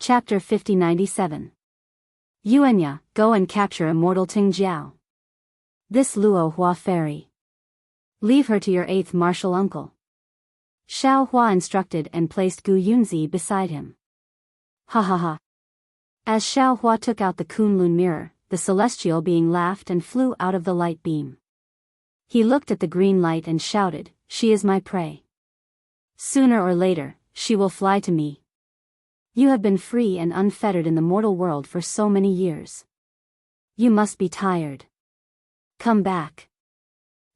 Chapter 5097. Yuanya, go and capture immortal Ting Jiao. This Luo Hua fairy. Leave her to your 8th martial uncle. Xiao Hua instructed and placed Gu Yunzi beside him. Ha ha ha. As Xiao Hua took out the Kunlun mirror, the celestial being laughed and flew out of the light beam. He looked at the green light and shouted, "She is my prey. Sooner or later, she will fly to me. You have been free and unfettered in the mortal world for so many years. You must be tired. Come back."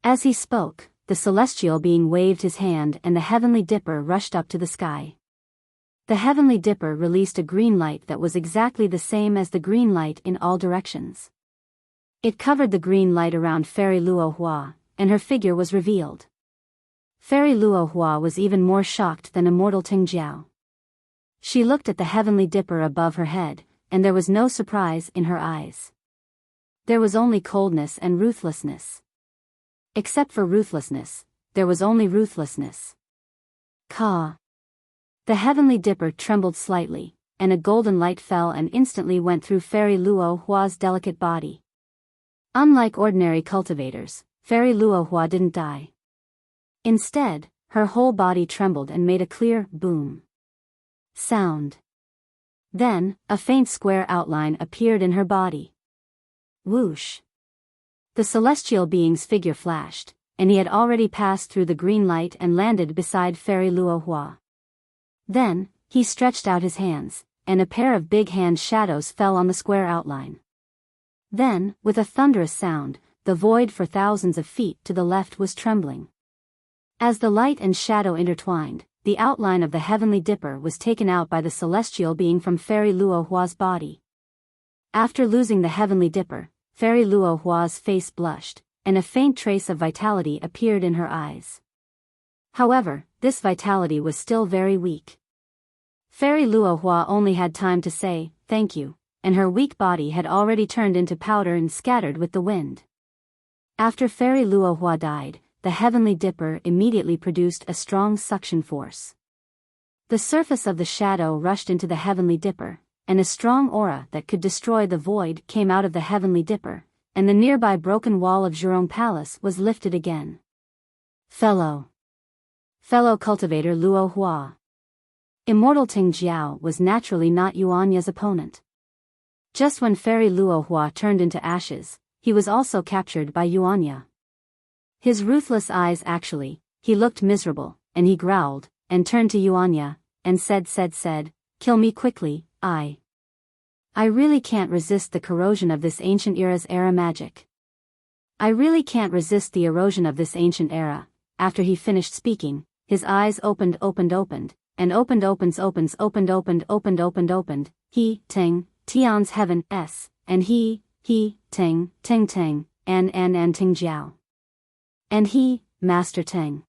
As he spoke, the celestial being waved his hand and the heavenly dipper rushed up to the sky. The heavenly dipper released a green light that was exactly the same as the green light in all directions. It covered the green light around Fairy Luo Hua, and her figure was revealed. Fairy Luo Hua was even more shocked than immortal Ting Jiao. She looked at the heavenly dipper above her head, and there was no surprise in her eyes. There was only coldness and ruthlessness. Except for ruthlessness, there was only ruthlessness. Ka. The heavenly dipper trembled slightly, and a golden light fell and instantly went through Fairy Luo Hua's delicate body. Unlike ordinary cultivators, Fairy Luo Hua didn't die. Instead, her whole body trembled and made a clear boom sound. Then, a faint square outline appeared in her body. Whoosh. The celestial being's figure flashed, and he had already passed through the green light and landed beside Fairy Luo Hua. Then, he stretched out his hands, and a pair of big hand shadows fell on the square outline. Then, with a thunderous sound, the void for thousands of feet to the left was trembling. As the light and shadow intertwined, the outline of the heavenly dipper was taken out by the celestial being from Fairy Luo Hua's body. After losing the heavenly dipper, Fairy Luo Hua's face blushed, and a faint trace of vitality appeared in her eyes. However, this vitality was still very weak. Fairy Luo Hua only had time to say, "Thank you," and her weak body had already turned into powder and scattered with the wind. After Fairy Luo Hua died, the heavenly dipper immediately produced a strong suction force. The surface of the shadow rushed into the heavenly dipper, and a strong aura that could destroy the void came out of the heavenly dipper, and the nearby broken wall of Zhurong Palace was lifted again. Fellow cultivator Luo Hua. Immortal Ting Jiao was naturally not Yuanya's opponent. Just when Fairy Luo Hua turned into ashes, he was also captured by Yuanya. His ruthless eyes he looked miserable, and he growled, and turned to Yuanya, and said, "Kill me quickly, I really can't resist the corrosion of this ancient era magic. I really can't resist the erosion of this ancient era." After he finished speaking, his eyes opened, and opened. He, Ting, Tian's heaven, S, and he, Ting, and Ting Jiao. And he, Master Teng.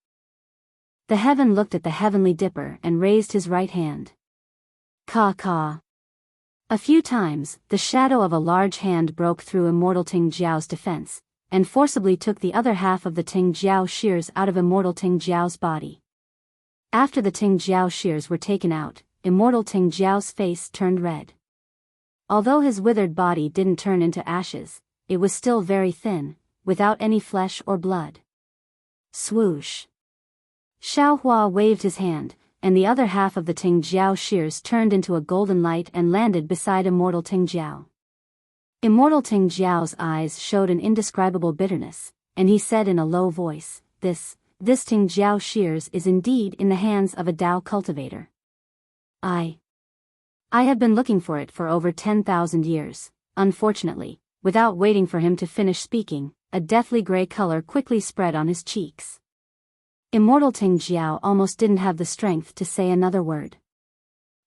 The heaven looked at the heavenly dipper and raised his right hand. Ka. A few times, the shadow of a large hand broke through immortal Ting Jiao's defense, and forcibly took the other half of the Ting Jiao shears out of immortal Ting Jiao's body. After the Ting Jiao shears were taken out, immortal Ting Jiao's face turned red. Although his withered body didn't turn into ashes, it was still very thin, without any flesh or blood. Swoosh. Xiao Hua waved his hand, and the other half of the Ting Jiao shears turned into a golden light and landed beside immortal Ting Jiao. Immortal Ting Jiao's eyes showed an indescribable bitterness, and he said in a low voice, This Ting Jiao shears is indeed in the hands of a Dao cultivator. I have been looking for it for over 10,000 years." Unfortunately, without waiting for him to finish speaking, a deathly gray color quickly spread on his cheeks. Immortal Ting Jiao almost didn't have the strength to say another word.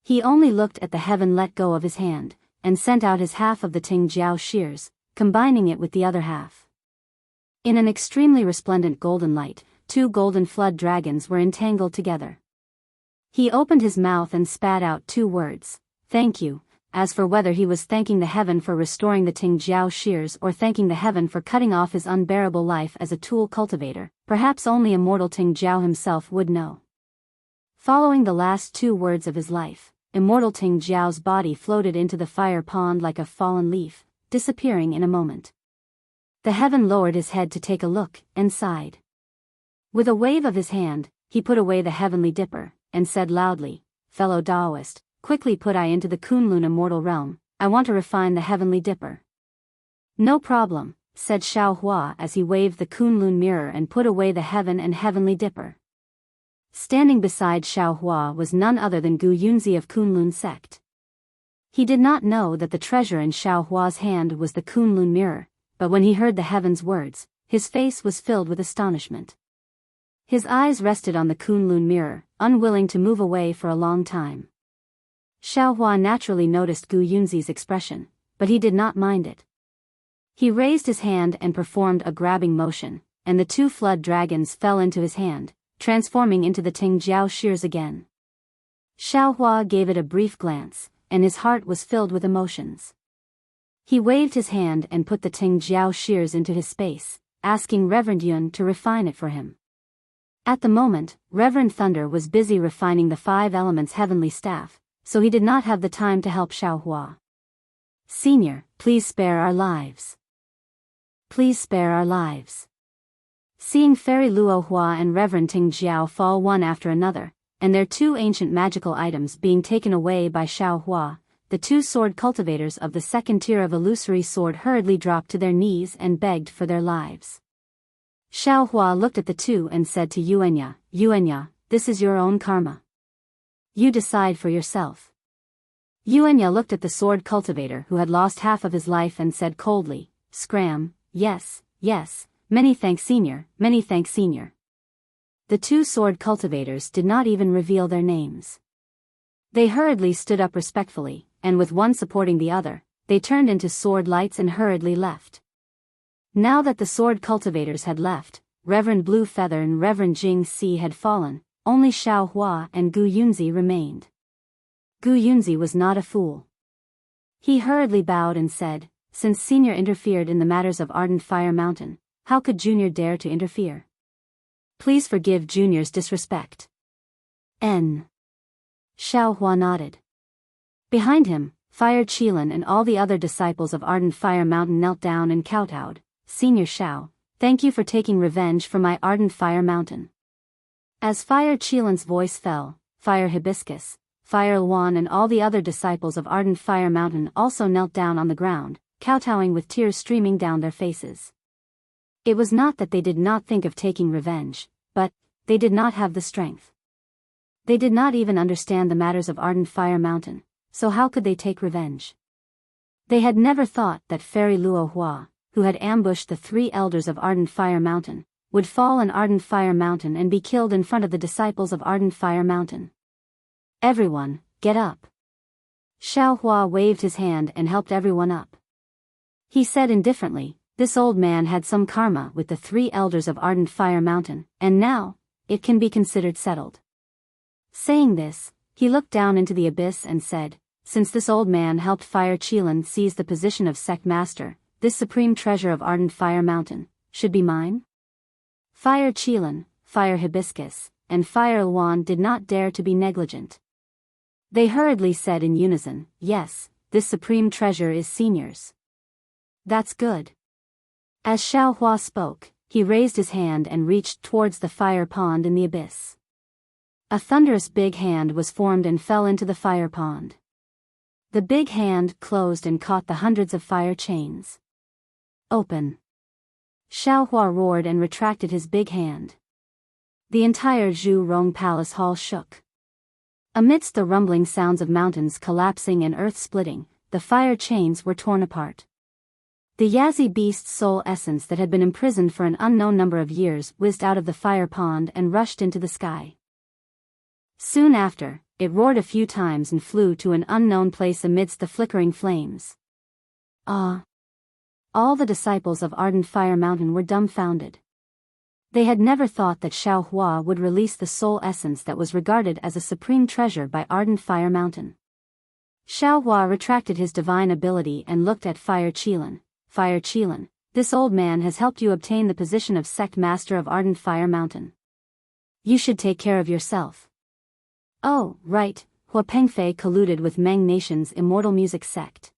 He only looked at the heaven, let go of his hand, and sent out his half of the Ting Jiao shears, combining it with the other half. In an extremely resplendent golden light, 2 golden flood dragons were entangled together. He opened his mouth and spat out 2 words, "Thank you." As for whether he was thanking the heaven for restoring the Ting Jiao shears or thanking the heaven for cutting off his unbearable life as a tool cultivator, perhaps only immortal Ting Jiao himself would know. Following the last 2 words of his life, Immortal Ting Jiao's body floated into the fire pond like a fallen leaf, disappearing in a moment. The heaven lowered his head to take a look, and sighed. With a wave of his hand, he put away the heavenly dipper, and said loudly, "Fellow Taoist, quickly put I into the Kunlun immortal realm, I want to refine the heavenly dipper." "No problem," said Xiao Hua as he waved the Kunlun mirror and put away the heaven and heavenly dipper. Standing beside Xiao Hua was none other than Gu Yunzi of Kunlun sect. He did not know that the treasure in Xiao Hua's hand was the Kunlun mirror, but when he heard the heaven's words, his face was filled with astonishment. His eyes rested on the Kunlun mirror, unwilling to move away for a long time. Xiao Hua naturally noticed Gu Yunzi's expression, but he did not mind it. He raised his hand and performed a grabbing motion, and the two flood dragons fell into his hand, transforming into the Ting Jiao shears again. Xiao Hua gave it a brief glance, and his heart was filled with emotions. He waved his hand and put the Ting Jiao shears into his space, asking Reverend Yun to refine it for him. At the moment, Reverend Thunder was busy refining the 5 elements heavenly staff, so he did not have the time to help Xiao Hua. "Senior, please spare our lives. Please spare our lives." Seeing Fairy Luo Hua and Reverend Ting Jiao fall one after another, and their 2 ancient magical items being taken away by Xiao Hua, the 2 sword cultivators of the 2nd tier of illusory sword hurriedly dropped to their knees and begged for their lives. Xiao Hua looked at the 2 and said to Yuanya, "Yuanya, this is your own karma. You decide for yourself." Yuanya looked at the sword cultivator who had lost half of his life and said coldly, "Scram, yes, yes. Many thanks, Senior, many thanks, Senior." The 2 sword cultivators did not even reveal their names. They hurriedly stood up respectfully, and with one supporting the other, they turned into sword lights and hurriedly left. Now that the sword cultivators had left, Reverend Blue Feather and Reverend Jing Si had fallen, only Xiao Hua and Gu Yunzi remained. Gu Yunzi was not a fool. He hurriedly bowed and said, "Since Senior interfered in the matters of Ardent Fire Mountain, how could Junior dare to interfere? Please forgive Junior's disrespect." Xiao Hua nodded. Behind him, Fire Qilin and all the other disciples of Ardent Fire Mountain knelt down and kowtowed. "Senior Xiao, thank you for taking revenge for my Ardent Fire Mountain." As Fire Qilin's voice fell, Fire Hibiscus, Fire Luan and all the other disciples of Ardent Fire Mountain also knelt down on the ground, kowtowing with tears streaming down their faces. It was not that they did not think of taking revenge, but they did not have the strength. They did not even understand the matters of Ardent Fire Mountain, so how could they take revenge? They had never thought that Fairy Luo Hua, who had ambushed the 3 elders of Ardent Fire Mountain, would fall in Ardent Fire Mountain and be killed in front of the disciples of Ardent Fire Mountain. "Everyone, get up." Xiao Hua waved his hand and helped everyone up. He said indifferently, "This old man had some karma with the 3 elders of Ardent Fire Mountain, and now, it can be considered settled." Saying this, he looked down into the abyss and said, "Since this old man helped Fire Qilin seize the position of sect master, this supreme treasure of Ardent Fire Mountain should be mine?" Fire Qilin, Fire Hibiscus, and Fire Luan did not dare to be negligent. They hurriedly said in unison, "Yes, this supreme treasure is Senior's." "That's good." As Xiao Hua spoke, he raised his hand and reached towards the fire pond in the abyss. A thunderous big hand was formed and fell into the fire pond. The big hand closed and caught the hundreds of fire chains. "Open!" Xiao Hua roared and retracted his big hand. The entire Zhu Rong Palace hall shook. Amidst the rumbling sounds of mountains collapsing and earth splitting, the fire chains were torn apart. The Yazi beast's soul essence that had been imprisoned for an unknown number of years whizzed out of the fire pond and rushed into the sky. Soon after, it roared a few times and flew to an unknown place amidst the flickering flames. Ah! All the disciples of Ardent Fire Mountain were dumbfounded. They had never thought that Xiao Hua would release the soul essence that was regarded as a supreme treasure by Ardent Fire Mountain. Xiao Hua retracted his divine ability and looked at Fire Qilin. "Fire Qilin, this old man has helped you obtain the position of sect master of Ardent Fire Mountain. You should take care of yourself." "Oh, right, Hua Pengfei colluded with Meng Nation's immortal music sect.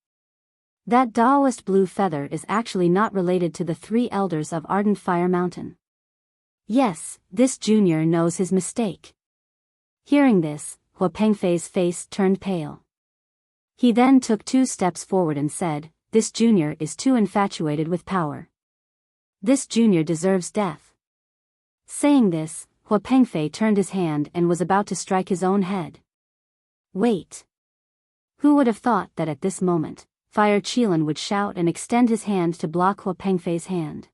That Taoist blue feather is actually not related to the three elders of Ardent Fire Mountain. Yes, this junior knows his mistake. Hearing this, Hua Pengfei's face turned pale. He then took 2 steps forward and said, "This junior is too infatuated with power. This junior deserves death." Saying this, Hua Pengfei turned his hand and was about to strike his own head. Wait. Who would have thought that at this moment, Fire Qilin would shout and extend his hand to block Hua Pengfei's hand?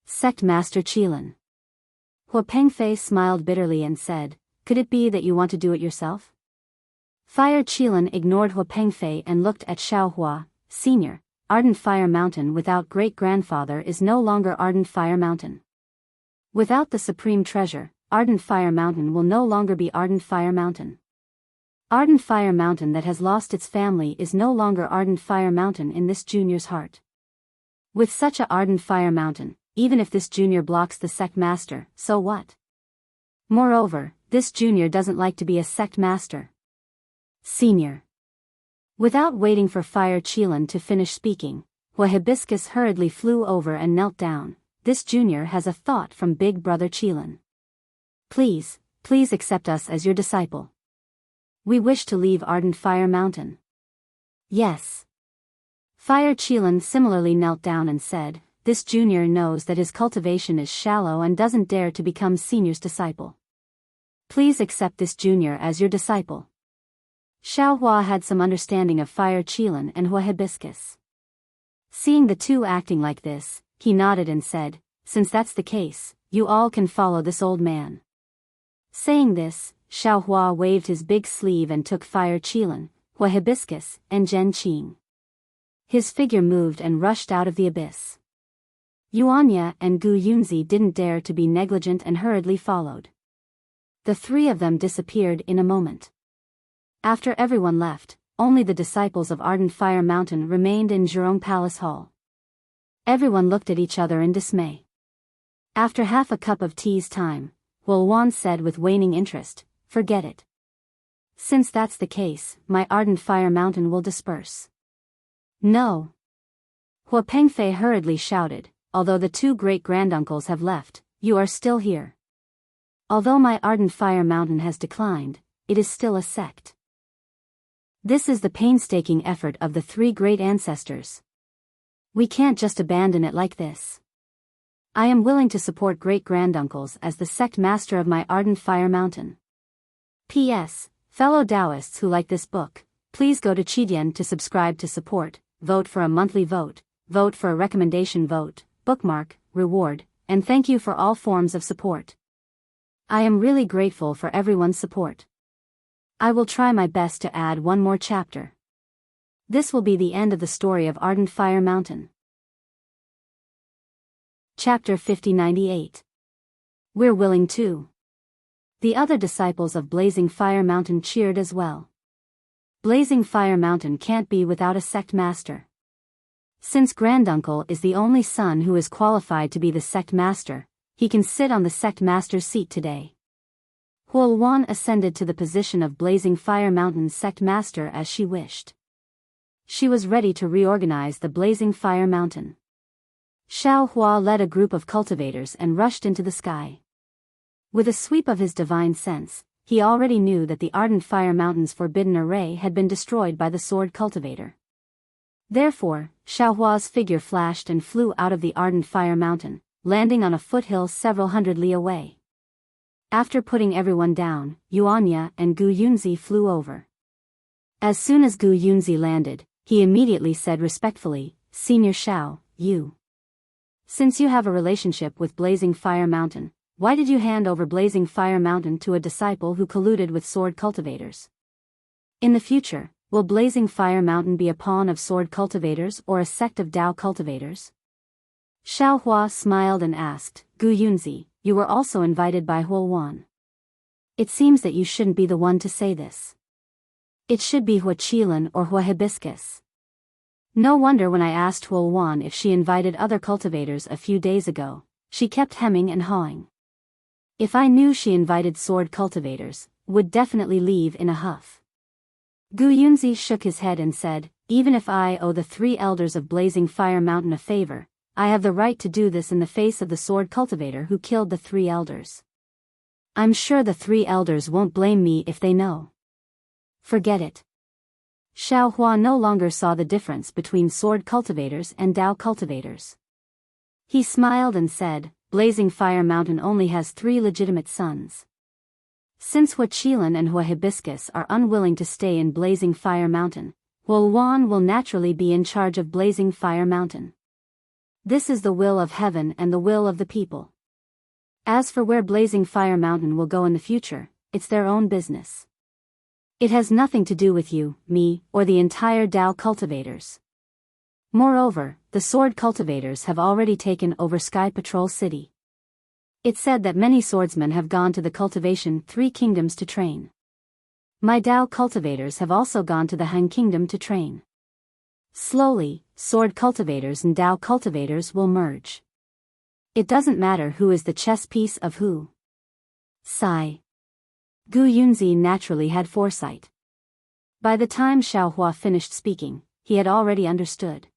Sect Master Qilin. Hua Pengfei smiled bitterly and said, "Could it be that you want to do it yourself?" Fire Qilin ignored Hua Pengfei and looked at Xiaohua, Senior. Ardent Fire Mountain without great-grandfather is no longer Ardent Fire Mountain. Without the supreme treasure, Ardent Fire Mountain will no longer be Ardent Fire Mountain. Ardent Fire Mountain that has lost its family is no longer Ardent Fire Mountain in this junior's heart. With such a Ardent Fire Mountain, even if this junior blocks the sect master, so what? Moreover, this junior doesn't like to be a sect master. Senior. Without waiting for Fire Qilin to finish speaking, Hua Hibiscus hurriedly flew over and knelt down. This junior has a thought from Big Brother Qilin. Please accept us as your disciple. We wish to leave Ardent Fire Mountain. Yes. Fire Qilin similarly knelt down and said, "This junior knows that his cultivation is shallow and doesn't dare to become senior's disciple. Please accept this junior as your disciple." Xiaohua had some understanding of Fire Qilin and Hua Hibiscus. Seeing the two acting like this, he nodded and said, "Since that's the case, you all can follow this old man." Saying this, Xiaohua waved his big sleeve and took Fire Qilin, Hua Hibiscus, and Zhen Qing. His figure moved and rushed out of the abyss. Yuanya and Gu Yunzi didn't dare to be negligent and hurriedly followed. The 3 of them disappeared in a moment. After everyone left, only the disciples of Ardent Fire Mountain remained in Zhurong Palace Hall. Everyone looked at each other in dismay. After half a cup of tea's time, Huoluan said with waning interest, "Forget it. Since that's the case, my Ardent Fire Mountain will disperse." "No." Hua Pengfei hurriedly shouted, "Although the 2 great-granduncles have left, you are still here. Although my Ardent Fire Mountain has declined, it is still a sect. This is the painstaking effort of the 3 great ancestors. We can't just abandon it like this. I am willing to support great-granduncles as the sect master of my Ardent Fire Mountain. P.S. Fellow Taoists who like this book, please go to Qidian to subscribe to support, vote for a monthly vote for a recommendation vote, bookmark, reward, and thank you for all forms of support. I am really grateful for everyone's support. I will try my best to add one more chapter. This will be the end of the story of Ardent Fire Mountain. Chapter 5098. We're willing to. The other disciples of Blazing Fire Mountain cheered as well. Blazing Fire Mountain can't be without a sect master. Since Granduncle is the only son who is qualified to be the sect master, he can sit on the sect master's seat today. Huoluan ascended to the position of Blazing Fire Mountain's sect master as she wished. She was ready to reorganize the Blazing Fire Mountain. Xiaohua led a group of cultivators and rushed into the sky. With a sweep of his divine sense, he already knew that the Ardent Fire Mountain's forbidden array had been destroyed by the sword cultivator. Therefore, Xiaohua's figure flashed and flew out of the Ardent Fire Mountain, landing on a foothill several hundred li away. After putting everyone down, Yuanya and Gu Yunzi flew over. As soon as Gu Yunzi landed, he immediately said respectfully, "Senior Xiao, you. Since you have a relationship with Blazing Fire Mountain, why did you hand over Blazing Fire Mountain to a disciple who colluded with sword cultivators? In the future, will Blazing Fire Mountain be a pawn of sword cultivators or a sect of Dao cultivators?" Xiaohua smiled and asked, "Gu Yunzi, you were also invited by Huoluan. It seems that you shouldn't be the one to say this. It should be Hua Qilin or Hua Hibiscus. No wonder when I asked Huoluan if she invited other cultivators a few days ago, she kept hemming and hawing. If I knew she invited sword cultivators, would definitely leave in a huff." Gu Yunzi shook his head and said, even if I owe the 3 elders of Blazing Fire Mountain a favor, I have the right to do this in the face of the sword cultivator who killed the 3 elders. I'm sure the 3 elders won't blame me if they know. Forget it. Xiao Hua no longer saw the difference between sword cultivators and Dao cultivators. He smiled and said, Blazing Fire Mountain only has 3 legitimate sons. Since Hua Qilin and Hua Hibiscus are unwilling to stay in Blazing Fire Mountain, Hua Wan will naturally be in charge of Blazing Fire Mountain. This is the will of heaven and the will of the people. As for where Blazing Fire Mountain will go in the future, it's their own business. It has nothing to do with you, me, or the entire Dao cultivators. Moreover, the sword cultivators have already taken over Sky Patrol City. It's said that many swordsmen have gone to the Cultivation 3 kingdoms to train. My Dao cultivators have also gone to the Han Kingdom to train. Slowly, sword cultivators and Dao cultivators will merge. It doesn't matter who is the chess piece of who. Sigh. Gu Yunzi naturally had foresight. By the time Xiao Hua finished speaking, he had already understood.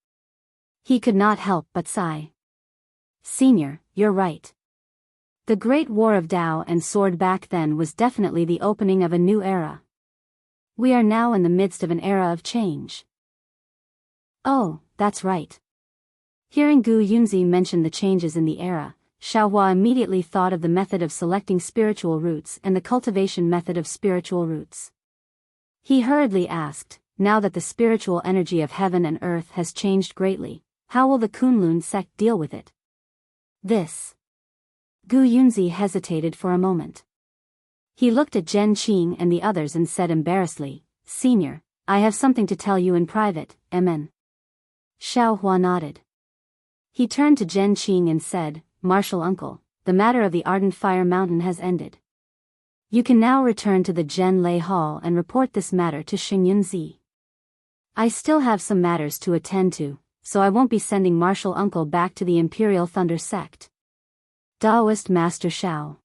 He could not help but sigh. Senior, you're right. The Great War of Dao and Sword back then was definitely the opening of a new era. We are now in the midst of an era of change. Oh, that's right. Hearing Gu Yunzi mention the changes in the era, Xiao Hua immediately thought of the method of selecting spiritual roots and the cultivation method of spiritual roots. He hurriedly asked, now that the spiritual energy of heaven and earth has changed greatly, how will the Kunlun sect deal with it? This. Gu Yunzi hesitated for a moment. He looked at Zhen Qing and the others and said embarrassedly, Senior, I have something to tell you in private, Amen. Xiao Hua nodded. He turned to Zhen Qing and said, Martial Uncle, the matter of the Ardent Fire Mountain has ended. You can now return to the Zhen Lei Hall and report this matter to Xing Yunzi. I still have some matters to attend to, so I won't be sending Martial Uncle back to the Imperial Thunder Sect. Daoist Master Xiao.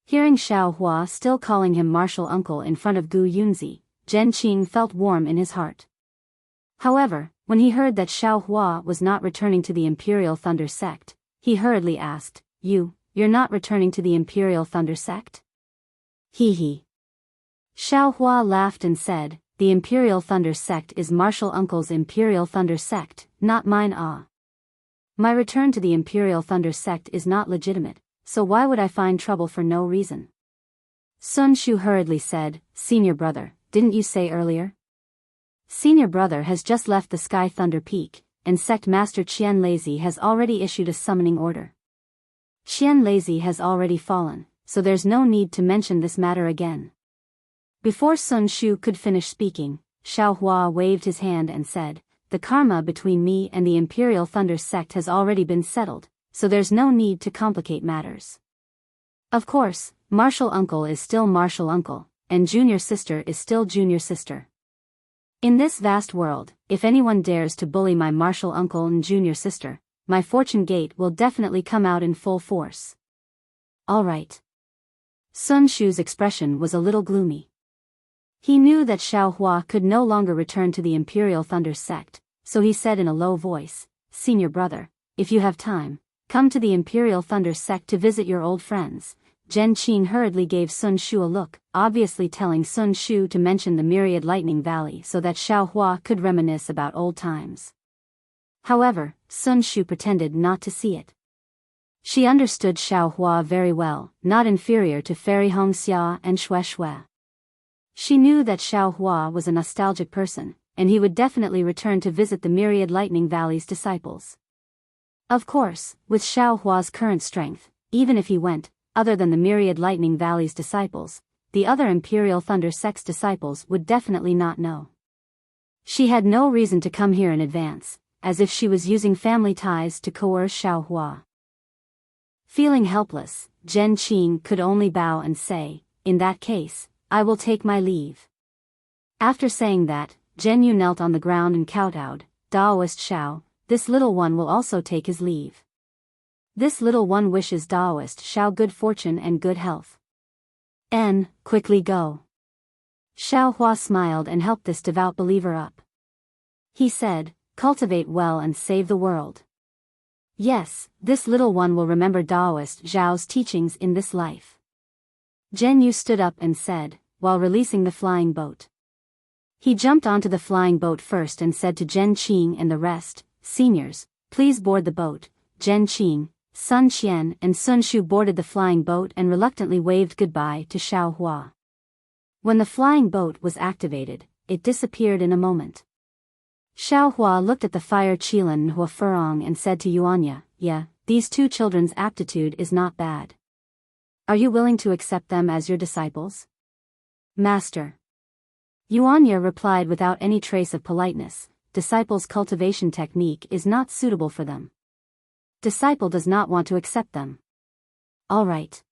Hearing Xiao Hua still calling him Martial Uncle in front of Gu Yunzi, Zhen Qing felt warm in his heart. However, when he heard that Xiao Hua was not returning to the Imperial Thunder Sect, he hurriedly asked, you're not returning to the Imperial Thunder Sect? Hee hee. Xiao Hua laughed and said, the Imperial Thunder Sect is Martial Uncle's Imperial Thunder Sect, not mine. My return to the Imperial Thunder Sect is not legitimate, so why would I find trouble for no reason? Sun Shu hurriedly said, Senior brother, didn't you say earlier? Senior brother has just left the Sky Thunder Peak, and Sect Master Qian Lazy has already issued a summoning order. Qian Lazy has already fallen, so there's no need to mention this matter again. Before Sun Shu could finish speaking, Xiao Hua waved his hand and said, the karma between me and the Imperial Thunder Sect has already been settled, so there's no need to complicate matters. Of course, Martial Uncle is still Martial Uncle, and Junior Sister is still Junior Sister. In this vast world, if anyone dares to bully my Martial Uncle and Junior Sister, my fortune gate will definitely come out in full force. All right. Sun Shu's expression was a little gloomy. He knew that Xiao Hua could no longer return to the Imperial Thunder Sect, so he said in a low voice, Senior brother, if you have time, come to the Imperial Thunder Sect to visit your old friends. Zhen Qing hurriedly gave Sun Shu a look, obviously telling Sun Shu to mention the Myriad Lightning Valley so that Xiao Hua could reminisce about old times. However, Sun Shu pretended not to see it. She understood Xiao Hua very well, not inferior to Fairy Hong Xia and Xue Xue. She knew that Xiao Hua was a nostalgic person, and he would definitely return to visit the Myriad Lightning Valley's disciples. Of course, with Xiao Hua's current strength, even if he went, other than the Myriad Lightning Valley's disciples, the other Imperial Thunder Sect's disciples would definitely not know. She had no reason to come here in advance, as if she was using family ties to coerce Xiao Hua. Feeling helpless, Zhen Qing could only bow and say, in that case, I will take my leave. After saying that, Zhen Yu knelt on the ground and kowtowed, Daoist Xiao, this little one will also take his leave. This little one wishes Daoist Xiao good fortune and good health. Quickly go. Xiao Hua smiled and helped this devout believer up. He said, "Cultivate well and save the world. Yes, this little one will remember Taoist Zhao's teachings in this life." Zhen Yu stood up and said, while releasing the flying boat. He jumped onto the flying boat first and said to Zhen Qing and the rest, "Seniors, please board the boat." Zhen Qing, Sun Qian and Sun Shu boarded the flying boat and reluctantly waved goodbye to Xiao Hua. When the flying boat was activated, it disappeared in a moment. Xiao Hua looked at the fire Qilin and Hua Furong and said to Yuanya, "Yeah, these two children's aptitude is not bad. Are you willing to accept them as your disciples?" "Master." Yuanya replied without any trace of politeness, "Disciples' cultivation technique is not suitable for them. Disciple does not want to accept them." "All right."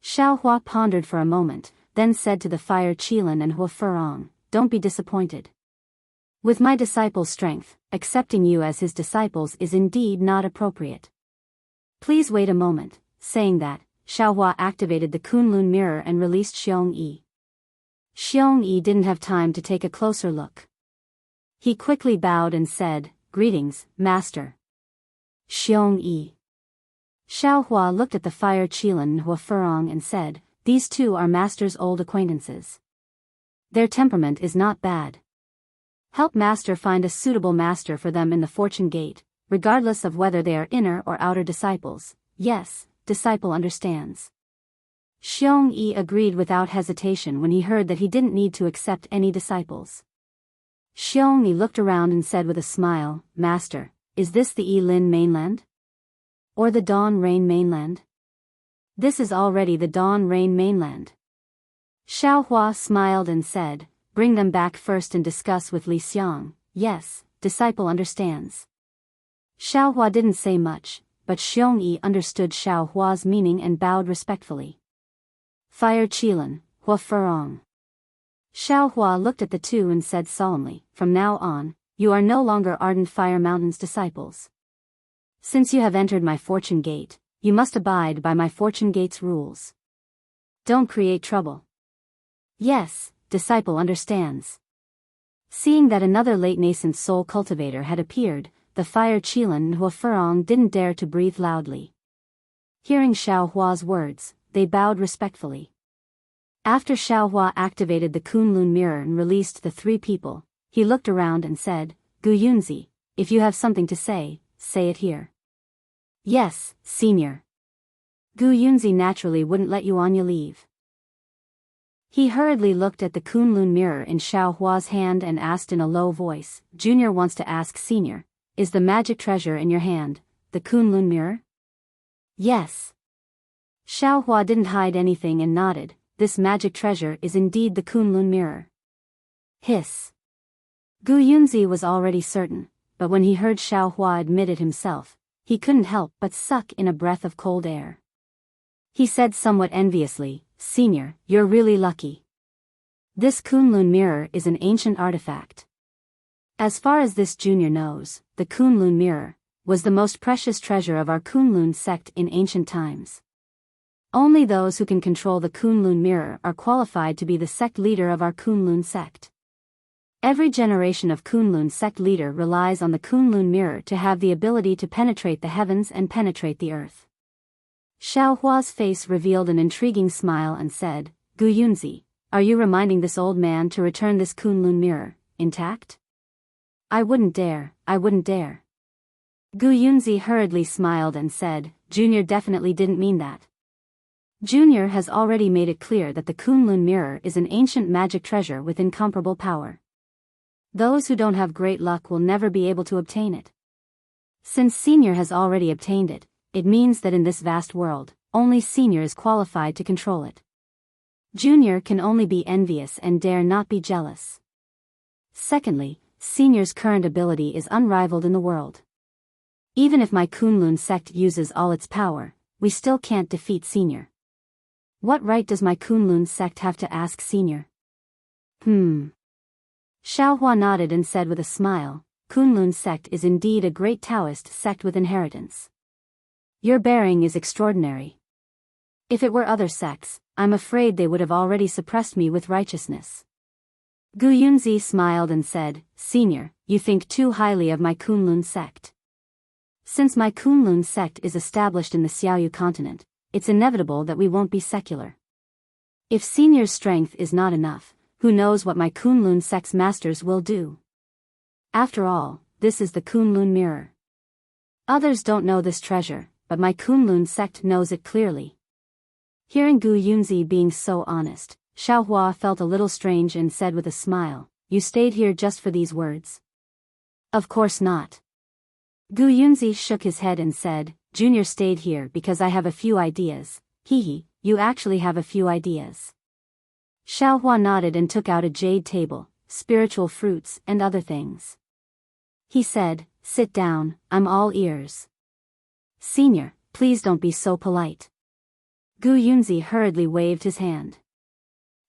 Xiao Hua pondered for a moment, then said to the fire Qilin and Hua Furong, "Don't be disappointed. With my disciple's strength, accepting you as his disciples is indeed not appropriate. Please wait a moment." Saying that, Xiao Hua activated the Kunlun mirror and released Xiong Yi. Xiong Yi didn't have time to take a closer look. He quickly bowed and said, "Greetings, Master." Xiong Yi. Xiao Hua looked at the fire Qilin and Hua Furong and said, "These two are Master's old acquaintances. Their temperament is not bad. Help Master find a suitable master for them in the Fortune Gate, regardless of whether they are inner or outer disciples." "Yes, disciple understands." Xiong Yi agreed without hesitation when he heard that he didn't need to accept any disciples. Xiong Yi looked around and said with a smile, "Master, is this the Yilin mainland? Or the Dawn Rain mainland?" "This is already the Dawn Rain mainland." Xiao Hua smiled and said, "Bring them back first and discuss with Li Xiang." "Yes, disciple understands." Xiao Hua didn't say much, but Xiong Yi understood Xiao Hua's meaning and bowed respectfully. Fire Qilin, Hua Furong. Xiao Hua looked at the two and said solemnly, "From now on, you are no longer ardent Fire Mountain's disciples. Since you have entered my Fortune Gate, you must abide by my Fortune Gate's rules. Don't create trouble." "Yes, disciple understands." Seeing that another late nascent soul cultivator had appeared, the fire Qilin and Hua Furong didn't dare to breathe loudly. Hearing Xiao Hua's words, they bowed respectfully. After Xiao Hua activated the Kunlun mirror and released the three people, he looked around and said, "Gu Yunzi, if you have something to say, say it here." "Yes, senior." Gu Yunzi naturally wouldn't let Yuanya leave. He hurriedly looked at the Kunlun mirror in Xiao Hua's hand and asked in a low voice, "Junior wants to ask Senior, is the magic treasure in your hand the Kunlun mirror?" "Yes." Xiao Hua didn't hide anything and nodded, "This magic treasure is indeed the Kunlun mirror." Hiss. Gu Yunzi was already certain, but when he heard Xiao Hua admit it himself, he couldn't help but suck in a breath of cold air. He said somewhat enviously, "Senior, you're really lucky. This Kunlun mirror is an ancient artifact. As far as this junior knows, the Kunlun mirror was the most precious treasure of our Kunlun sect in ancient times. Only those who can control the Kunlun mirror are qualified to be the sect leader of our Kunlun sect. Every generation of Kunlun sect leader relies on the Kunlun mirror to have the ability to penetrate the heavens and penetrate the earth." Xiao Hua's face revealed an intriguing smile and said, "Gu Yunzi, are you reminding this old man to return this Kunlun mirror intact?" I wouldn't dare." Gu Yunzi hurriedly smiled and said, "Junior definitely didn't mean that. Junior has already made it clear that the Kunlun mirror is an ancient magic treasure with incomparable power. Those who don't have great luck will never be able to obtain it. Since Senior has already obtained it, it means that in this vast world, only Senior is qualified to control it. Junior can only be envious and dare not be jealous. Secondly, Senior's current ability is unrivaled in the world. Even if my Kunlun sect uses all its power, we still can't defeat Senior. What right does my Kunlun sect have to ask Senior?" Xiao Hua nodded and said with a smile, "Kunlun sect is indeed a great Taoist sect with inheritance. Your bearing is extraordinary. If it were other sects, I'm afraid they would have already suppressed me with righteousness. Gu Yunzi smiled and said, Senior, you think too highly of my Kunlun sect. Since my Kunlun sect is established in the Xiaoyu continent, it's inevitable that we won't be secular. If Senior's strength is not enough, who knows what my Kunlun sect's masters will do? After all, this is the Kunlun mirror. Others don't know this treasure, but my Kunlun sect knows it clearly. Hearing Gu Yunzi being so honest, Xiaohua felt a little strange and said with a smile, You stayed here just for these words? Of course not. Gu Yunzi shook his head and said, Junior stayed here because I have a few ideas. Hee, you actually have a few ideas. Xiaohua nodded and took out a jade table, spiritual fruits and other things. He said, Sit down, I'm all ears. Senior, please don't be so polite. Gu Yunzi hurriedly waved his hand.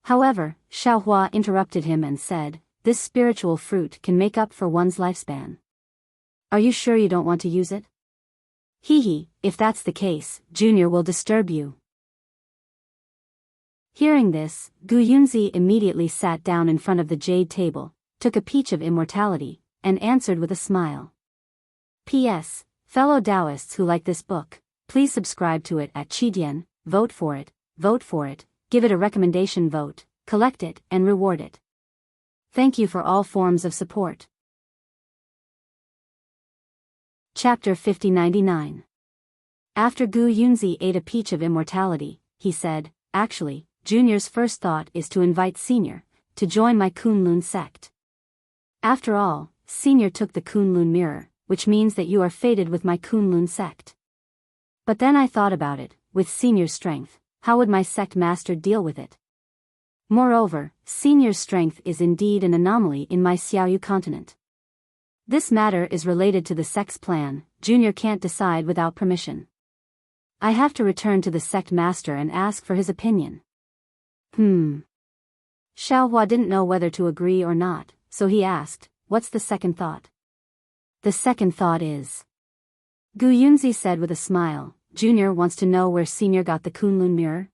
However, Xiaohua interrupted him and said, This spiritual fruit can make up for one's lifespan. Are you sure you don't want to use it? Hee, if that's the case, Junior will disturb you. Hearing this, Gu Yunzi immediately sat down in front of the jade table, took a peach of immortality, and answered with a smile. P.S. Fellow Taoists who like this book, please subscribe to it at Qidian, vote for it, give it a recommendation vote, collect it and reward it. Thank you for all forms of support. Chapter 5099. After Gu Yunzi ate a peach of immortality, he said, Actually, Junior's first thought is to invite Senior to join my Kunlun sect. After all, Senior took the Kunlun mirror, which means that you are fated with my Kunlun sect. But then I thought about it, with Senior's strength, how would my sect master deal with it? Moreover, Senior's strength is indeed an anomaly in my Xiaoyu continent. This matter is related to the sect's plan, Junior can't decide without permission. I have to return to the sect master and ask for his opinion. Xiaohua didn't know whether to agree or not, so he asked, What's the second thought? The second thought is. Gu Yunzi said with a smile, Junior wants to know where Senior got the Kunlun mirror.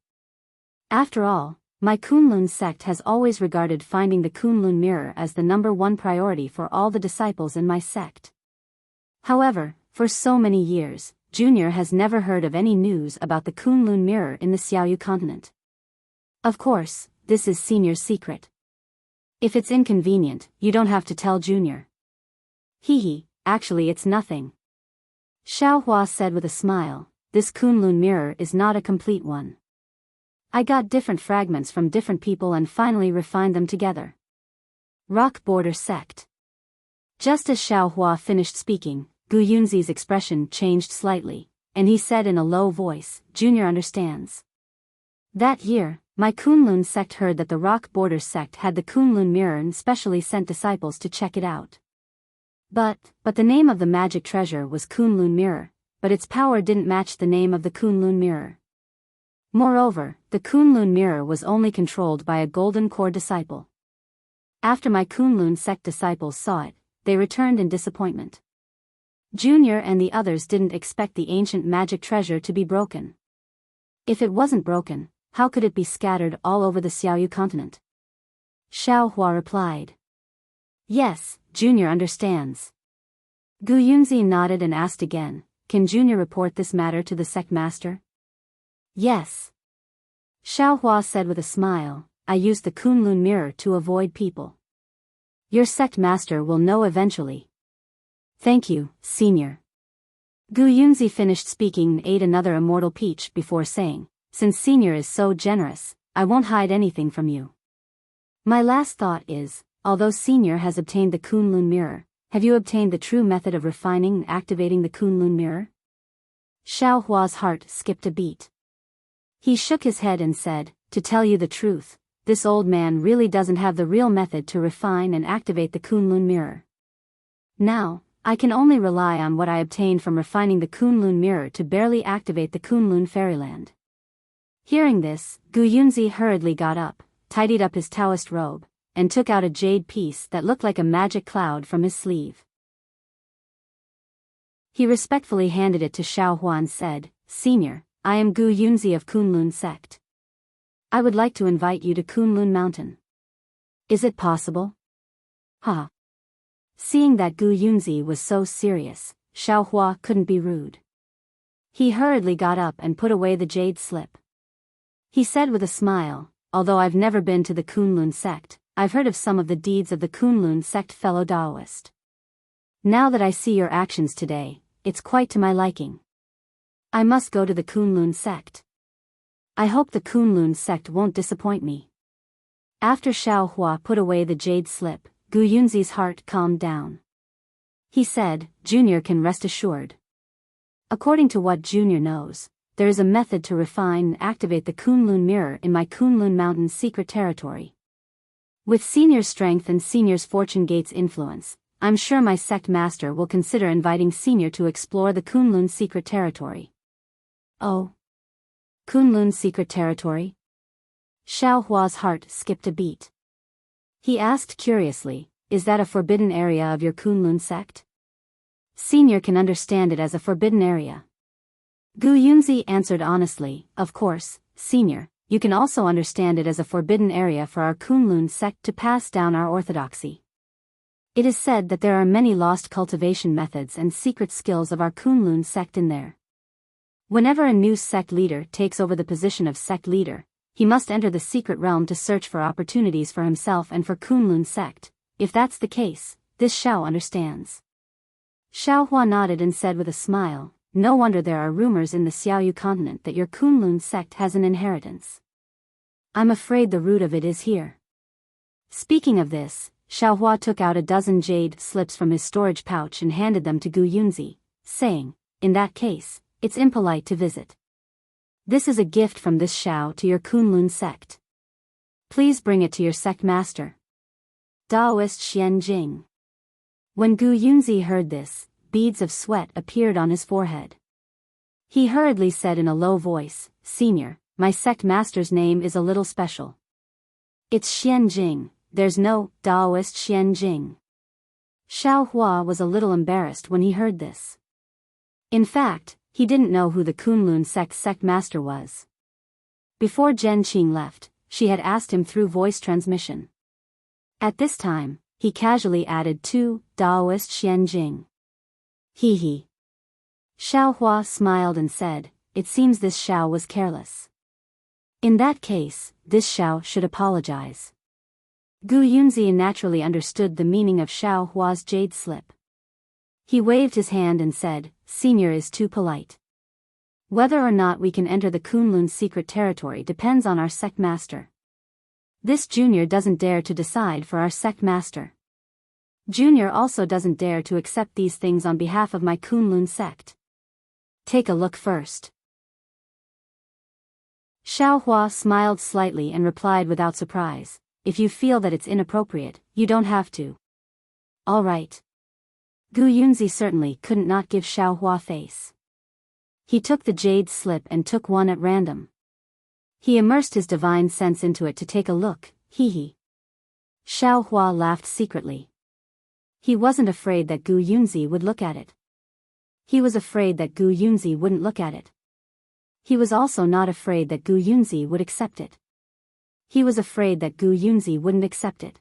After all, my Kunlun sect has always regarded finding the Kunlun mirror as the #1 priority for all the disciples in my sect. However, for so many years, Junior has never heard of any news about the Kunlun mirror in the Xiaoyu continent. Of course, this is Senior's secret. If it's inconvenient, you don't have to tell Junior. Hee, actually it's nothing. Xiaohua said with a smile, This Kunlun mirror is not a complete one. I got different fragments from different people and finally refined them together. Rock Border Sect. Just as Xiaohua finished speaking, Gu Yunzi's expression changed slightly, and he said in a low voice, Junior understands. That year, my Kunlun sect heard that the Rock Border Sect had the Kunlun mirror and specially sent disciples to check it out. But the name of the magic treasure was Kunlun mirror, but its power didn't match the name of the Kunlun mirror. Moreover, the Kunlun mirror was only controlled by a golden core disciple. After my Kunlun sect disciples saw it, they returned in disappointment. Junior and the others didn't expect the ancient magic treasure to be broken. If it wasn't broken, how could it be scattered all over the Xiaoyu continent? Xiaohua replied. Yes, Junior understands. Gu Yunzi nodded and asked again, Can Junior report this matter to the sect master? Yes. Xiaohua said with a smile, I used the Kunlun mirror to avoid people. Your sect master will know eventually. Thank you, Senior. Gu Yunzi finished speaking and ate another immortal peach before saying, Since Senior is so generous, I won't hide anything from you. My last thought is, although Senior has obtained the Kunlun mirror, have you obtained the true method of refining and activating the Kunlun mirror? Xiaohua's heart skipped a beat. He shook his head and said, To tell you the truth, this old man really doesn't have the real method to refine and activate the Kunlun mirror. Now, I can only rely on what I obtained from refining the Kunlun mirror to barely activate the Kunlun fairyland. Hearing this, Gu Yunzi hurriedly got up, tidied up his Taoist robe, and took out a jade piece that looked like a magic cloud from his sleeve. He respectfully handed it to Xiaohua and said, Senior, I am Gu Yunzi of Kunlun sect. I would like to invite you to Kunlun Mountain. Is it possible? Ha. Seeing that Gu Yunzi was so serious, Xiaohua couldn't be rude. He hurriedly got up and put away the jade slip. He said with a smile, although I've never been to the Kunlun sect, I've heard of some of the deeds of the Kunlun sect, fellow Taoist. Now that I see your actions today, it's quite to my liking. I must go to the Kunlun sect. I hope the Kunlun sect won't disappoint me. After Xiaohua put away the jade slip, Gu Yunzi's heart calmed down. He said, Junior can rest assured. According to what Junior knows, there is a method to refine and activate the Kunlun mirror in my Kunlun Mountain's secret territory. With Senior's strength and Senior's fortune gate's influence, I'm sure my sect master will consider inviting Senior to explore the Kunlun secret territory. Oh. Kunlun's secret territory? Xiaohua's heart skipped a beat. He asked curiously, is that a forbidden area of your Kunlun sect? Senior can understand it as a forbidden area. Gu Yunzi answered honestly, of course, Senior, you can also understand it as a forbidden area for our Kunlun sect to pass down our orthodoxy. It is said that there are many lost cultivation methods and secret skills of our Kunlun sect in there. Whenever a new sect leader takes over the position of sect leader, he must enter the secret realm to search for opportunities for himself and for Kunlun sect. If that's the case, this Xiao understands. Xiaohua nodded and said with a smile, no wonder there are rumors in the Xiaoyu continent that your Kunlun sect has an inheritance. I'm afraid the root of it is here. Speaking of this, Xiaohua took out a dozen jade slips from his storage pouch and handed them to Gu Yunzi, saying, in that case, it's impolite to visit. This is a gift from this Xiao to your Kunlun sect. Please bring it to your sect master. Taoist Xian Jing. When Gu Yunzi heard this, beads of sweat appeared on his forehead. He hurriedly said in a low voice, Senior, my sect master's name is a little special. It's Xian Jing, there's no Taoist Xian Jing. Xiaohua was a little embarrassed when he heard this. In fact, he didn't know who the Kunlun sect master was. Before Zhen Qing left, she had asked him through voice transmission. At this time, he casually added to Taoist Xian Jing. He he. Xiaohua smiled and said, it seems this Xiao was careless. In that case, this Xiao should apologize. Gu Yunzi naturally understood the meaning of Xiaohua's jade slip. He waved his hand and said, Senior is too polite. Whether or not we can enter the Kunlun secret territory depends on our sect master. This Junior doesn't dare to decide for our sect master. Junior also doesn't dare to accept these things on behalf of my Kunlun sect. Take a look first. Xiaohua smiled slightly and replied without surprise, if you feel that it's inappropriate, you don't have to. All right. Gu Yunzi certainly couldn't not give Xiaohua face. He took the jade slip and took one at random. He immersed his divine sense into it to take a look, hee hee. Xiaohua laughed secretly. He wasn't afraid that Gu Yunzi would look at it. He was afraid that Gu Yunzi wouldn't look at it. He was also not afraid that Gu Yunzi would accept it. He was afraid that Gu Yunzi wouldn't accept it.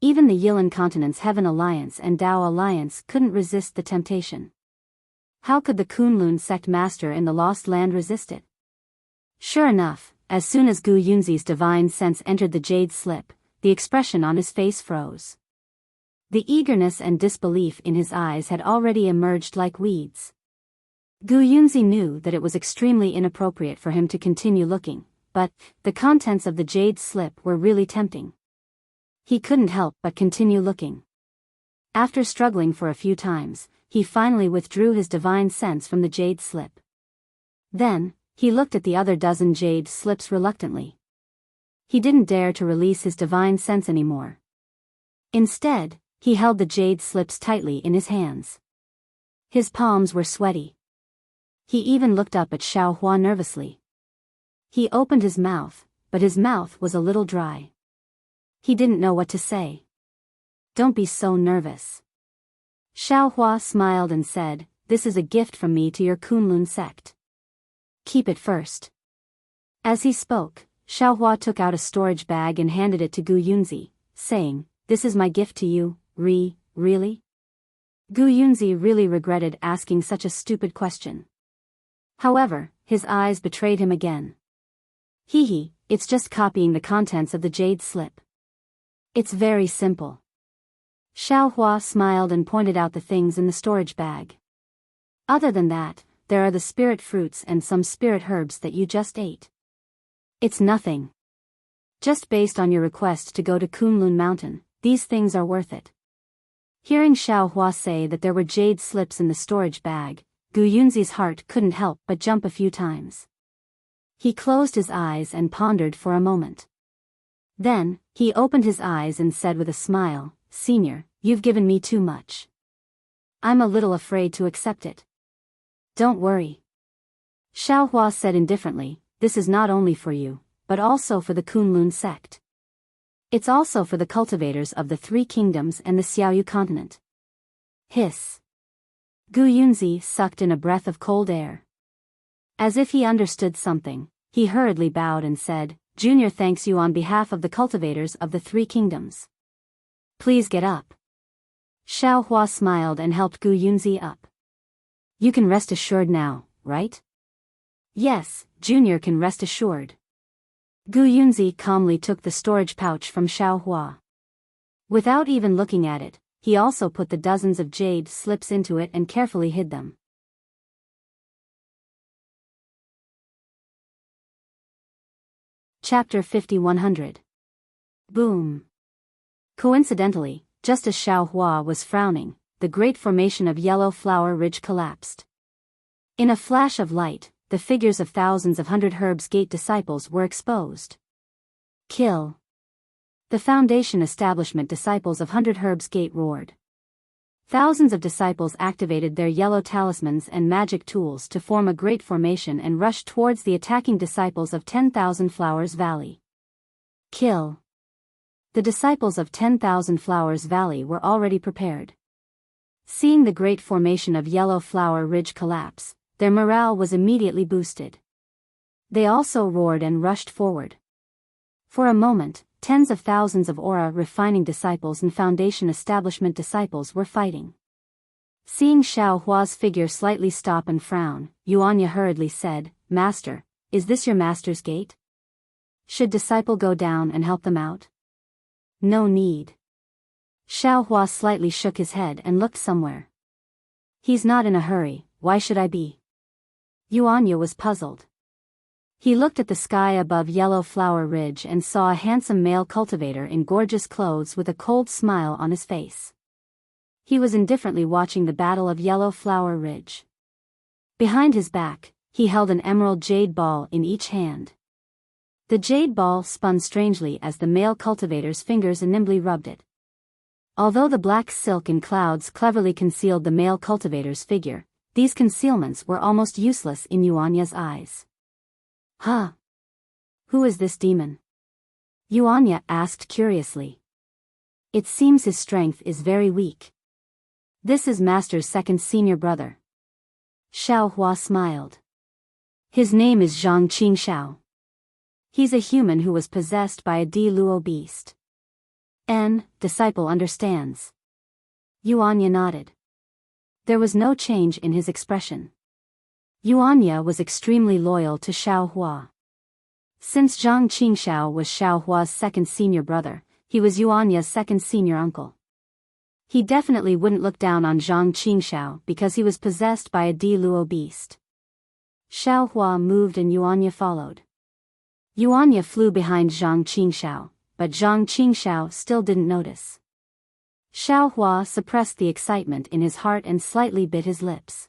Even the Yilan Continent's Heaven Alliance and Tao Alliance couldn't resist the temptation. How could the Kunlun sect master in the Lost Land resist it? Sure enough, as soon as Gu Yunzi's divine sense entered the jade slip, the expression on his face froze. The eagerness and disbelief in his eyes had already emerged like weeds. Gu Yunzi knew that it was extremely inappropriate for him to continue looking, but the contents of the jade slip were really tempting. He couldn't help but continue looking. After struggling for a few times, he finally withdrew his divine sense from the jade slip. Then, he looked at the other dozen jade slips reluctantly. He didn't dare to release his divine sense anymore. Instead, he held the jade slips tightly in his hands. His palms were sweaty. He even looked up at Xiaohua nervously. He opened his mouth, but his mouth was a little dry. He didn't know what to say. Don't be so nervous. Xiaohua smiled and said, this is a gift from me to your Kunlun sect. Keep it first. As he spoke, Xiaohua took out a storage bag and handed it to Gu Yunzi, saying, "This is my gift to you, really?" Gu Yunzi really regretted asking such a stupid question. However, his eyes betrayed him again. Hee, it's just copying the contents of the jade slip. It's very simple. Xiao Hua smiled and pointed out the things in the storage bag. Other than that, there are the spirit fruits and some spirit herbs that you just ate. It's nothing. Just based on your request to go to Kunlun Mountain, these things are worth it. Hearing Xiao Hua say that there were jade slips in the storage bag, Gu Yunzi's heart couldn't help but jump a few times. He closed his eyes and pondered for a moment. Then, he opened his eyes and said with a smile, "Senior, you've given me too much. I'm a little afraid to accept it." "Don't worry." Xiao Hua said indifferently, "This is not only for you, but also for the Kunlun sect. It's also for the cultivators of the Three Kingdoms and the Xiaoyu continent." Hiss. Gu Yunzi sucked in a breath of cold air. As if he understood something, he hurriedly bowed and said, "Junior thanks you on behalf of the cultivators of the Three Kingdoms. Please get up." Xiao Hua smiled and helped Gu Yunzi up. "You can rest assured now, right?" "Yes, Junior can rest assured." Gu Yunzi calmly took the storage pouch from Xiao Hua. Without even looking at it, he also put the dozens of jade slips into it and carefully hid them. Chapter 5100. Boom. Coincidentally, just as Xiao Hua was frowning, the great formation of Yellow Flower Ridge collapsed. In a flash of light, the figures of thousands of Hundred Herbs Gate disciples were exposed. Kill. The Foundation Establishment disciples of Hundred Herbs Gate roared. Thousands of disciples activated their yellow talismans and magic tools to form a great formation and rushed towards the attacking disciples of 10,000 Flowers Valley. Kill. The disciples of 10,000 Flowers Valley were already prepared. Seeing the great formation of Yellow Flower Ridge collapse, their morale was immediately boosted. They also roared and rushed forward. For a moment, tens of thousands of aura refining disciples and Foundation Establishment disciples were fighting. Seeing Xiao Hua's figure slightly stop and frown, Yuanya hurriedly said, "Master, is this your master's gate? Should disciple go down and help them out?" "No need." Xiao Hua slightly shook his head and looked somewhere. "He's not in a hurry, why should I be?" Yuanya was puzzled. He looked at the sky above Yellow Flower Ridge and saw a handsome male cultivator in gorgeous clothes with a cold smile on his face. He was indifferently watching the battle of Yellow Flower Ridge. Behind his back, he held an emerald jade ball in each hand. The jade ball spun strangely as the male cultivator's fingers nimbly rubbed it. Although the black silk in clouds cleverly concealed the male cultivator's figure, these concealments were almost useless in Yuanya's eyes. "Huh? Who is this demon?" Yuanya asked curiously. "It seems his strength is very weak." "This is Master's second senior brother." Xiao Hua smiled. "His name is Zhang Qingxiao. He's a human who was possessed by a Di Luo beast." Disciple understands." Yuanya nodded. There was no change in his expression. Yuanya was extremely loyal to Xiao Hua. Since Zhang Qingxiao was Xiao Hua's second senior brother, he was Yuanya's second senior uncle. He definitely wouldn't look down on Zhang Qingxiao because he was possessed by a Di Luo beast. Xiao Hua moved and Yuanya followed. Yuanya flew behind Zhang Qingxiao, but Zhang Qingxiao still didn't notice. Xiao Hua suppressed the excitement in his heart and slightly bit his lips.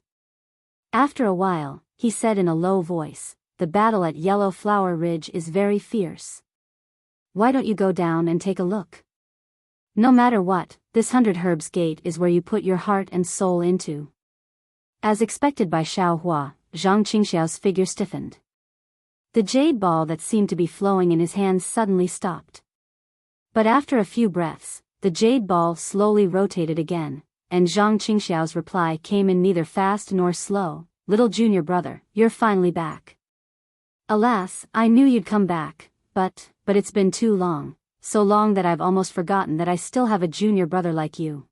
After a while, he said in a low voice, "The battle at Yellow Flower Ridge is very fierce. Why don't you go down and take a look? No matter what, this Hundred Herbs Gate is where you put your heart and soul into." As expected by Xiao Hua, Zhang Qingxiao's figure stiffened. The jade ball that seemed to be flowing in his hands suddenly stopped. But after a few breaths, the jade ball slowly rotated again, and Zhang Qingxiao's reply came in neither fast nor slow, "Little junior brother, you're finally back. Alas, I knew you'd come back, but it's been too long, so long that I've almost forgotten that I still have a junior brother like you.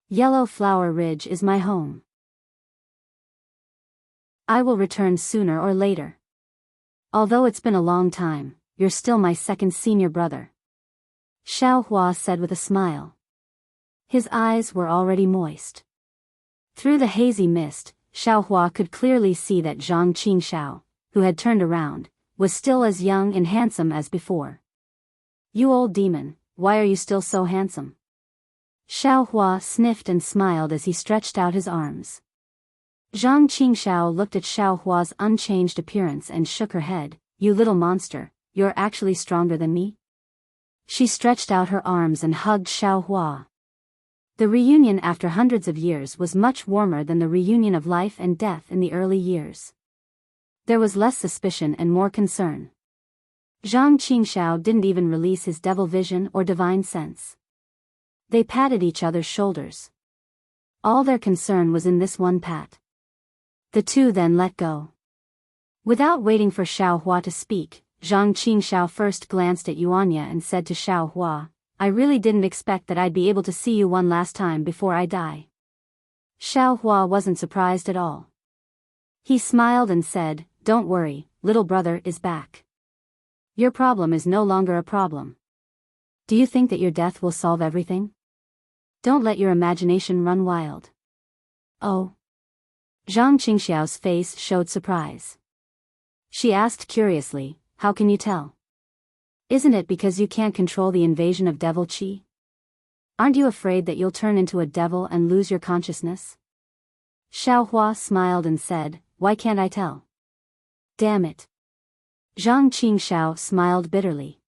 Yellow Flower Ridge is my home. I will return sooner or later. Although it's been a long time, you're still my second senior brother. Xiao Hua said with a smile. His eyes were already moist. Through the hazy mist, Xiao Hua could clearly see that Zhang Qingxiao, who had turned around, was still as young and handsome as before. You old demon, why are you still so handsome? Xiao Hua sniffed and smiled as he stretched out his arms. Zhang Qingxiao looked at Xiao Hua's unchanged appearance and shook her head. You little monster, you're actually stronger than me? She stretched out her arms and hugged Xiao Hua. The reunion after hundreds of years was much warmer than the reunion of life and death in the early years. There was less suspicion and more concern. Zhang Qingxiao didn't even release his devil vision or divine sense. They patted each other's shoulders. All their concern was in this one pat. The two then let go. Without waiting for Xiao Hua to speak, Zhang Qingxiao first glanced at Yuanya and said to Xiao Hua, I really didn't expect that I'd be able to see you one last time before I die. Xiao Hua wasn't surprised at all. He smiled and said, Don't worry, little brother is back. Your problem is no longer a problem. Do you think that your death will solve everything? Don't let your imagination run wild. Oh. Zhang Qingxiao's face showed surprise. She asked curiously, How can you tell? Isn't it because you can't control the invasion of devil qi? Aren't you afraid that you'll turn into a devil and lose your consciousness? Xiao Hua smiled and said, Why can't I tell? Damn it. Zhang Qingxiao smiled bitterly.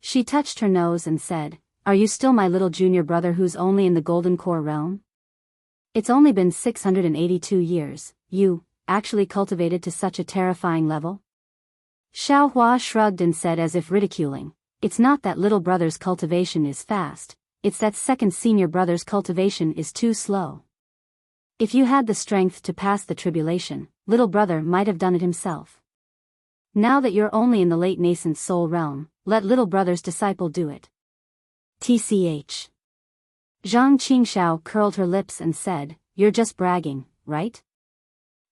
She touched her nose and said, Are you still my little junior brother who's only in the Golden Core realm? It's only been 682 years, you, actually cultivated to such a terrifying level? Xiao Hua shrugged and said as if ridiculing, It's not that little brother's cultivation is fast, it's that second senior brother's cultivation is too slow. If you had the strength to pass the tribulation, little brother might have done it himself. Now that you're only in the late nascent soul realm, let little brother's disciple do it. TCH. Zhang Qingxiao curled her lips and said, You're just bragging, right?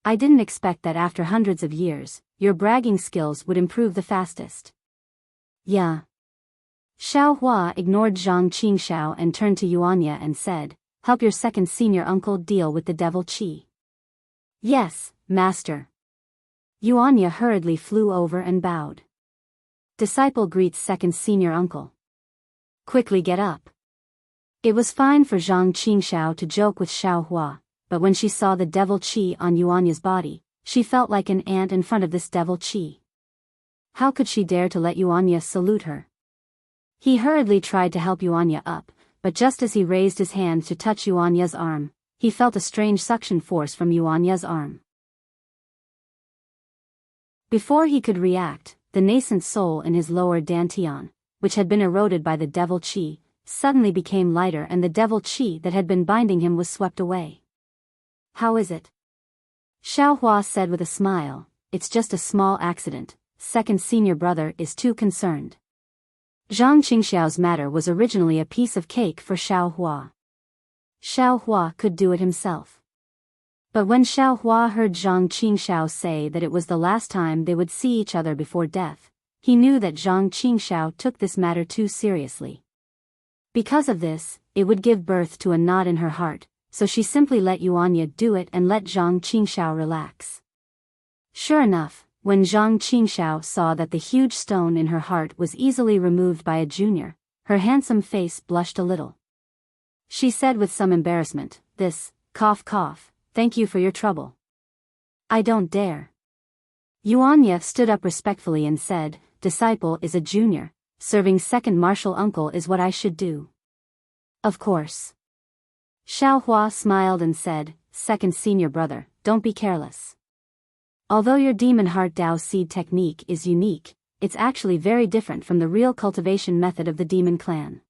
I didn't expect that after hundreds of years, your bragging skills would improve the fastest. Yeah. Xiao Hua ignored Zhang Qingxiao and turned to Yuanya and said, Help your second senior uncle deal with the devil qi. Yes, master. Yuanya hurriedly flew over and bowed. Disciple greets second senior uncle. Quickly get up. It was fine for Zhang Qingxiao to joke with Xiao Hua, but when she saw the devil qi on Yuanya's body, she felt like an ant in front of this devil qi. How could she dare to let Yuanya salute her? He hurriedly tried to help Yuanya up, but just as he raised his hand to touch Yuanya's arm, he felt a strange suction force from Yuanya's arm. Before he could react, the nascent soul in his lower dantian, which had been eroded by the devil qi, suddenly became lighter and the devil qi that had been binding him was swept away. How is it? Xiao Hua said with a smile, It's just a small accident, second senior brother is too concerned. Zhang Qingxiao's matter was originally a piece of cake for Xiao Hua. Xiao Hua could do it himself. But when Xiao Hua heard Zhang Qingxiao say that it was the last time they would see each other before death, he knew that Zhang Qingxiao took this matter too seriously. Because of this, it would give birth to a knot in her heart, so she simply let Yuanya do it and let Zhang Qingxiao relax. Sure enough, when Zhang Qingxiao saw that the huge stone in her heart was easily removed by a junior, her handsome face blushed a little. She said with some embarrassment, cough, thank you for your trouble. I don't dare. Yuanya stood up respectfully and said, Disciple is a junior, serving second martial uncle is what I should do. Of course. Xiao Hua smiled and said, Second senior brother, don't be careless. Although your demon heart Dao seed technique is unique, it's actually very different from the real cultivation method of the demon clan.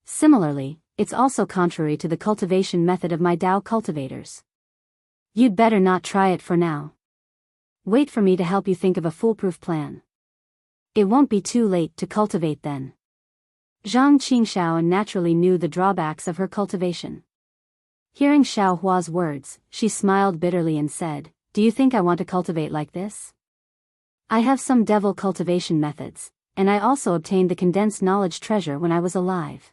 Similarly, it's also contrary to the cultivation method of my Dao cultivators. You'd better not try it for now. Wait for me to help you think of a foolproof plan. It won't be too late to cultivate then. Zhang Qingxiao naturally knew the drawbacks of her cultivation. Hearing Xiao Hua's words, she smiled bitterly and said, "Do you think I want to cultivate like this? I have some devil cultivation methods, and I also obtained the condensed knowledge treasure when I was alive.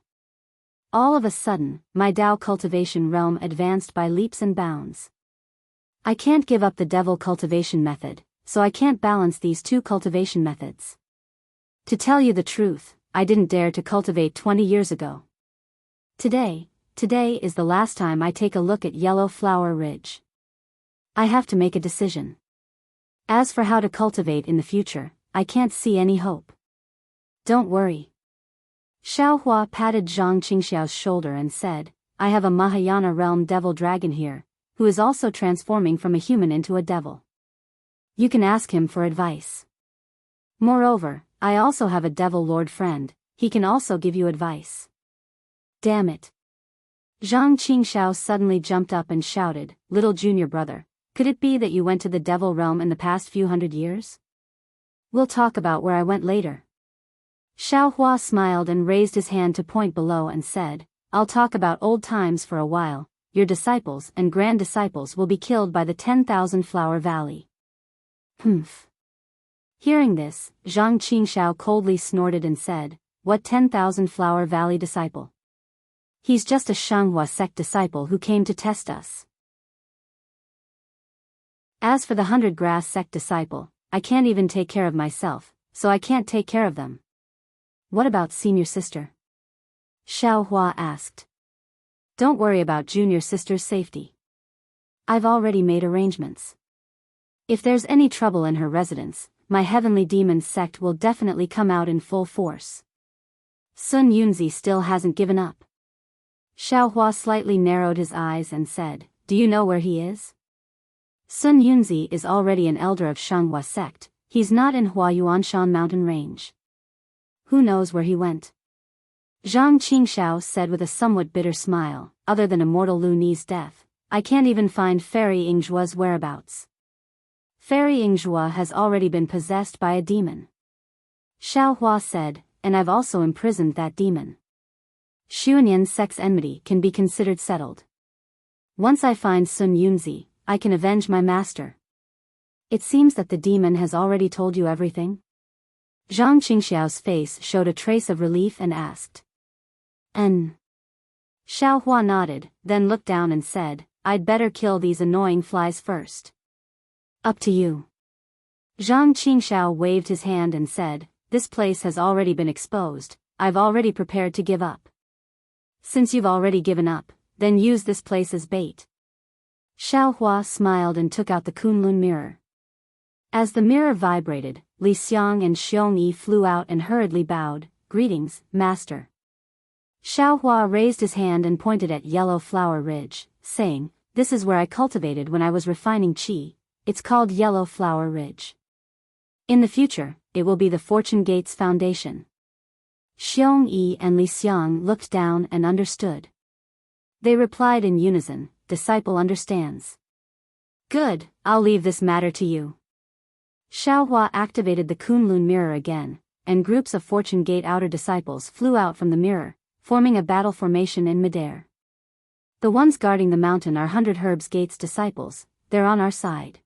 All of a sudden, my Dao cultivation realm advanced by leaps and bounds. I can't give up the devil cultivation method, so I can't balance these two cultivation methods. To tell you the truth, I didn't dare to cultivate 20 years ago. Today is the last time I take a look at Yellow Flower Ridge. I have to make a decision. As for how to cultivate in the future, I can't see any hope." "Don't worry." Xiao Hua patted Zhang Qingxiao's shoulder and said, "I have a Mahayana realm devil dragon here, who is also transforming from a human into a devil. You can ask him for advice. Moreover, I also have a devil lord friend, he can also give you advice." "Damn it." Zhang Qingxiao suddenly jumped up and shouted, "Little junior brother, could it be that you went to the devil realm in the past few hundred years? We'll talk about where I went later." Xiao Hua smiled and raised his hand to point below and said, "I'll talk about old times for a while. Your disciples and grand disciples will be killed by the 10,000 Flower Valley." "Humph." Hearing this, Zhang Qingxiao coldly snorted and said, "What 10,000 Flower Valley disciple? He's just a Shanghua sect disciple who came to test us. As for the 100 Grass sect disciple, I can't even take care of myself, so I can't take care of them." "What about senior sister?" Xiao Hua asked. "Don't worry about junior sister's safety. I've already made arrangements. If there's any trouble in her residence, my heavenly demons sect will definitely come out in full force. Sun Yunzi still hasn't given up." Xiao Hua slightly narrowed his eyes and said, "Do you know where he is?" "Sun Yunzi is already an elder of Shanghua sect, he's not in Huayuanshan mountain range. Who knows where he went?" Zhang Qingxiao said with a somewhat bitter smile, "Other than Immortal Lu Ni's death, I can't even find Fairy Yingzhua's whereabouts. Fairy Yingzhua has already been possessed by a demon." Xiao Hua said, "And I've also imprisoned that demon. Xuanyan's sect's enmity can be considered settled. Once I find Sun Yunzi, I can avenge my master." "It seems that the demon has already told you everything?" Zhang Qingxiao's face showed a trace of relief and asked. "N." Xiao Hua nodded, then looked down and said, "I'd better kill these annoying flies first." "Up to you." Zhang Qingxiao waved his hand and said, "This place has already been exposed, I've already prepared to give up." "Since you've already given up, then use this place as bait." Xiao Hua smiled and took out the Kunlun mirror. As the mirror vibrated, Li Xiang and Xiong Yi flew out and hurriedly bowed, "Greetings, master." Xiao Hua raised his hand and pointed at Yellow Flower Ridge, saying, "This is where I cultivated when I was refining qi, it's called Yellow Flower Ridge. In the future, it will be the Fortune Gate's foundation." Xiong Yi and Li Xiang looked down and understood. They replied in unison, "Disciple understands." "Good, I'll leave this matter to you." Xiao Hua activated the Kunlun mirror again, and groups of Fortune Gate outer disciples flew out from the mirror, forming a battle formation in midair. "The ones guarding the mountain are 100 Herbs Gate's disciples, they're on our side.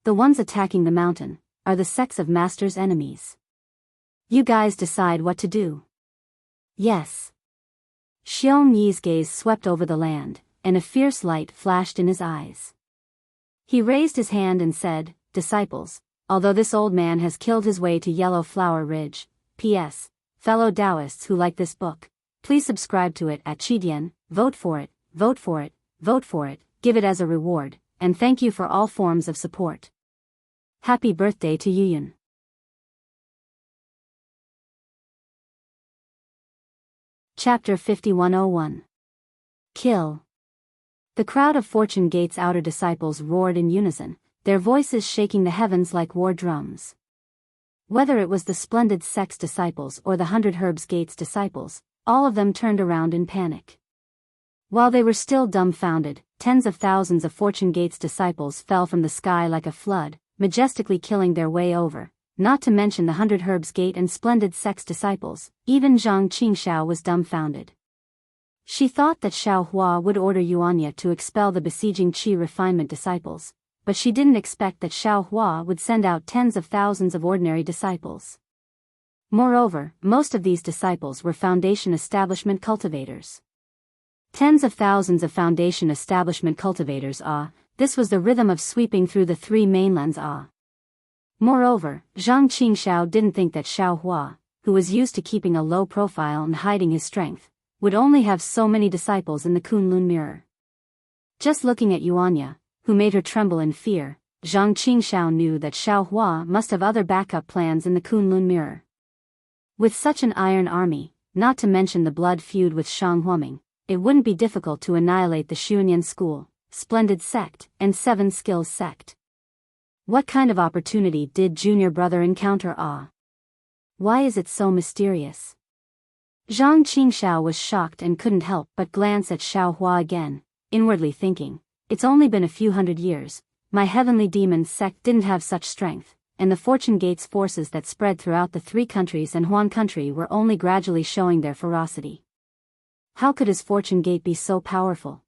The ones attacking the mountain are the sects of Master's enemies. You guys decide what to do." "Yes." Xiong Yi's gaze swept over the land, and a fierce light flashed in his eyes. He raised his hand and said, "Disciples, although this old man has killed his way to Yellow Flower Ridge, P.S. Fellow Taoists who like this book, please subscribe to it at Qidian, vote for it, vote for it, vote for it, give it as a reward, and thank you for all forms of support. Happy birthday to Yuyun." Chapter 5101. Kill. The crowd of Fortune Gate's outer disciples roared in unison, their voices shaking the heavens like war drums. Whether it was the splendid sect's disciples or the 100 Herbs Gate's disciples, all of them turned around in panic. While they were still dumbfounded, tens of thousands of Fortune Gate's disciples fell from the sky like a flood, majestically killing their way over, not to mention the 100 Herbs Gate and splendid sex disciples. Even Zhang Qingxiao was dumbfounded. She thought that Xiao Hua would order Yuanya to expel the besieging Qi refinement disciples, but she didn't expect that Xiao Hua would send out tens of thousands of ordinary disciples. Moreover, most of these disciples were Foundation Establishment cultivators. Tens of thousands of Foundation Establishment cultivators. This was the rhythm of sweeping through the three mainlands. Moreover, Zhang Qingxiao didn't think that Xiao Hua, who was used to keeping a low profile and hiding his strength, would only have so many disciples in the Kunlun mirror. Just looking at Yuanya, who made her tremble in fear, Zhang Qingxiao knew that Xiao Hua must have other backup plans in the Kunlun mirror. With such an iron army, not to mention the blood feud with Shang Huoming, it wouldn't be difficult to annihilate the Xuanyan School, Splendid Sect, and Seven Skills Sect. What kind of opportunity did junior brother encounter? Why is it so mysterious? Zhang Qingxiao was shocked and couldn't help but glance at Xiao Hua again, inwardly thinking, it's only been a few hundred years, my heavenly demon sect didn't have such strength, and the Fortune Gate's forces that spread throughout the three countries and Huan country were only gradually showing their ferocity. How could his Fortune Gate be so powerful?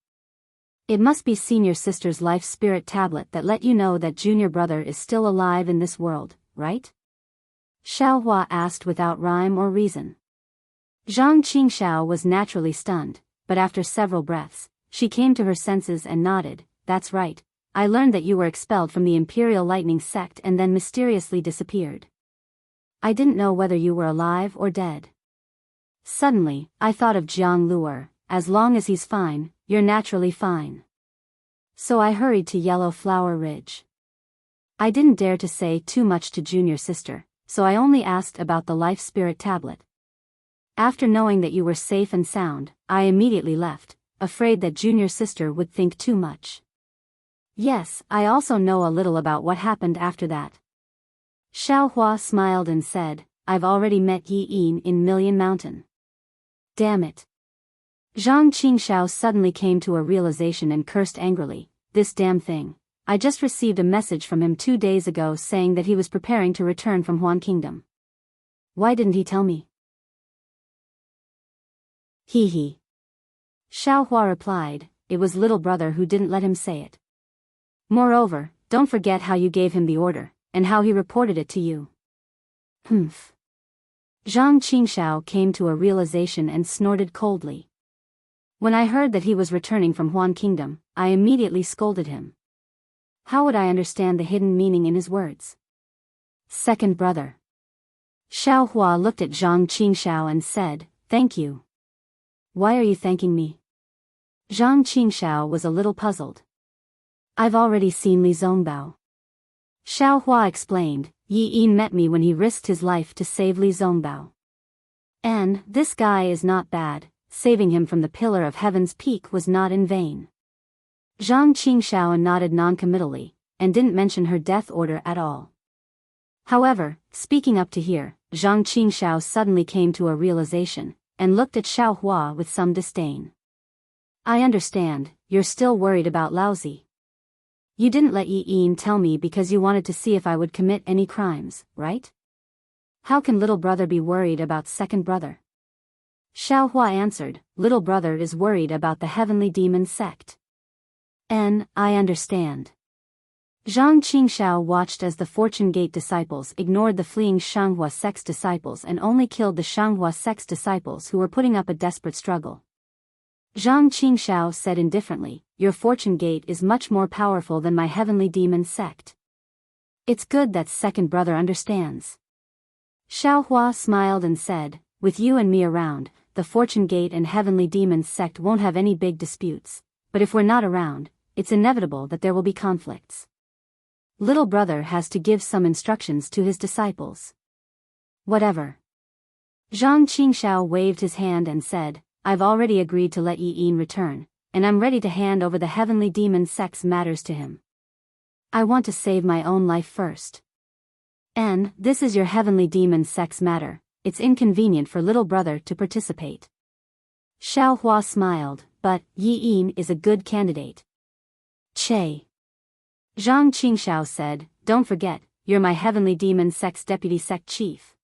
It must be senior sister's life spirit tablet that let you know that junior brother is still alive in this world, right? Xiao Hua asked without rhyme or reason. Zhang Qingxiao was naturally stunned, but after several breaths, she came to her senses and nodded. That's right, I learned that you were expelled from the Imperial Lightning Sect and then mysteriously disappeared. I didn't know whether you were alive or dead. Suddenly, I thought of Jiang Luer, as long as he's fine, you're naturally fine. So I hurried to Yellow Flower Ridge. I didn't dare to say too much to junior sister, so I only asked about the life spirit tablet. After knowing that you were safe and sound, I immediately left, afraid that junior sister would think too much. Yes, I also know a little about what happened after that. Xiao Hua smiled and said, I've already met Yi Yin in Million Mountain. Damn it. Zhang Qingxiao suddenly came to a realization and cursed angrily, this damn thing. I just received a message from him 2 days ago saying that he was preparing to return from Huan Kingdom. Why didn't he tell me? Hee hee. Xiao Hua replied, it was little brother who didn't let him say it. Moreover, don't forget how you gave him the order, and how he reported it to you. Humph. Zhang Qingxiao came to a realization and snorted coldly. When I heard that he was returning from Huan Kingdom, I immediately scolded him. How would I understand the hidden meaning in his words? Second brother. Xiao Hua looked at Zhang Qingxiao and said, thank you. Why are you thanking me? Zhang Qingxiao was a little puzzled. I've already seen Li Zongbao. Xiao Hua explained, Yi Yin met me when he risked his life to save Li Zongbao. And, this guy is not bad, saving him from the pillar of heaven's peak was not in vain. Zhang Qingxiao nodded noncommittally, and didn't mention her death order at all. However, speaking up to here, Zhang Qingxiao suddenly came to a realization, and looked at Xiao Hua with some disdain. I understand, you're still worried about Laozi. You didn't let Yi Yin tell me because you wanted to see if I would commit any crimes, right? How can little brother be worried about second brother? Xiao Hua answered, little brother is worried about the heavenly demon sect. I understand. Zhang Qingxiao watched as the Fortune Gate disciples ignored the fleeing Shanghua sect's disciples and only killed the Shanghua sect's disciples who were putting up a desperate struggle. Zhang Qingxiao said indifferently, your Fortune Gate is much more powerful than my heavenly demon sect. It's good that second brother understands. Xiao Hua smiled and said, with you and me around, the Fortune Gate and heavenly demon sect won't have any big disputes, but if we're not around, it's inevitable that there will be conflicts. Little brother has to give some instructions to his disciples. Whatever. Zhang Qingxiao waved his hand and said, I've already agreed to let Yi Yin return, and I'm ready to hand over the heavenly demon sect's matters to him. I want to save my own life first. And, this is your heavenly demon sect's matter, it's inconvenient for little brother to participate. Xiao Hua smiled, but, Yi Yin is a good candidate. Che. Zhang Qingxiao said, don't forget, you're my heavenly demon sect's deputy sect chief.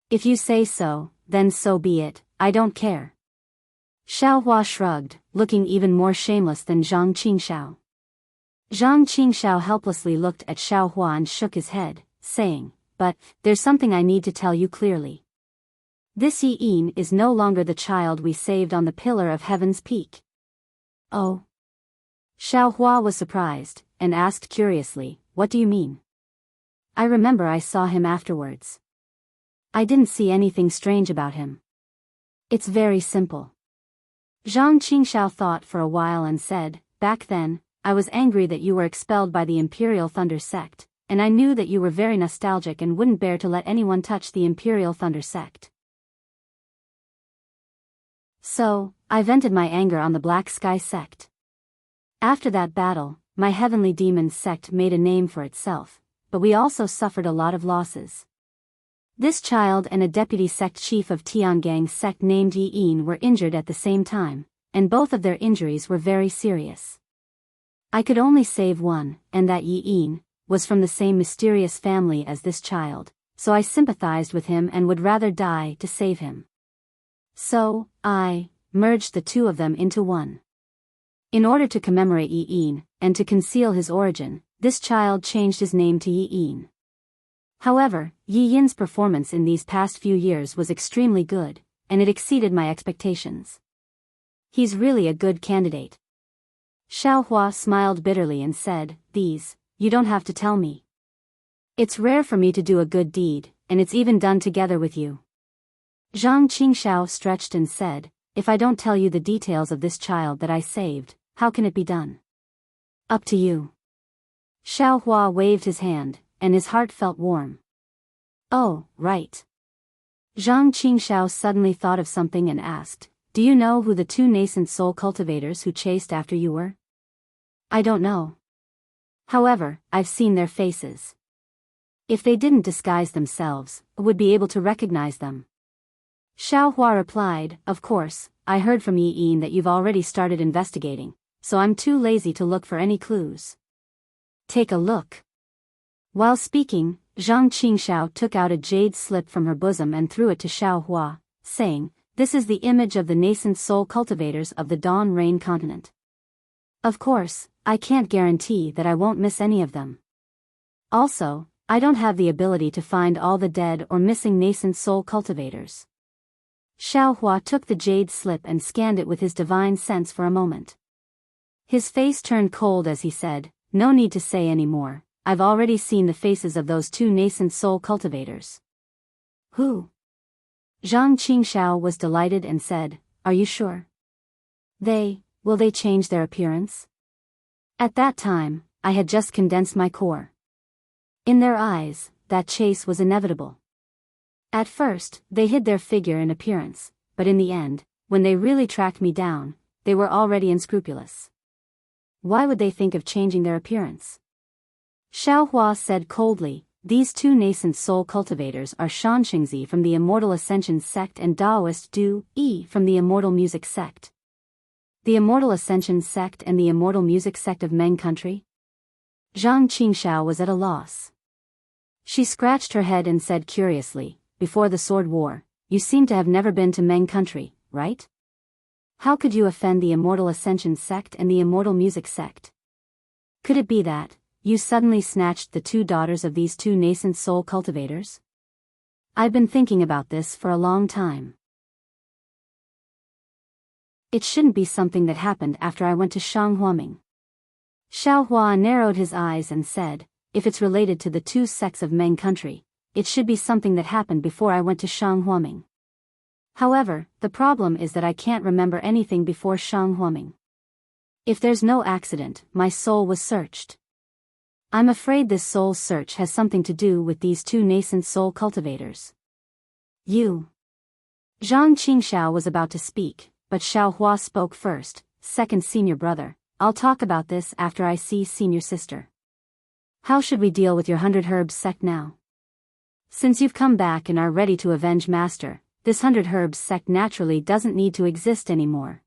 If you say so, then so be it, I don't care. Xiaohua shrugged, looking even more shameless than Zhang Qingxiao. Zhang Qingxiao helplessly looked at Xiaohua and shook his head, saying, but, there's something I need to tell you clearly. This Yi is no longer the child we saved on the Pillar of Heaven's Peak. Oh? Xiaohua was surprised, and asked curiously, what do you mean? I remember I saw him afterwards. I didn't see anything strange about him. It's very simple. Zhang Qingxiao thought for a while and said, back then, I was angry that you were expelled by the Imperial Thunder Sect, and I knew that you were very nostalgic and wouldn't bear to let anyone touch the Imperial Thunder Sect. So, I vented my anger on the Black Sky Sect. After that battle, my Heavenly Demons sect made a name for itself, but we also suffered a lot of losses. This child and a deputy sect chief of Tiangang's sect named Yi were injured at the same time, and both of their injuries were very serious. I could only save one, and that Yi was from the same mysterious family as this child, so I sympathized with him and would rather die to save him. So, I merged the two of them into one. In order to commemorate Yi and to conceal his origin, this child changed his name to Yi. However, Yi Yin's performance in these past few years was extremely good, and it exceeded my expectations. He's really a good candidate. Xiaohua smiled bitterly and said, you don't have to tell me. It's rare for me to do a good deed, and it's even done together with you. Zhang Qingxiao stretched and said, if I don't tell you the details of this child that I saved, how can it be done? Up to you. Xiaohua waved his hand, and his heart felt warm. Oh, right. Zhang Qingxiao suddenly thought of something and asked, do you know who the two nascent soul cultivators who chased after you were? I don't know. However, I've seen their faces. If they didn't disguise themselves, I would be able to recognize them. Xiaohua replied, of course, I heard from Yi that you've already started investigating, so I'm too lazy to look for any clues. Take a look. While speaking, Zhang Qingxiao took out a jade slip from her bosom and threw it to Xiaohua, saying, this is the image of the nascent soul cultivators of the Dawn Rain continent. Of course, I can't guarantee that I won't miss any of them. Also, I don't have the ability to find all the dead or missing nascent soul cultivators. Xiaohua took the jade slip and scanned it with his divine sense for a moment. His face turned cold as he said, no need to say any more, I've already seen the faces of those two nascent soul cultivators. Who? Zhang Qingxiao was delighted and said, are you sure? Will they change their appearance? At that time, I had just condensed my core. In their eyes, that chase was inevitable. At first, they hid their figure and appearance, but in the end, when they really tracked me down, they were already unscrupulous. Why would they think of changing their appearance? Xiaohua said coldly, these two nascent soul cultivators are Shanxingzi from the Immortal Ascension sect and Daoist Du Yi from the Immortal Music sect. The Immortal Ascension sect and the Immortal Music sect of Meng country? Zhang Qingxiao was at a loss. She scratched her head and said curiously, before the Sword War, you seem to have never been to Meng country, right? How could you offend the Immortal Ascension sect and the Immortal Music sect? Could it be that you suddenly snatched the two daughters of these two nascent soul cultivators? I've been thinking about this for a long time. It shouldn't be something that happened after I went to Shanghuaming. Xiaohua narrowed his eyes and said, if it's related to the two sects of Meng country, it should be something that happened before I went to Shanghuaming. However, the problem is that I can't remember anything before Shanghuaming. If there's no accident, my soul was searched. I'm afraid this soul search has something to do with these two nascent soul cultivators. You. Zhang Qingxiao was about to speak, but Xiaohua spoke first, second senior brother, I'll talk about this after I see senior sister. How should we deal with your 100 Herbs sect now? Since you've come back and are ready to avenge Master, this 100 Herbs sect naturally doesn't need to exist anymore.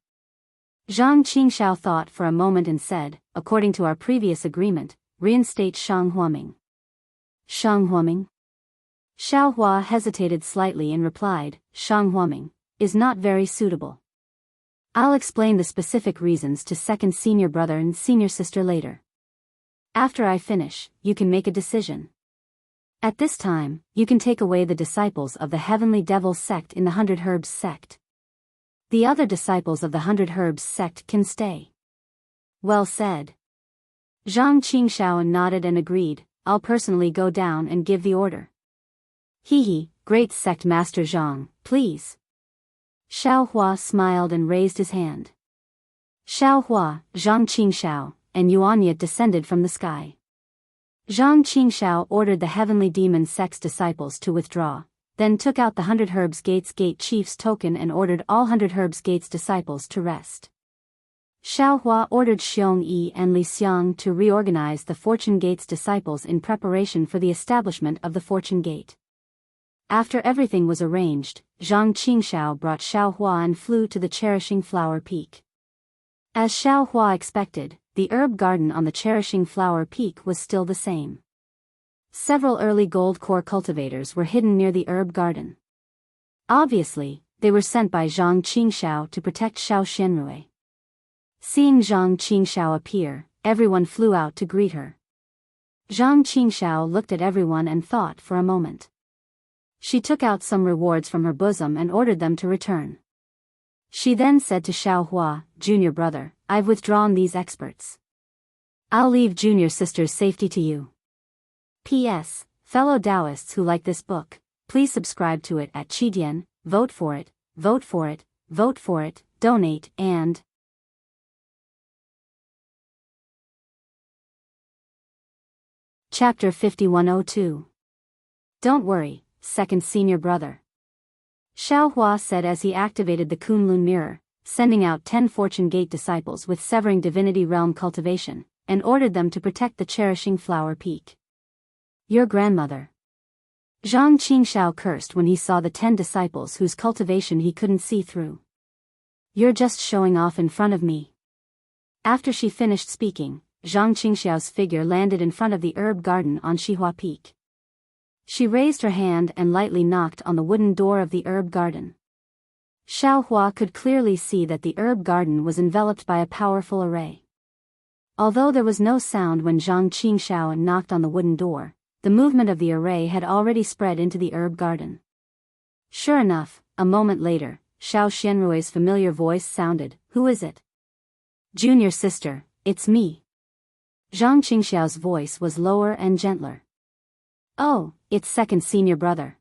Zhang Qingxiao thought for a moment and said, according to our previous agreement, reinstate Shanghuaming. Shang Huaming? Xiao Hua hesitated slightly and replied, Shang Huaming is not very suitable. I'll explain the specific reasons to second senior brother and senior sister later. After I finish, you can make a decision. At this time, you can take away the disciples of the Heavenly Devil sect in the 100 Herbs sect. The other disciples of the 100 Herbs sect can stay. Well said. Zhang Qingshao nodded and agreed, I'll personally go down and give the order. Hee, great sect master Zhang, please. Xiao Hua smiled and raised his hand. Xiao Hua, Zhang Qingshao, and Yuanya descended from the sky. Zhang Qingshao ordered the Heavenly Demon sect's disciples to withdraw, then took out the 100 Herbs Gates Gate Chief's token and ordered all 100 Herbs Gates disciples to rest. Xiao Hua ordered Xiong Yi and Li Xiang to reorganize the Fortune Gate's disciples in preparation for the establishment of the Fortune Gate. After everything was arranged, Zhang Qingshao brought Xiao Hua and flew to the Cherishing Flower Peak. As Xiao Hua expected, the herb garden on the Cherishing Flower Peak was still the same. Several early gold core cultivators were hidden near the herb garden. Obviously, they were sent by Zhang Qingshao to protect Xiao Xianrui. Seeing Zhang Qingshao appear, everyone flew out to greet her. Zhang Qingshao looked at everyone and thought for a moment. She took out some rewards from her bosom and ordered them to return. She then said to Xiao Hua, Junior brother, I've withdrawn these experts. I'll leave junior sister's safety to you. P.S. Fellow Taoists who like this book, please subscribe to it at Qidian, vote for it, vote for it, vote for it, donate, and... Chapter 5102. Don't worry, second senior brother. Xiao Hua said as he activated the Kunlun mirror, sending out 10 Fortune Gate disciples with Severing Divinity Realm Cultivation, and ordered them to protect the Cherishing Flower Peak. Your grandmother. Zhang Qingshao cursed when he saw the 10 disciples whose cultivation he couldn't see through. You're just showing off in front of me. After she finished speaking, Zhang Qingshao's figure landed in front of the herb garden on Shihua Peak. She raised her hand and lightly knocked on the wooden door of the herb garden. Xiao Hua could clearly see that the herb garden was enveloped by a powerful array. Although there was no sound when Zhang Qingshao knocked on the wooden door, the movement of the array had already spread into the herb garden. Sure enough, a moment later, Xiao Xianrui's familiar voice sounded, Who is it? Junior sister, it's me. Zhang Qingshao's voice was lower and gentler. Oh, it's second senior brother.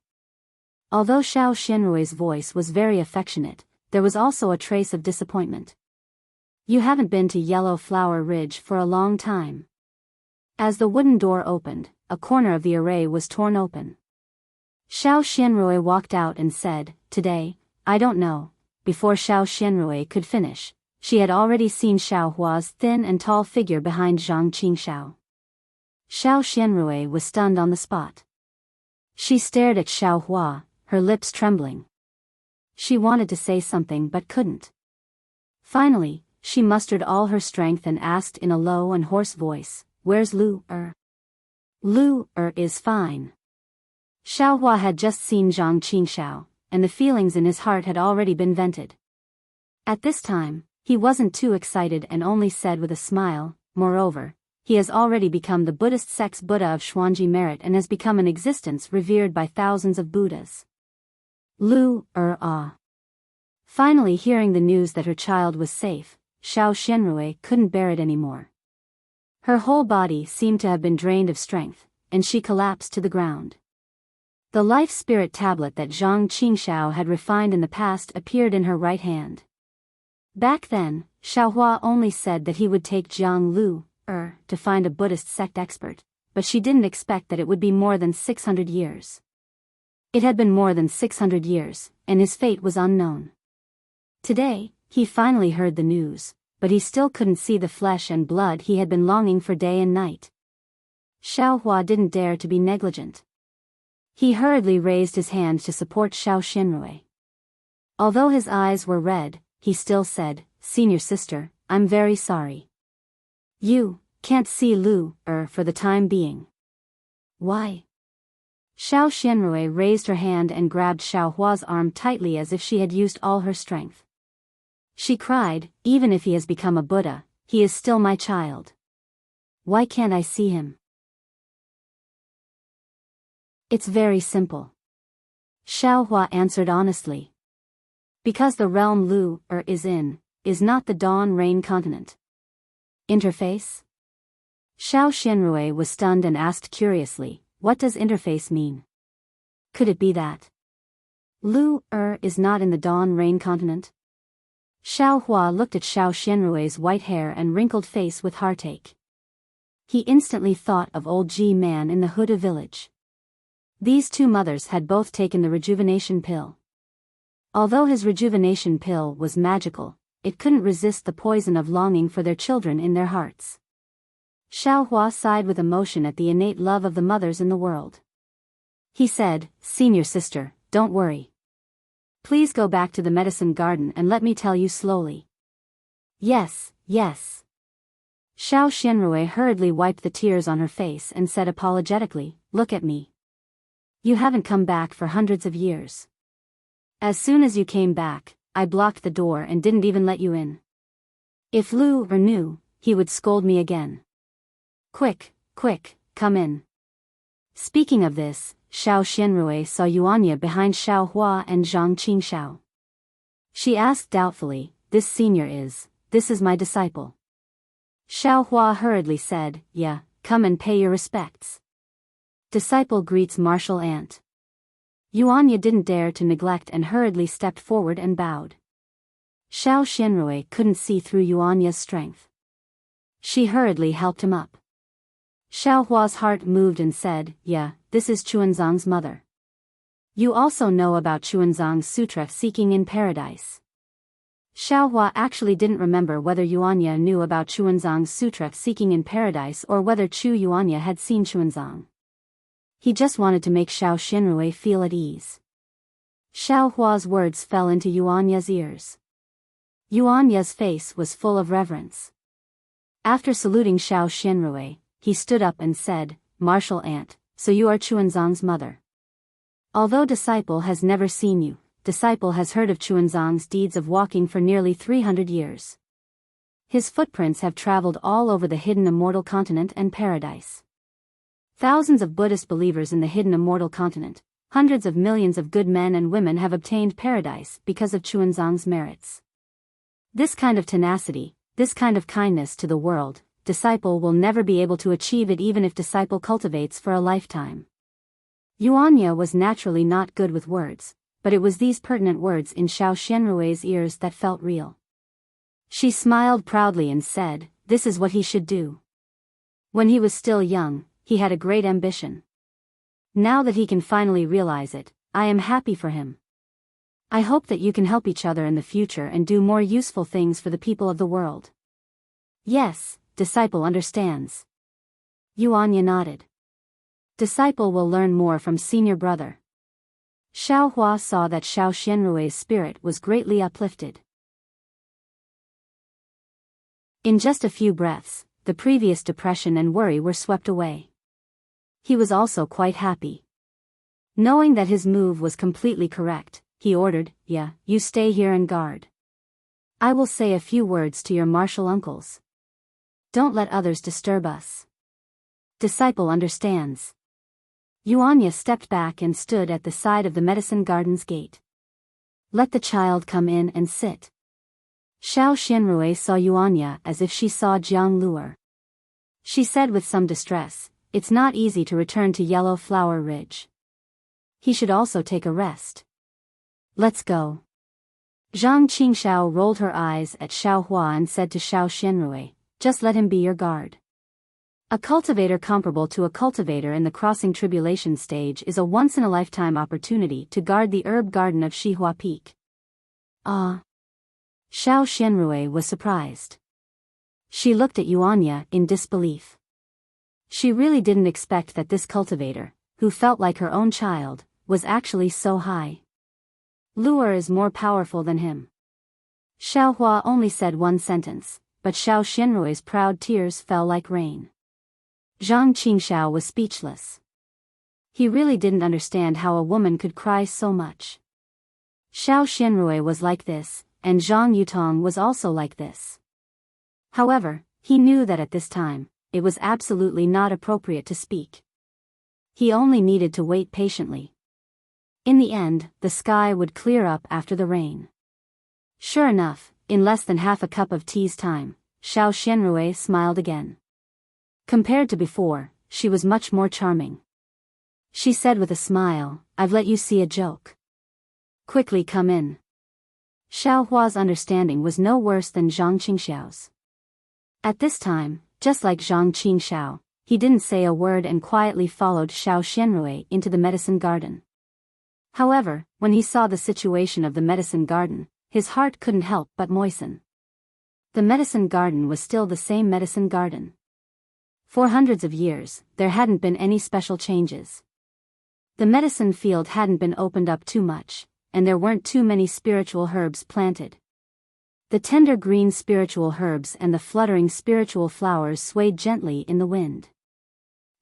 Although Xiao Xianrui's voice was very affectionate, there was also a trace of disappointment. You haven't been to Yellow Flower Ridge for a long time. As the wooden door opened, a corner of the array was torn open. Xiao Xianrui walked out and said, Today, I don't know. Before Xiao Xianrui could finish, she had already seen Xiao Hua's thin and tall figure behind Zhang Qingshao. Xiao Xianrui was stunned on the spot. She stared at Xiao Hua, her lips trembling. She wanted to say something but couldn't. Finally, she mustered all her strength and asked in a low and hoarse voice, Where's Lu Er? Lu Er is fine. Xiao Hua had just seen Zhang Qingshao, and the feelings in his heart had already been vented. At this time, he wasn't too excited and only said with a smile, Moreover, he has already become the Buddhist sect's Buddha of Xuanji merit and has become an existence revered by thousands of Buddhas. Lu Er ah. Finally hearing the news that her child was safe, Xiao Xianrui couldn't bear it anymore. Her whole body seemed to have been drained of strength, and she collapsed to the ground. The life spirit tablet that Zhang Qingshao had refined in the past appeared in her right hand. Back then, Xiao Hua only said that he would take Jiang Lu Er to find a Buddhist sect expert, but she didn't expect that it would be more than 600 years. It had been more than 600 years, and his fate was unknown. Today, he finally heard the news, but he still couldn't see the flesh and blood he had been longing for day and night. Xiao Hua didn't dare to be negligent. He hurriedly raised his hand to support Xiao Xianrui. Although his eyes were red, he still said, Senior sister, I'm very sorry. You can't see Lu Er for the time being. Why? Xiao Xianrui raised her hand and grabbed Xiao Hua's arm tightly as if she had used all her strength. She cried, "Even if he has become a Buddha, he is still my child. Why can't I see him?" "It's very simple," Xiao Hua answered honestly. "Because the realm Lu is in, is not the Dawn Rain continent." Interface? Xiao Xianrui was stunned and asked curiously, "What does interface mean? Could it be that Lu is not in the Dawn Rain continent?" Xiao Hua looked at Xiao Xianrui's white hair and wrinkled face with heartache. He instantly thought of old Ji Man in the Huda village. These two mothers had both taken the rejuvenation pill. Although his rejuvenation pill was magical, it couldn't resist the poison of longing for their children in their hearts. Xiao Hua sighed with emotion at the innate love of the mothers in the world. He said, "Senior sister, don't worry. Please go back to the medicine garden and let me tell you slowly." "Yes, yes." Xiao Xianrui hurriedly wiped the tears on her face and said apologetically, "Look at me. You haven't come back for hundreds of years. As soon as you came back, I blocked the door and didn't even let you in. If Lu knew, he would scold me again. Quick, quick, come in." Speaking of this, Xiao Xianrui saw Yuanya behind Xiao Hua and Zhang Qingxiao. She asked doubtfully, This is my disciple." Xiao Hua hurriedly said, "Yeah, come and pay your respects." Disciple greets martial aunt. Yuanya didn't dare to neglect and hurriedly stepped forward and bowed. Xiao Xianrui couldn't see through Yuanya's strength. She hurriedly helped him up. Xiao Hua's heart moved and said, "Yeah, this is Chuanzang's mother. You also know about Chuanzang's sutra seeking in paradise." Xiao Hua actually didn't remember whether Yuanya knew about Chuanzang's sutra seeking in paradise or whether Chu Yuanya had seen Chuanzang. He just wanted to make Xiao Xianrui feel at ease. Xiao Hua's words fell into Yuanya's ears. Yuanya's face was full of reverence. After saluting Xiao Xianrui, he stood up and said, "Martial aunt, so you are Chuanzang's mother. Although disciple has never seen you, disciple has heard of Chuanzang's deeds of walking for nearly 300 years. His footprints have traveled all over the hidden immortal continent and paradise. Thousands of Buddhist believers in the hidden immortal continent, hundreds of millions of good men and women have obtained paradise because of Chuanzang's merits. This kind of tenacity, this kind of kindness to the world, disciple will never be able to achieve it even if disciple cultivates for a lifetime." Yuanya was naturally not good with words, but it was these pertinent words in Xiao Xianrui's ears that felt real. She smiled proudly and said, "This is what he should do." When he was still young, he had a great ambition. Now that he can finally realize it, I am happy for him. I hope that you can help each other in the future and do more useful things for the people of the world. "Yes, disciple understands." Yuanya nodded. Disciple will learn more from senior brother. Xiao Hua saw that Xiao Xianrui's spirit was greatly uplifted. In just a few breaths, the previous depression and worry were swept away. He was also quite happy. Knowing that his move was completely correct, he ordered, "Yeah, you stay here and guard. I will say a few words to your martial uncles. Don't let others disturb us." Disciple understands. Yuanya stepped back and stood at the side of the medicine garden's gate. "Let the child come in and sit." Xiao Xianrui saw Yuanya as if she saw Jiang Luer. She said with some distress, "It's not easy to return to Yellow Flower Ridge. He should also take a rest. Let's go." Zhang Qingxiao rolled her eyes at Xiao Hua and said to Xiao Xianrui, "Just let him be your guard." A cultivator comparable to a cultivator in the crossing tribulation stage is a once-in-a-lifetime opportunity to guard the herb garden of Shihua Peak. Ah! Xiao Xianrui was surprised. She looked at Yuanya in disbelief. She really didn't expect that this cultivator, who felt like her own child, was actually so high. Luer is more powerful than him. Xiao Hua only said one sentence, but Xiao Xianrui's proud tears fell like rain. Zhang Qingxiao was speechless. He really didn't understand how a woman could cry so much. Xiao Xianrui was like this, and Zhang Yutong was also like this. However, he knew that at this time, it was absolutely not appropriate to speak. He only needed to wait patiently. In the end, the sky would clear up after the rain. Sure enough, in less than half a cup of tea's time, Xiao Xianrui smiled again. Compared to before, she was much more charming. She said with a smile, "I've let you see a joke. Quickly come in." Xiao Hua's understanding was no worse than Zhang Qingxiao's. At this time, just like Zhang Qingxiao, he didn't say a word and quietly followed Xiao Xianrui into the medicine garden. However, when he saw the situation of the medicine garden, his heart couldn't help but moisten. The medicine garden was still the same medicine garden. For hundreds of years, there hadn't been any special changes. The medicine field hadn't been opened up too much, and there weren't too many spiritual herbs planted. The tender green spiritual herbs and the fluttering spiritual flowers swayed gently in the wind.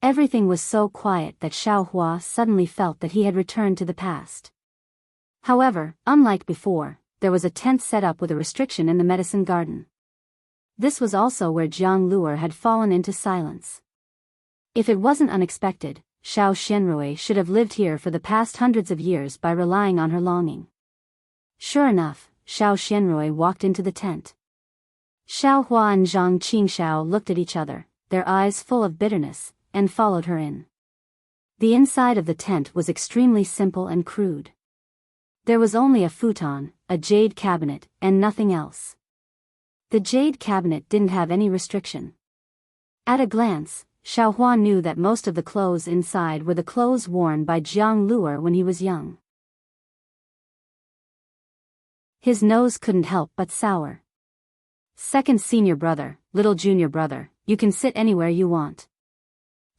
Everything was so quiet that Xiao Hua suddenly felt that he had returned to the past. However, unlike before, there was a tent set up with a restriction in the medicine garden. This was also where Jiang Luer had fallen into silence. If it wasn't unexpected, Xiao Xianrui should have lived here for the past hundreds of years by relying on her longing. Sure enough, Xiao Xianrui walked into the tent. Xiao Hua and Zhang Qingxiao looked at each other, their eyes full of bitterness, and followed her in. The inside of the tent was extremely simple and crude. There was only a futon, a jade cabinet, and nothing else. The jade cabinet didn't have any restriction. At a glance, Xiao Hua knew that most of the clothes inside were the clothes worn by Jiang Luer when he was young. His nose couldn't help but sour. "Second senior brother, little junior brother, you can sit anywhere you want,"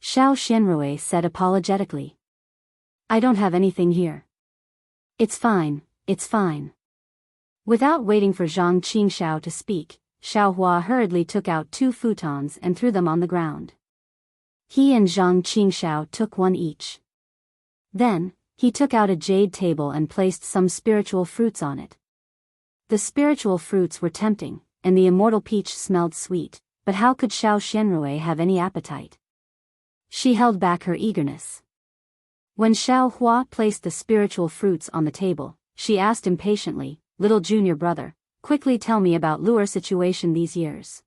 Xiao Xianrui said apologetically. "I don't have anything here." It's fine, it's fine." Without waiting for Zhang Qingxiao to speak, Xiao Hua hurriedly took out 2 futons and threw them on the ground. He and Zhang Qingxiao took one each. Then, he took out a jade table and placed some spiritual fruits on it. The spiritual fruits were tempting, and the immortal peach smelled sweet, but how could Xiao Xianrui have any appetite? She held back her eagerness. When Xiao Hua placed the spiritual fruits on the table, she asked impatiently, "Little junior brother, quickly tell me about Luer's situation these years."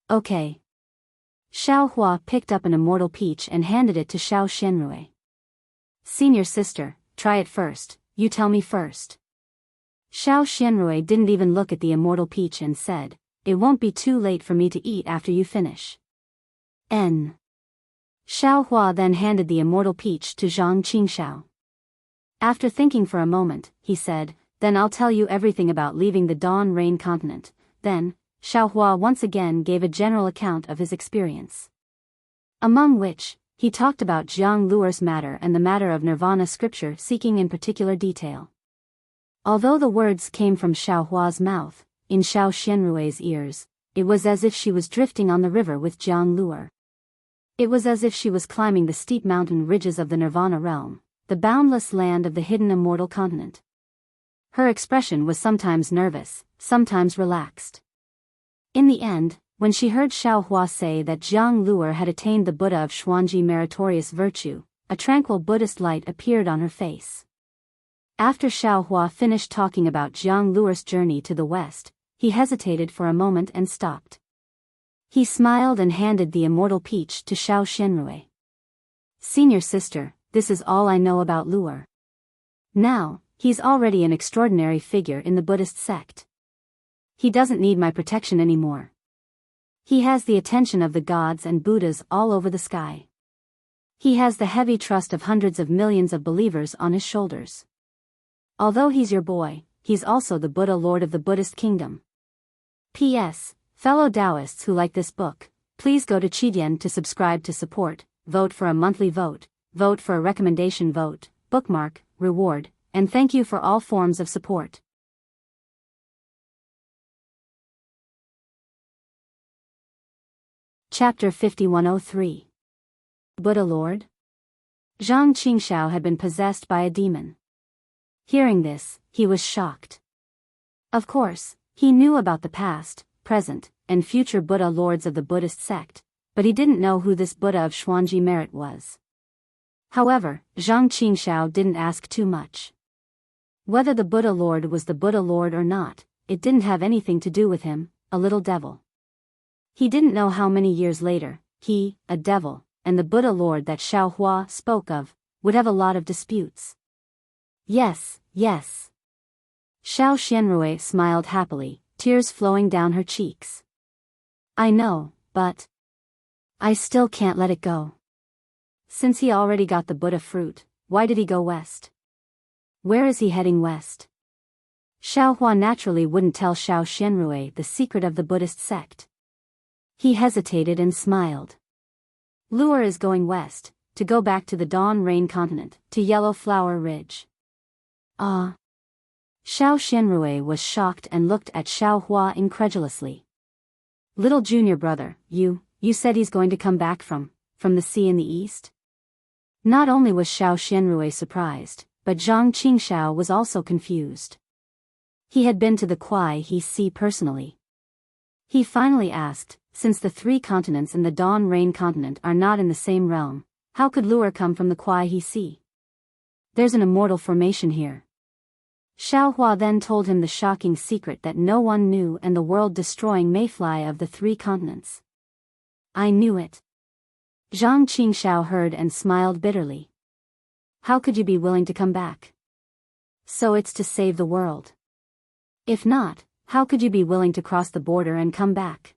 "Okay." Xiao Hua picked up an immortal peach and handed it to Xiao Xianrui. "Senior sister, try it first, you tell me first." Xiao Xianrui didn't even look at the immortal peach and said, "It won't be too late for me to eat after you finish." Xiao Hua then handed the immortal peach to Zhang Qingxiao. After thinking for a moment, he said, "Then I'll tell you everything about leaving the Dawn Rain continent." Then, Xiao Hua once again gave a general account of his experience. Among which, he talked about Jiang Luer's matter and the matter of Nirvana scripture seeking in particular detail. Although the words came from Xiao Hua's mouth, in Xiao Xianrui's ears, it was as if she was drifting on the river with Jiang Luer. It was as if she was climbing the steep mountain ridges of the Nirvana realm, the boundless land of the hidden immortal continent. Her expression was sometimes nervous, sometimes relaxed. In the end, when she heard Xiao Hua say that Jiang Luer had attained the Buddha of Xuanji meritorious virtue, a tranquil Buddhist light appeared on her face. After Xiao Hua finished talking about Jiang Luer's journey to the west, he hesitated for a moment and stopped. He smiled and handed the immortal peach to Xiao Xianrui. "Senior sister, this is all I know about Luer. Now, he's already an extraordinary figure in the Buddhist sect. He doesn't need my protection anymore. He has the attention of the gods and Buddhas all over the sky. He has the heavy trust of hundreds of millions of believers on his shoulders. Although he's your boy, he's also the Buddha Lord of the Buddhist kingdom. P.S. Fellow Taoists who like this book, please go to Qidian to subscribe to support, vote for a monthly vote, vote for a recommendation vote, bookmark, reward, and thank you for all forms of support. Chapter 5103. Buddha Lord? Zhang Qingxiao had been possessed by a demon. Hearing this, he was shocked. Of course, he knew about the past, present, and future Buddha lords of the Buddhist sect, but he didn't know who this Buddha of Xuanji merit was. However, Zhang Qingxiao didn't ask too much. Whether the Buddha lord was the Buddha lord or not, it didn't have anything to do with him, a little devil. He didn't know how many years later, he, a devil, and the Buddha lord that Xiao Hua spoke of, would have a lot of disputes. Yes, yes. Xiao Xianrui smiled happily, tears flowing down her cheeks. I know, but I still can't let it go. Since he already got the Buddha fruit, why did he go west? Where is he heading west? Xiao Hua naturally wouldn't tell Xiao Xianrui the secret of the Buddhist sect. He hesitated and smiled. Luer is going west, to go back to the Dawn Rain continent, to Yellow Flower Ridge. Ah. Xiao Xianrui was shocked and looked at Xiao Hua incredulously. Little junior brother, you said he's going to come back from the sea in the east? Not only was Xiao Xianrui surprised, but Zhang Qingxiao was also confused. He had been to the Kuai He Sea personally. He finally asked, since the three continents in the Dawn Rain continent are not in the same realm, how could Luer come from the Kuai He Sea? There's an immortal formation here. Xiao Hua then told him the shocking secret that no one knew and the world-destroying mayfly of the three continents. I knew it. Zhang Qingxiao heard and smiled bitterly. How could you be willing to come back? So it's to save the world. If not, how could you be willing to cross the border and come back?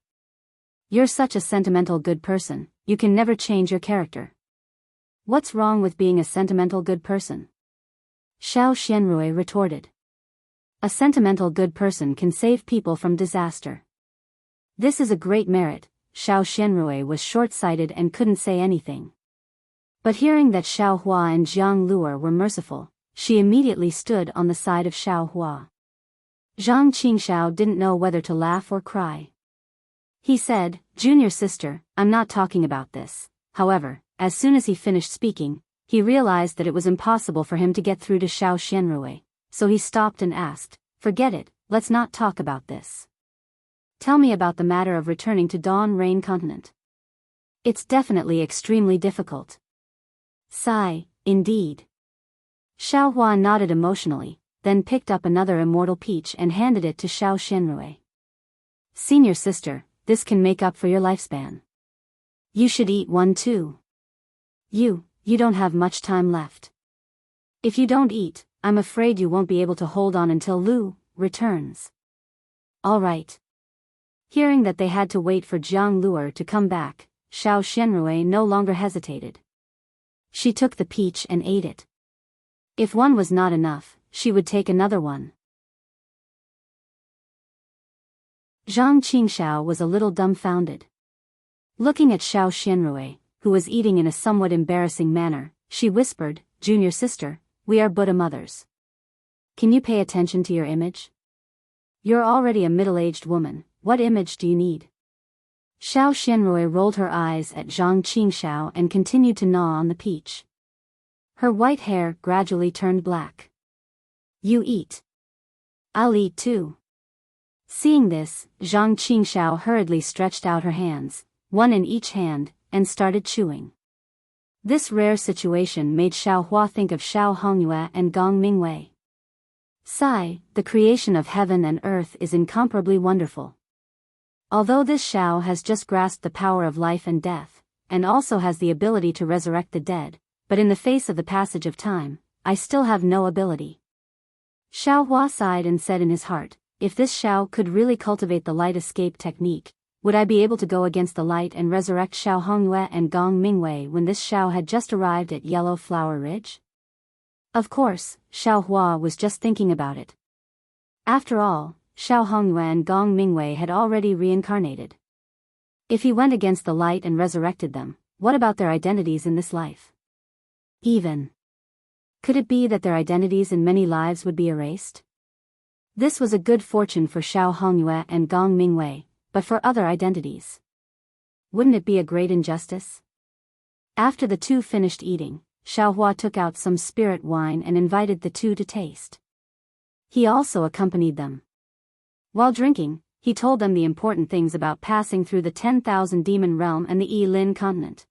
You're such a sentimental good person, you can never change your character. What's wrong with being a sentimental good person? Xiao Xianrui retorted. A sentimental good person can save people from disaster. This is a great merit. Xiao Xianrui was short-sighted and couldn't say anything. But hearing that Xiao Hua and Jiang Luer were merciful, she immediately stood on the side of Xiao Hua. Zhang Qingxiao didn't know whether to laugh or cry. He said, Junior sister, I'm not talking about this. However, as soon as he finished speaking, he realized that it was impossible for him to get through to Xiao Xianrui, so he stopped and asked, forget it, let's not talk about this. Tell me about the matter of returning to Dawn Rain continent. It's definitely extremely difficult. Sigh, indeed. Xiao Hua nodded emotionally, then picked up another immortal peach and handed it to Xiao Xianrui. Senior sister, this can make up for your lifespan. You should eat one too. You don't have much time left. If you don't eat, I'm afraid you won't be able to hold on until Lu returns. All right. Hearing that they had to wait for Jiang Luer to come back, Xiao Xianrui no longer hesitated. She took the peach and ate it. If one was not enough, she would take another one. Zhang Qingxiao was a little dumbfounded. Looking at Xiao Xianrui, who was eating in a somewhat embarrassing manner, she whispered, Junior sister, we are Buddha mothers. Can you pay attention to your image? You're already a middle-aged woman, what image do you need? Xiao Xianrui rolled her eyes at Zhang Qingxiao and continued to gnaw on the peach. Her white hair gradually turned black. You eat. I'll eat too. Seeing this, Zhang Qingxiao hurriedly stretched out her hands, one in each hand, and started chewing. This rare situation made Xiao Hua think of Xiao Hongyue and Gong Mingwei. Sigh, the creation of heaven and earth is incomparably wonderful. Although this Xiao has just grasped the power of life and death, and also has the ability to resurrect the dead, but in the face of the passage of time, I still have no ability. Xiao Hua sighed and said in his heart, if this Xiao could really cultivate the light escape technique, would I be able to go against the light and resurrect Xiao Hongyue and Gong Mingwei when this Xiao had just arrived at Yellow Flower Ridge? Of course, Xiao Hua was just thinking about it. After all, Xiao Hongyue and Gong Mingwei had already reincarnated. If he went against the light and resurrected them, what about their identities in this life? Could it be that their identities in many lives would be erased? This was a good fortune for Xiao Hongyue and Gong Mingwei, but for other identities, wouldn't it be a great injustice? After the two finished eating, Xiaohua took out some spirit wine and invited the two to taste. He also accompanied them. While drinking, he told them the important things about passing through the 10,000 demon realm and the Yi-Lin continent.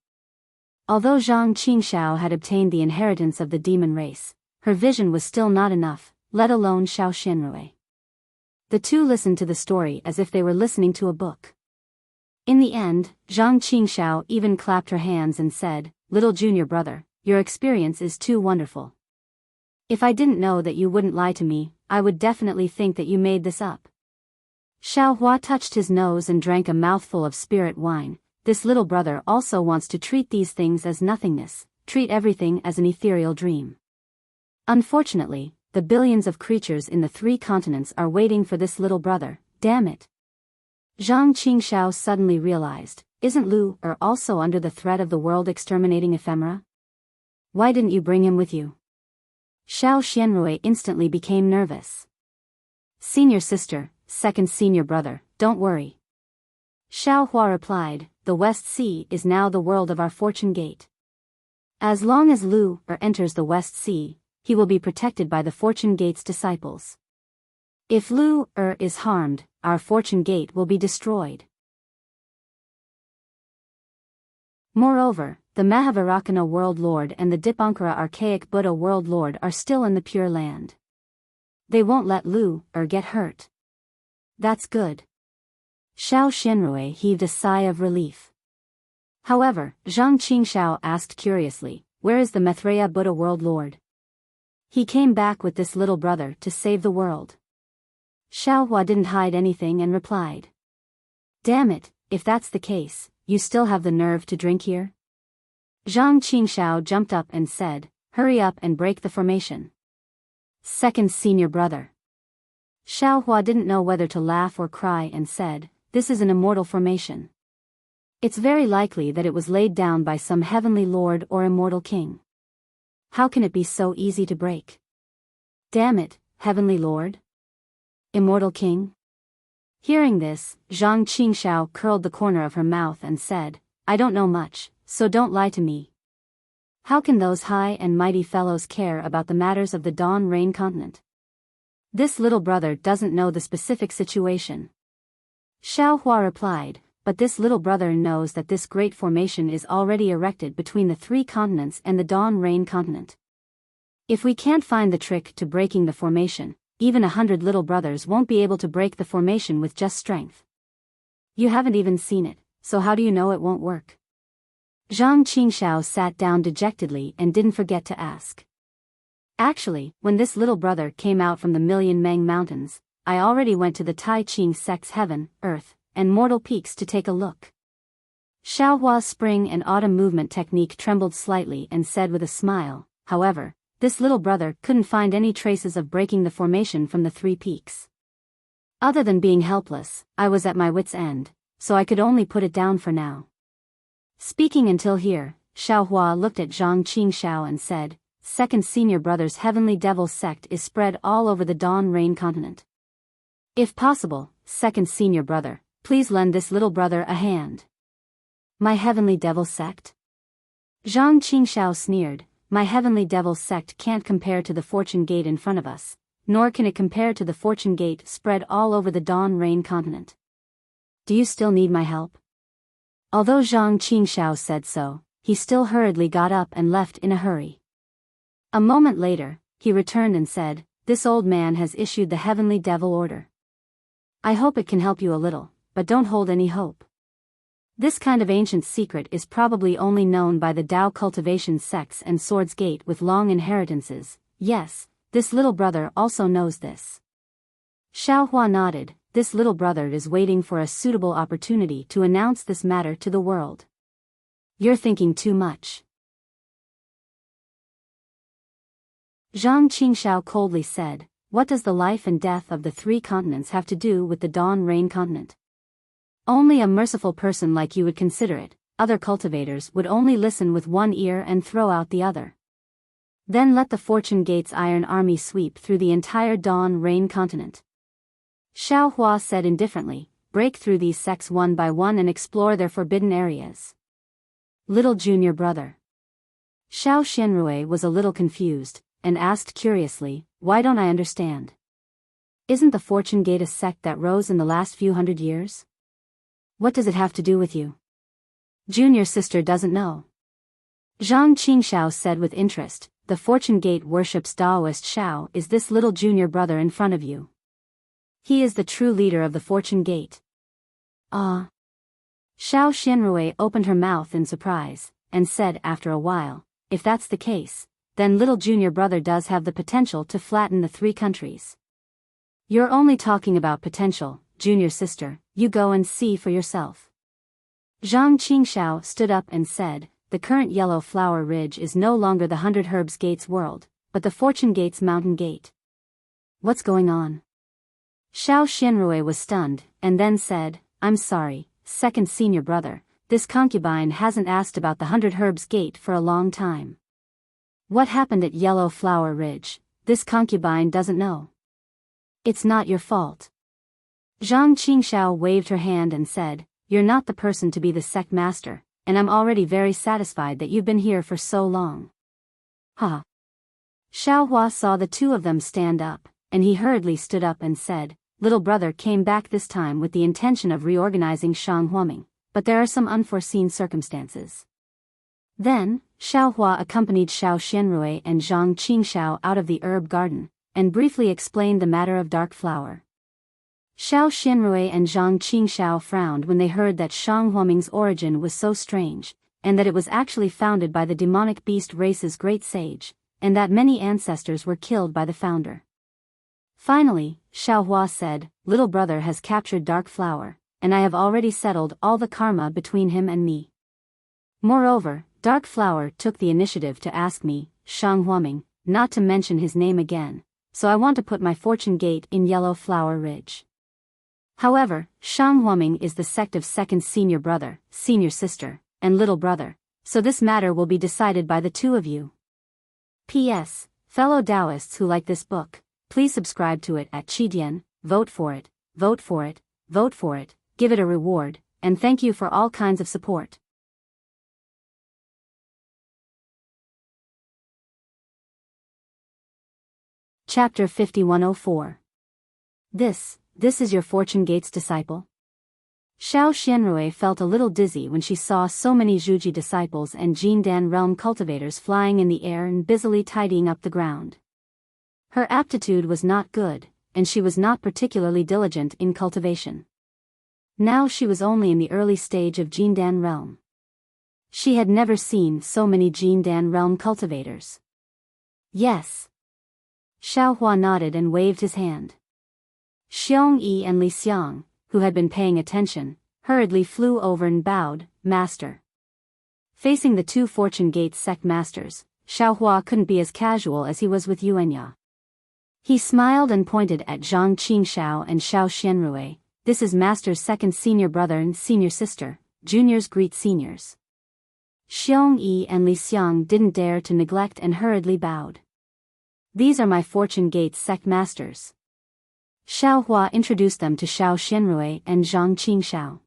Although Zhang Qingxiao had obtained the inheritance of the demon race, her vision was still not enough, let alone Xiao Xianrui. The two listened to the story as if they were listening to a book. In the end, Zhang Qingxiao even clapped her hands and said, "Little junior brother, your experience is too wonderful. If I didn't know that you wouldn't lie to me, I would definitely think that you made this up." Xiaohua touched his nose and drank a mouthful of spirit wine. This little brother also wants to treat these things as nothingness, treat everything as an ethereal dream. Unfortunately, the billions of creatures in the 3 continents are waiting for this little brother, damn it. Zhang Qingxiao suddenly realized, isn't Lu also under the threat of the world-exterminating ephemera? Why didn't you bring him with you? Xiao Xianrui instantly became nervous. Senior sister, second senior brother, don't worry. Xiaohua replied, the West Sea is now the world of our fortune gate. As long as Lu enters the West Sea, he will be protected by the fortune gate's disciples. If Lu is harmed, our fortune gate will be destroyed. Moreover, the Mahavairakana World Lord and the Dipankara Archaic Buddha World Lord are still in the Pure Land. They won't let Lu get hurt. That's good. Xiao Xianrui heaved a sigh of relief. However, Zhang Qingxiao asked curiously, where is the Maitreya Buddha World Lord? He came back with this little brother to save the world. Xiaohua didn't hide anything and replied. Damn it, if that's the case, you still have the nerve to drink here? Zhang Qingxiao jumped up and said, hurry up and break the formation. Second senior brother. Xiaohua didn't know whether to laugh or cry and said, this is an immortal formation. It's very likely that it was laid down by some heavenly lord or immortal king. How can it be so easy to break? Damn it, heavenly lord? Immortal king? Hearing this, Zhang Qingxiao curled the corner of her mouth and said, I don't know much, so don't lie to me. How can those high and mighty fellows care about the matters of the Dawn Rain continent? This little brother doesn't know the specific situation. Xiaohua replied, but this little brother knows that this great formation is already erected between the 3 continents and the Dawn Rain continent. If we can't find the trick to breaking the formation, even 100 little brothers won't be able to break the formation with just strength. You haven't even seen it, so how do you know it won't work? Zhang Qingxiao sat down dejectedly and didn't forget to ask. Actually, when this little brother came out from the Million Meng Mountains, I already went to the Tai Ching sect's heaven, earth, and mortal peaks to take a look. Xiaohua's spring and autumn movement technique trembled slightly and said with a smile, however, this little brother couldn't find any traces of breaking the formation from the 3 peaks. Other than being helpless, I was at my wit's end, so I could only put it down for now. Speaking until here, Xiaohua looked at Zhang Qingxiao and said, second senior brother's heavenly devil sect is spread all over the Dawn Rain continent. If possible, second senior brother, please lend this little brother a hand. My heavenly devil sect? Zhang Qingxiao sneered, my heavenly devil sect can't compare to the fortune gate in front of us, nor can it compare to the fortune gate spread all over the Dawn Rain continent. Do you still need my help? Although Zhang Qingxiao said so, he still hurriedly got up and left in a hurry. A moment later, he returned and said, this old man has issued the heavenly devil order. I hope it can help you a little, but don't hold any hope. This kind of ancient secret is probably only known by the Tao Cultivation sects and Swords Gate with long inheritances. Yes, this little brother also knows this. Xiaohua nodded, this little brother is waiting for a suitable opportunity to announce this matter to the world. You're thinking too much. Zhang Qingxiao coldly said, what does the life and death of the 3 continents have to do with the Dawn Rain continent? Only a merciful person like you would consider it, other cultivators would only listen with one ear and throw out the other. Then let the Fortune Gate's iron army sweep through the entire Dawn Rain continent. Xiaohua said indifferently, break through these sects one by one and explore their forbidden areas. Little junior brother. Xiao Xianrui was a little confused, and asked curiously, why don't I understand? Isn't the Fortune Gate a sect that rose in the last few hundred years? What does it have to do with you? Junior sister doesn't know. Zhang Qingxiao said with interest, the Fortune Gate worships Daoist Xiao is this little junior brother in front of you. He is the true leader of the Fortune Gate. Ah. Xiao Xianrui opened her mouth in surprise, and said after a while, if that's the case, then little junior brother does have the potential to flatten the three countries. You're only talking about potential, junior sister, you go and see for yourself. Zhang Qingxiao stood up and said, the current Yellow Flower Ridge is no longer the 100 Herbs Gate's world, but the Fortune Gate's mountain gate. What's going on? Xiao Xianrui was stunned, and then said, I'm sorry, second senior brother, this concubine hasn't asked about the 100 Herbs Gate for a long time. What happened at Yellow Flower Ridge, this concubine doesn't know. It's not your fault. Zhang Qingxiao waved her hand and said, you're not the person to be the sect master, and I'm already very satisfied that you've been here for so long. Ha! Xiao Hua saw the two of them stand up, and he hurriedly stood up and said, little brother came back this time with the intention of reorganizing Shanghuaming, but there are some unforeseen circumstances. Then, Xiao Hua accompanied Xiao Xianrui and Zhang Qingxiao out of the herb garden, and briefly explained the matter of Dark Flower. Xiao Xianrui and Zhang Qingxiao frowned when they heard that Shanghuaming's origin was so strange, and that it was actually founded by the demonic beast race's great sage, and that many ancestors were killed by the founder. Finally, Xiao Hua said, little brother has captured Dark Flower, and I have already settled all the karma between him and me. Moreover, Dark Flower took the initiative to ask me, Shanghuaming, not to mention his name again, so I want to put my Fortune Gate in Yellow Flower Ridge. However, Shanghuaming is the sect of second senior brother, senior sister, and little brother, so this matter will be decided by the two of you. P.S. Fellow Taoists who like this book, please subscribe to it at Qidian, vote for it, vote for it, vote for it, give it a reward, and thank you for all kinds of support. Chapter 5104. This is your Fortune Gate's disciple? Xiao Xianrui felt a little dizzy when she saw so many Zhuji disciples and Jindan realm cultivators flying in the air and busily tidying up the ground. Her aptitude was not good, and she was not particularly diligent in cultivation. Now she was only in the early stage of Jindan realm. She had never seen so many Jindan realm cultivators. Yes. Xiao Hua nodded and waved his hand. Xiong Yi and Li Xiang, who had been paying attention, hurriedly flew over and bowed, Master. Facing the two Fortune Gate sect masters, Xiao Hua couldn't be as casual as he was with Yuanya. He smiled and pointed at Zhang Qingxiao and Xiao Xianrui, this is Master's second senior brother and senior sister, juniors greet seniors. Xiong Yi and Li Xiang didn't dare to neglect and hurriedly bowed. These are my Fortune Gate sect masters. Xiao Hua introduced them to Xiao Xianrui and Zhang Qingxiao.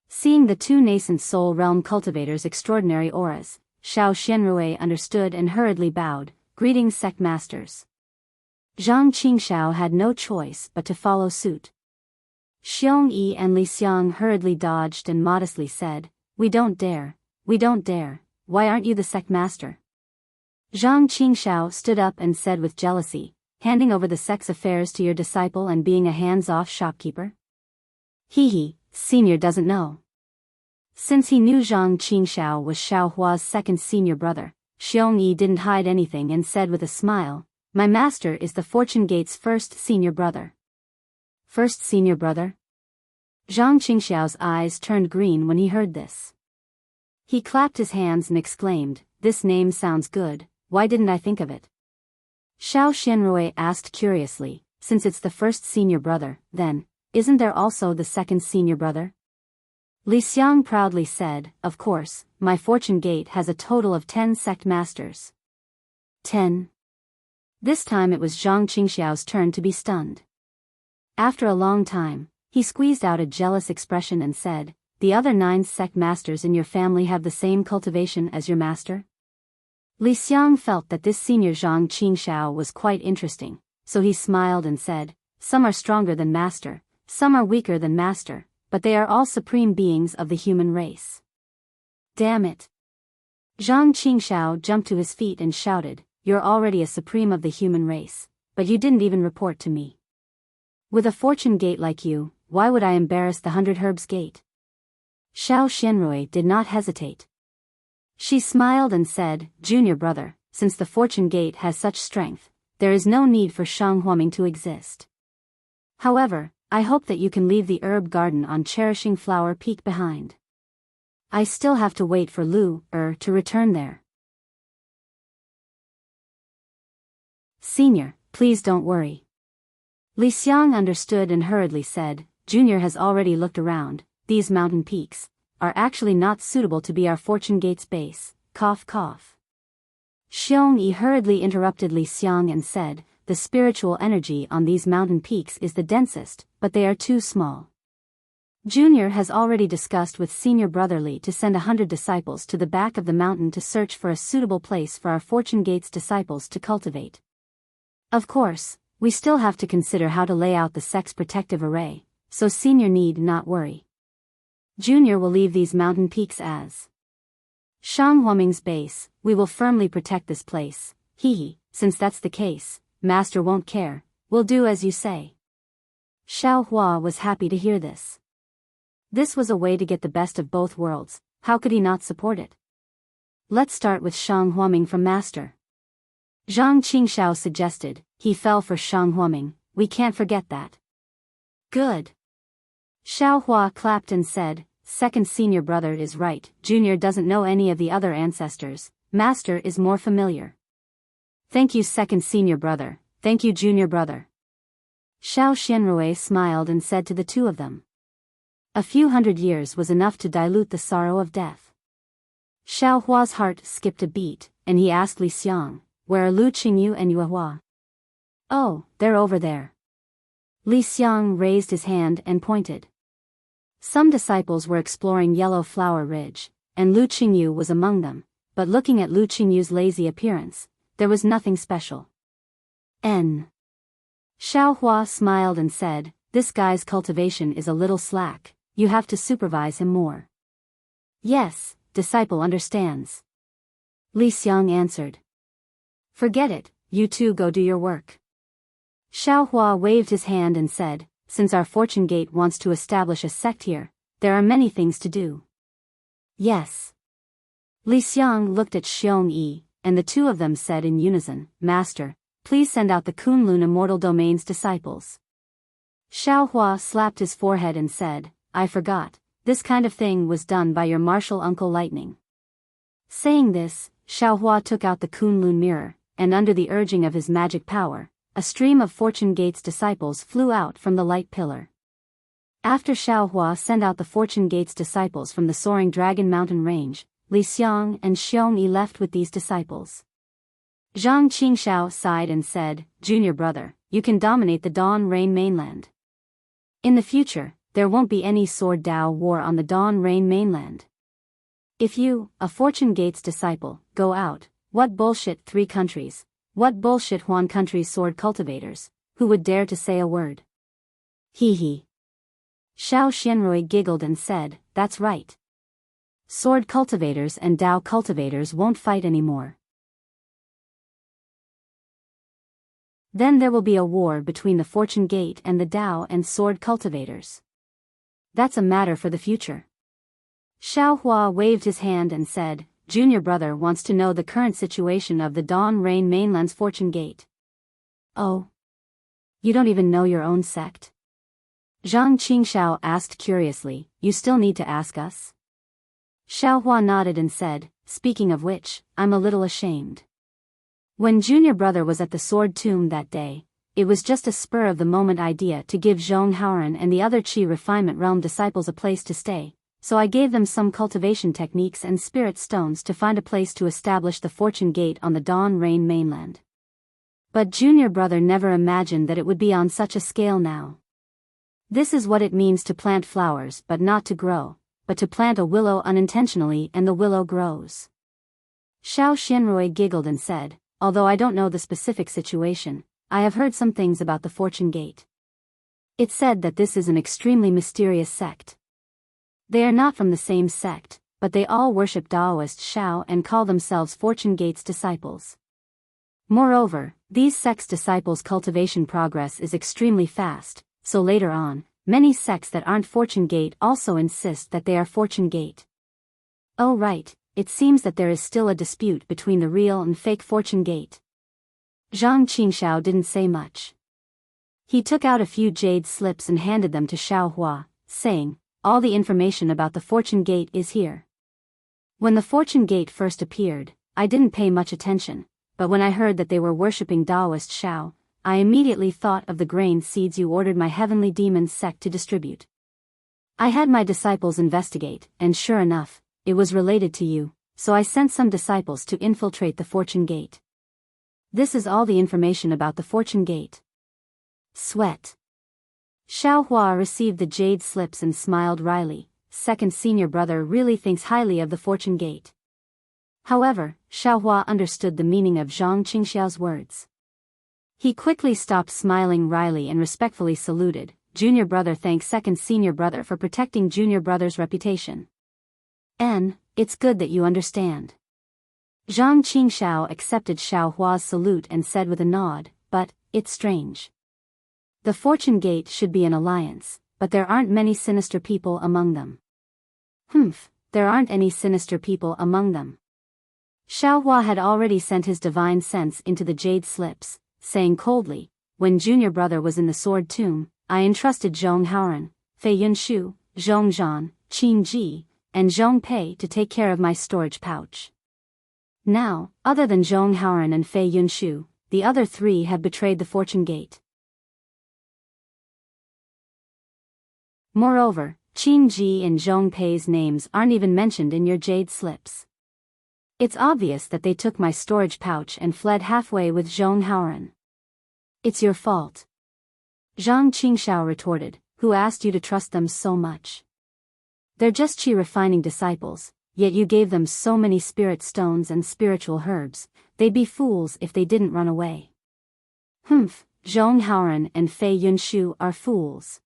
Seeing the two nascent soul realm cultivators' extraordinary auras, Xiao Xianrui understood and hurriedly bowed, greetings sect masters. Zhang Qingxiao had no choice but to follow suit. Xiong Yi and Li Xiang hurriedly dodged and modestly said, we don't dare, why aren't you the sect master? Zhang Qingxiao stood up and said with jealousy, handing over the sect's affairs to your disciple and being a hands-off shopkeeper? Senior doesn't know. Since he knew Zhang Qingxiao was Xiao Hua's second senior brother, Xiong Yi didn't hide anything and said with a smile, my master is the Fortune Gate's first senior brother. First senior brother? Zhang Qingxiao's eyes turned green when he heard this. He clapped his hands and exclaimed, this name sounds good, why didn't I think of it? Xiao Xianrui asked curiously, since it's the first senior brother, then, isn't there also the second senior brother? Li Xiang proudly said, of course, my Fortune Gate has a total of 10 sect masters. 10. This time it was Zhang Qingxiao's turn to be stunned. After a long time, he squeezed out a jealous expression and said, the other 9 sect masters in your family have the same cultivation as your master? Li Xiang felt that this senior Zhang Qingshao was quite interesting, so he smiled and said, some are stronger than master, some are weaker than master, but they are all supreme beings of the human race. Damn it. Zhang Qingshao jumped to his feet and shouted, you're already a supreme of the human race, but you didn't even report to me. With a fortune gate like you, why would I embarrass the 100 Herbs Gate? Xiao Xianrui did not hesitate. She smiled and said, Junior brother, since the fortune gate has such strength, there is no need for Shang Huaming to exist. However, I hope that you can leave the herb garden on Cherishing Flower Peak behind. I still have to wait for Lu to return there. Senior, please don't worry. Li Xiang understood and hurriedly said, Junior has already looked around, these mountain peaks are actually not suitable to be our fortune gate's base, cough cough. Xiong Yi hurriedly interrupted Li Xiang and said, the spiritual energy on these mountain peaks is the densest, but they are too small. Junior has already discussed with Senior Brother Li to send 100 disciples to the back of the mountain to search for a suitable place for our fortune gate's disciples to cultivate. Of course, we still have to consider how to lay out the sex protective array, so Senior need not worry. Junior will leave these mountain peaks as Shang Huaming's base. We will firmly protect this place, since that's the case, Master won't care, we'll do as you say. Xiao Hua was happy to hear this. This was a way to get the best of both worlds, how could he not support it? Let's start with Shang Huaming from Master. Zhang Qingshao suggested, he fell for Shang Huaming, we can't forget that. Good. Xiao Hua clapped and said, second senior brother is right, junior doesn't know any of the other ancestors, master is more familiar. Thank you second senior brother, thank you junior brother. Xiao Xianrui smiled and said to the two of them. A few hundred years was enough to dilute the sorrow of death. Xiao Hua's heart skipped a beat, and he asked Li Xiang, where are Lu Qingyu and Yue Hua? Oh, they're over there. Li Xiang raised his hand and pointed. Some disciples were exploring Yellow Flower Ridge, and Lu Qingyu was among them, but looking at Lu Qingyu's lazy appearance, there was nothing special. Xiao Hua smiled and said, this guy's cultivation is a little slack, you have to supervise him more. Yes, disciple understands. Li Xiang answered. Forget it, you two go do your work. Xiao Hua waved his hand and said, since our fortune gate wants to establish a sect here, there are many things to do. Yes. Li Xiang looked at Xiong Yi, and the two of them said in unison, Master, please send out the Kunlun Immortal Domain's disciples. Xiao Hua slapped his forehead and said, I forgot, this kind of thing was done by your martial uncle Lightning. Saying this, Xiao Hua took out the Kunlun mirror, and under the urging of his magic power, a stream of Fortune Gate's disciples flew out from the light pillar. After Xiao Hua sent out the Fortune Gate's disciples from the soaring Dragon Mountain range, Li Xiang and Xiong Yi left with these disciples. Zhang Qingshao sighed and said, Junior brother, you can dominate the Dawn Rain mainland. In the future, there won't be any Sword Dao war on the Dawn Rain mainland. If you, a Fortune Gate's disciple, go out, what bullshit 3 countries, what bullshit Huan countries sword cultivators, who would dare to say a word? Xiao Xianrui giggled and said, that's right. Sword cultivators and Dao cultivators won't fight anymore. Then there will be a war between the Fortune Gate and the Dao and sword cultivators. That's a matter for the future. Xiao Hua waved his hand and said, Junior brother wants to know the current situation of the Dawn Rain mainland's Fortune Gate. Oh. You don't even know your own sect? Zhang Qingshao asked curiously, you still need to ask us? Xiao Hua nodded and said, speaking of which, I'm a little ashamed. When junior brother was at the Sword Tomb that day, it was just a spur-of-the-moment idea to give Zhong Haoran and the other Qi Refinement Realm disciples a place to stay, so I gave them some cultivation techniques and spirit stones to find a place to establish the Fortune Gate on the Dawn Rain mainland. But junior brother never imagined that it would be on such a scale now. This is what it means to plant flowers but not to grow, but to plant a willow unintentionally and the willow grows. Xiao Xianrui giggled and said, although I don't know the specific situation, I have heard some things about the Fortune Gate. It's said that this is an extremely mysterious sect. They are not from the same sect, but they all worship Taoist Xiao and call themselves Fortune Gate's disciples. Moreover, these sects' disciples' cultivation progress is extremely fast, so later on, many sects that aren't Fortune Gate also insist that they are Fortune Gate. Oh right, it seems that there is still a dispute between the real and fake Fortune Gate. Zhang Qingxiao didn't say much. He took out a few jade slips and handed them to Xiao Hua, saying, all the information about the Fortune Gate is here. When the Fortune Gate first appeared, I didn't pay much attention, but when I heard that they were worshipping Taoist Xiao, I immediately thought of the grain seeds you ordered my heavenly demons sect to distribute. I had my disciples investigate, and sure enough, it was related to you, so I sent some disciples to infiltrate the Fortune Gate. This is all the information about the Fortune Gate. Sweat. Xiao Hua received the jade slips and smiled wryly. Second senior brother really thinks highly of the Fortune Gate. However, Xiao Hua understood the meaning of Zhang Qingxiao's words. He quickly stopped smiling wryly and respectfully saluted. Junior brother thanks second senior brother for protecting junior brother's reputation. It's good that you understand. Zhang Qingxiao accepted Xiao Hua's salute and said with a nod, but, it's strange. The Fortune Gate should be an alliance, but there aren't many sinister people among them. There aren't any sinister people among them. Xiao Hua had already sent his divine sense into the jade slips, saying coldly, when junior brother was in the sword tomb, I entrusted Zhong Haoran, Fei Yunshu, Zhong Zhan, Qin Ji, and Zhong Pei to take care of my storage pouch. Now, other than Zhong Haoran and Fei Yunshu, the other three have betrayed the Fortune Gate. Moreover, Qin Ji and Zhong Pei's names aren't even mentioned in your jade slips. It's obvious that they took my storage pouch and fled halfway with Zhong Haoran. It's your fault. Zhang Qingxiao retorted, who asked you to trust them so much? They're just qi refining disciples, yet you gave them so many spirit stones and spiritual herbs, they'd be fools if they didn't run away. Zhong Haoran and Fei Yunshu are fools.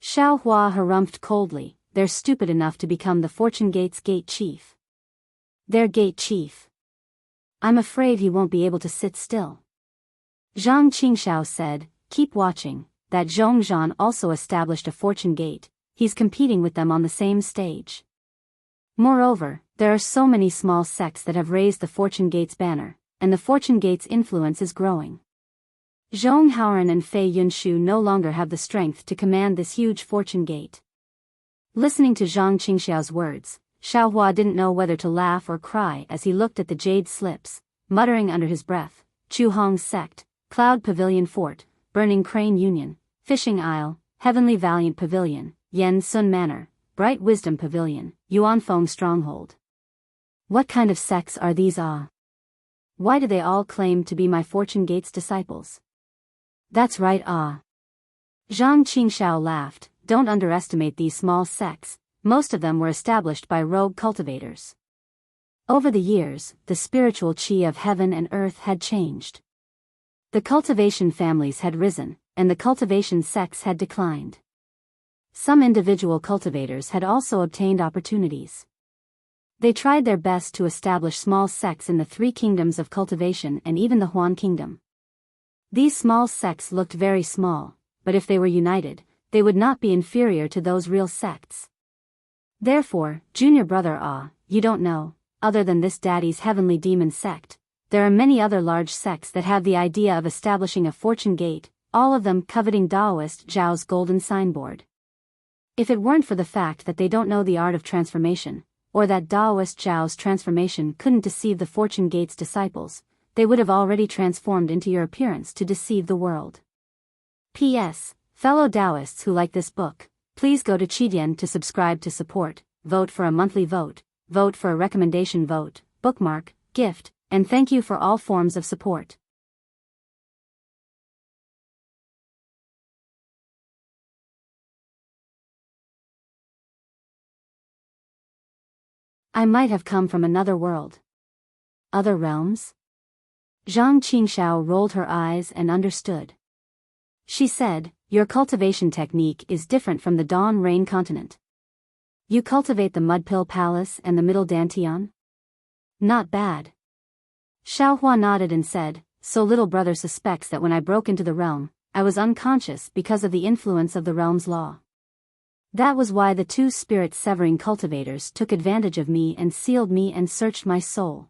Xiao Hua harumphed coldly, they're stupid enough to become the Fortune Gate's gate chief. Their gate chief. I'm afraid he won't be able to sit still. Zhang Qingxiao said, keep watching, that Zhong Zhan also established a Fortune Gate, he's competing with them on the same stage. Moreover, there are so many small sects that have raised the Fortune Gate's banner, and the Fortune Gate's influence is growing. Zhong Haoran and Fei Yunshu no longer have the strength to command this huge Fortune Gate. Listening to Zhang Qingxiao's words, Xiao Hua didn't know whether to laugh or cry as he looked at the jade slips, muttering under his breath, Chu Hong's sect, Cloud Pavilion Fort, Burning Crane Union, Fishing Isle, Heavenly Valiant Pavilion, Yen Sun Manor, Bright Wisdom Pavilion, Yuanfeng Stronghold. What kind of sects are these? Why do they all claim to be my Fortune Gate's disciples? That's right. Zhang Qingxiao laughed, don't underestimate these small sects, most of them were established by rogue cultivators. Over the years, the spiritual qi of heaven and earth had changed. The cultivation families had risen, and the cultivation sects had declined. Some individual cultivators had also obtained opportunities. They tried their best to establish small sects in the three kingdoms of cultivation and even the Huan Kingdom. These small sects looked very small, but if they were united, they would not be inferior to those real sects. Therefore, junior brother, you don't know, other than this daddy's heavenly demon sect, there are many other large sects that have the idea of establishing a Fortune Gate, all of them coveting Taoist Zhao's golden signboard. If it weren't for the fact that they don't know the art of transformation, or that Taoist Zhao's transformation couldn't deceive the Fortune Gate's disciples, they would have already transformed into your appearance to deceive the world. P.S. Fellow Taoists who like this book, please go to Qidian to subscribe to support, vote for a monthly vote, vote for a recommendation vote, bookmark, gift, and thank you for all forms of support. I might have come from another world. Other realms? Zhang Qingxiao rolled her eyes and understood. She said, your cultivation technique is different from the Dawn Rain continent. You cultivate the Mudpill Palace and the Middle Dantian? Not bad. Xiaohua nodded and said, so little brother suspects that when I broke into the realm, I was unconscious because of the influence of the realm's law. That was why the two spirit-severing cultivators took advantage of me and sealed me and searched my soul.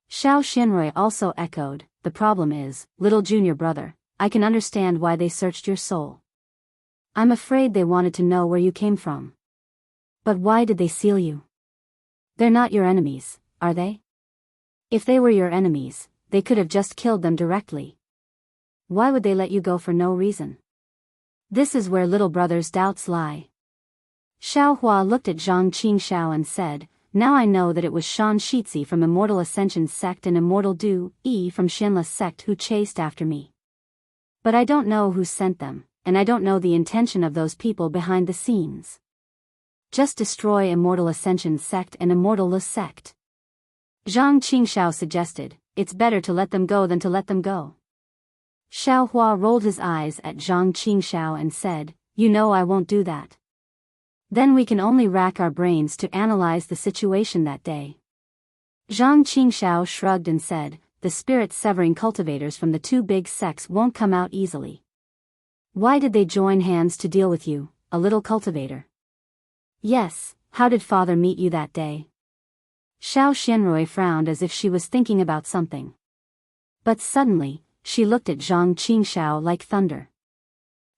Xiao Xianrui also echoed, the problem is, little junior brother, I can understand why they searched your soul. I'm afraid they wanted to know where you came from. But why did they seal you? They're not your enemies, are they? If they were your enemies, they could have just killed them directly. Why would they let you go for no reason? This is where little brother's doubts lie. Xiaohua looked at Zhang Qingxiao and said, now I know that it was Shan Shizi from Immortal Ascension sect and Immortal Du Yi from Xianla sect who chased after me. But I don't know who sent them, and I don't know the intention of those people behind the scenes. Just destroy Immortal Ascension sect and Immortal La sect. Zhang Qingxiao suggested, it's better to let them go than to let them go. Xiaohua rolled his eyes at Zhang Qingxiao and said, you know I won't do that. Then we can only rack our brains to analyze the situation that day. Zhang Qingxiao shrugged and said, the spirit-severing cultivators from the two big sects won't come out easily. Why did they join hands to deal with you, a little cultivator? Yes, how did father meet you that day? Xiao Xianrui frowned as if she was thinking about something. But suddenly, she looked at Zhang Qingxiao like thunder.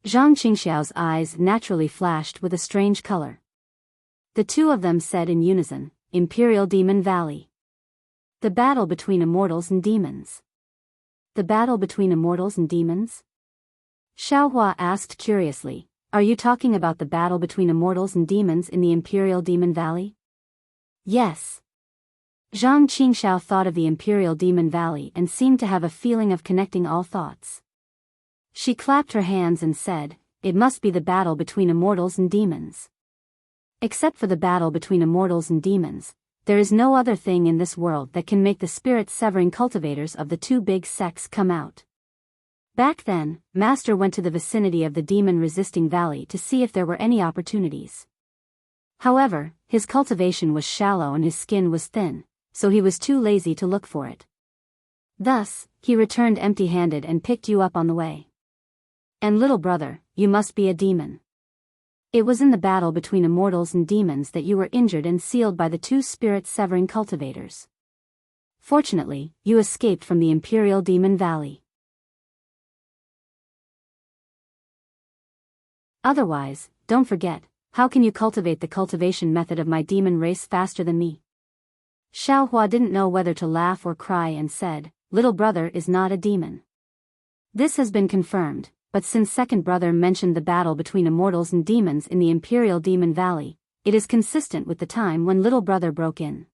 Zhang Qingxiao's eyes naturally flashed with a strange color. The two of them said in unison, Imperial Demon Valley. The battle between immortals and demons. The battle between immortals and demons? Xiaohua asked curiously, are you talking about the battle between immortals and demons in the Imperial Demon Valley? Yes. Zhang Qingxiao thought of the Imperial Demon Valley and seemed to have a feeling of connecting all thoughts. She clapped her hands and said, it must be the battle between immortals and demons. Except for the battle between immortals and demons, there is no other thing in this world that can make the spirit-severing cultivators of the two big sects come out. Back then, Master went to the vicinity of the demon-resisting valley to see if there were any opportunities. However, his cultivation was shallow and his skin was thin, so he was too lazy to look for it. Thus, he returned empty-handed and picked you up on the way. And little brother, you must be a demon. It was in the battle between immortals and demons that you were injured and sealed by the two spirit-severing cultivators. Fortunately, you escaped from the Imperial Demon Valley. Otherwise, don't forget, how can you cultivate the cultivation method of my demon race faster than me? Xiaohua didn't know whether to laugh or cry and said, little brother is not a demon. This has been confirmed. But since second brother mentioned the battle between immortals and demons in the Imperial Demon Valley, it is consistent with the time when little brother broke in.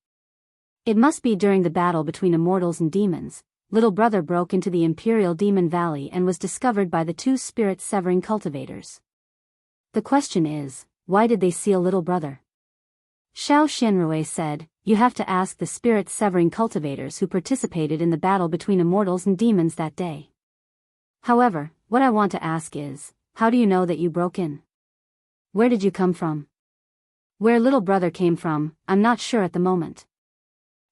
It must be during the battle between immortals and demons, little brother broke into the Imperial Demon Valley and was discovered by the two spirit-severing cultivators. The question is, why did they seal little brother? Xiao Xianrui said, you have to ask the spirit-severing cultivators who participated in the battle between immortals and demons that day. However, what I want to ask is, how do you know that you broke in? Where did you come from? Where little brother came from, I'm not sure at the moment.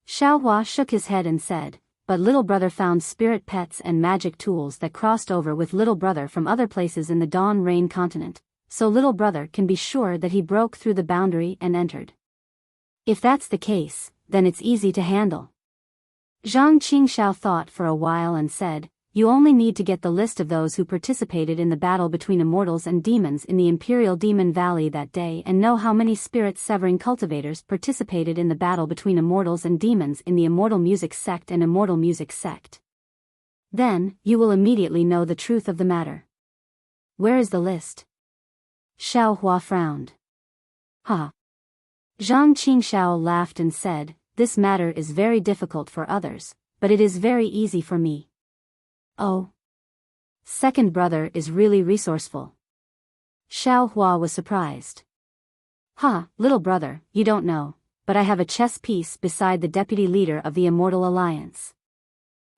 Xiaohua shook his head and said, but little brother found spirit pets and magic tools that crossed over with little brother from other places in the Dawn Rain continent, so little brother can be sure that he broke through the boundary and entered. If that's the case, then it's easy to handle. Zhang Qingxiao thought for a while and said, you only need to get the list of those who participated in the battle between immortals and demons in the Imperial Demon Valley that day and know how many spirit-severing cultivators participated in the battle between immortals and demons in the Immortal Music sect and Immortal Music sect. Then, you will immediately know the truth of the matter. Where is the list? Xiaohua frowned. Ha! Zhang Qingxiao laughed and said, this matter is very difficult for others, but it is very easy for me. Oh. Second brother is really resourceful. Xiaohua was surprised. Ha, little brother, you don't know, but I have a chess piece beside the deputy leader of the Immortal Alliance.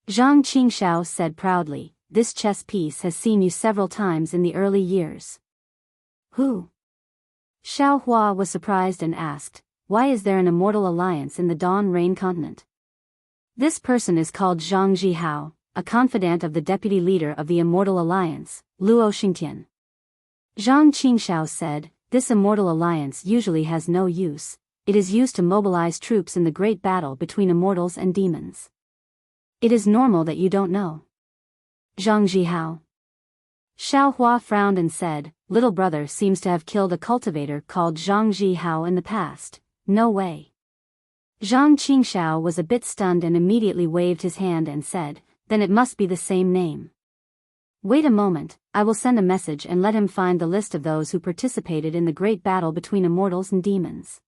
Zhang Qingxiao said proudly, this chess piece has seen you several times in the early years. Who? Xiao Hua was surprised and asked, why is there an Immortal Alliance in the Dawn Rain continent? This person is called Zhang Zhihao, a confidant of the deputy leader of the Immortal Alliance, Luo Xingtian. Zhang Qingxiao said, this Immortal Alliance usually has no use, it is used to mobilize troops in the great battle between immortals and demons. It is normal that you don't know. Zhang Zhihao. Xiao Hua frowned and said, little brother seems to have killed a cultivator called Zhang Zhihao in the past, no way. Zhang Qingxiao was a bit stunned and immediately waved his hand and said, then it must be the same name. Wait a moment, I will send a message and let him find the list of those who participated in the great battle between immortals and demons.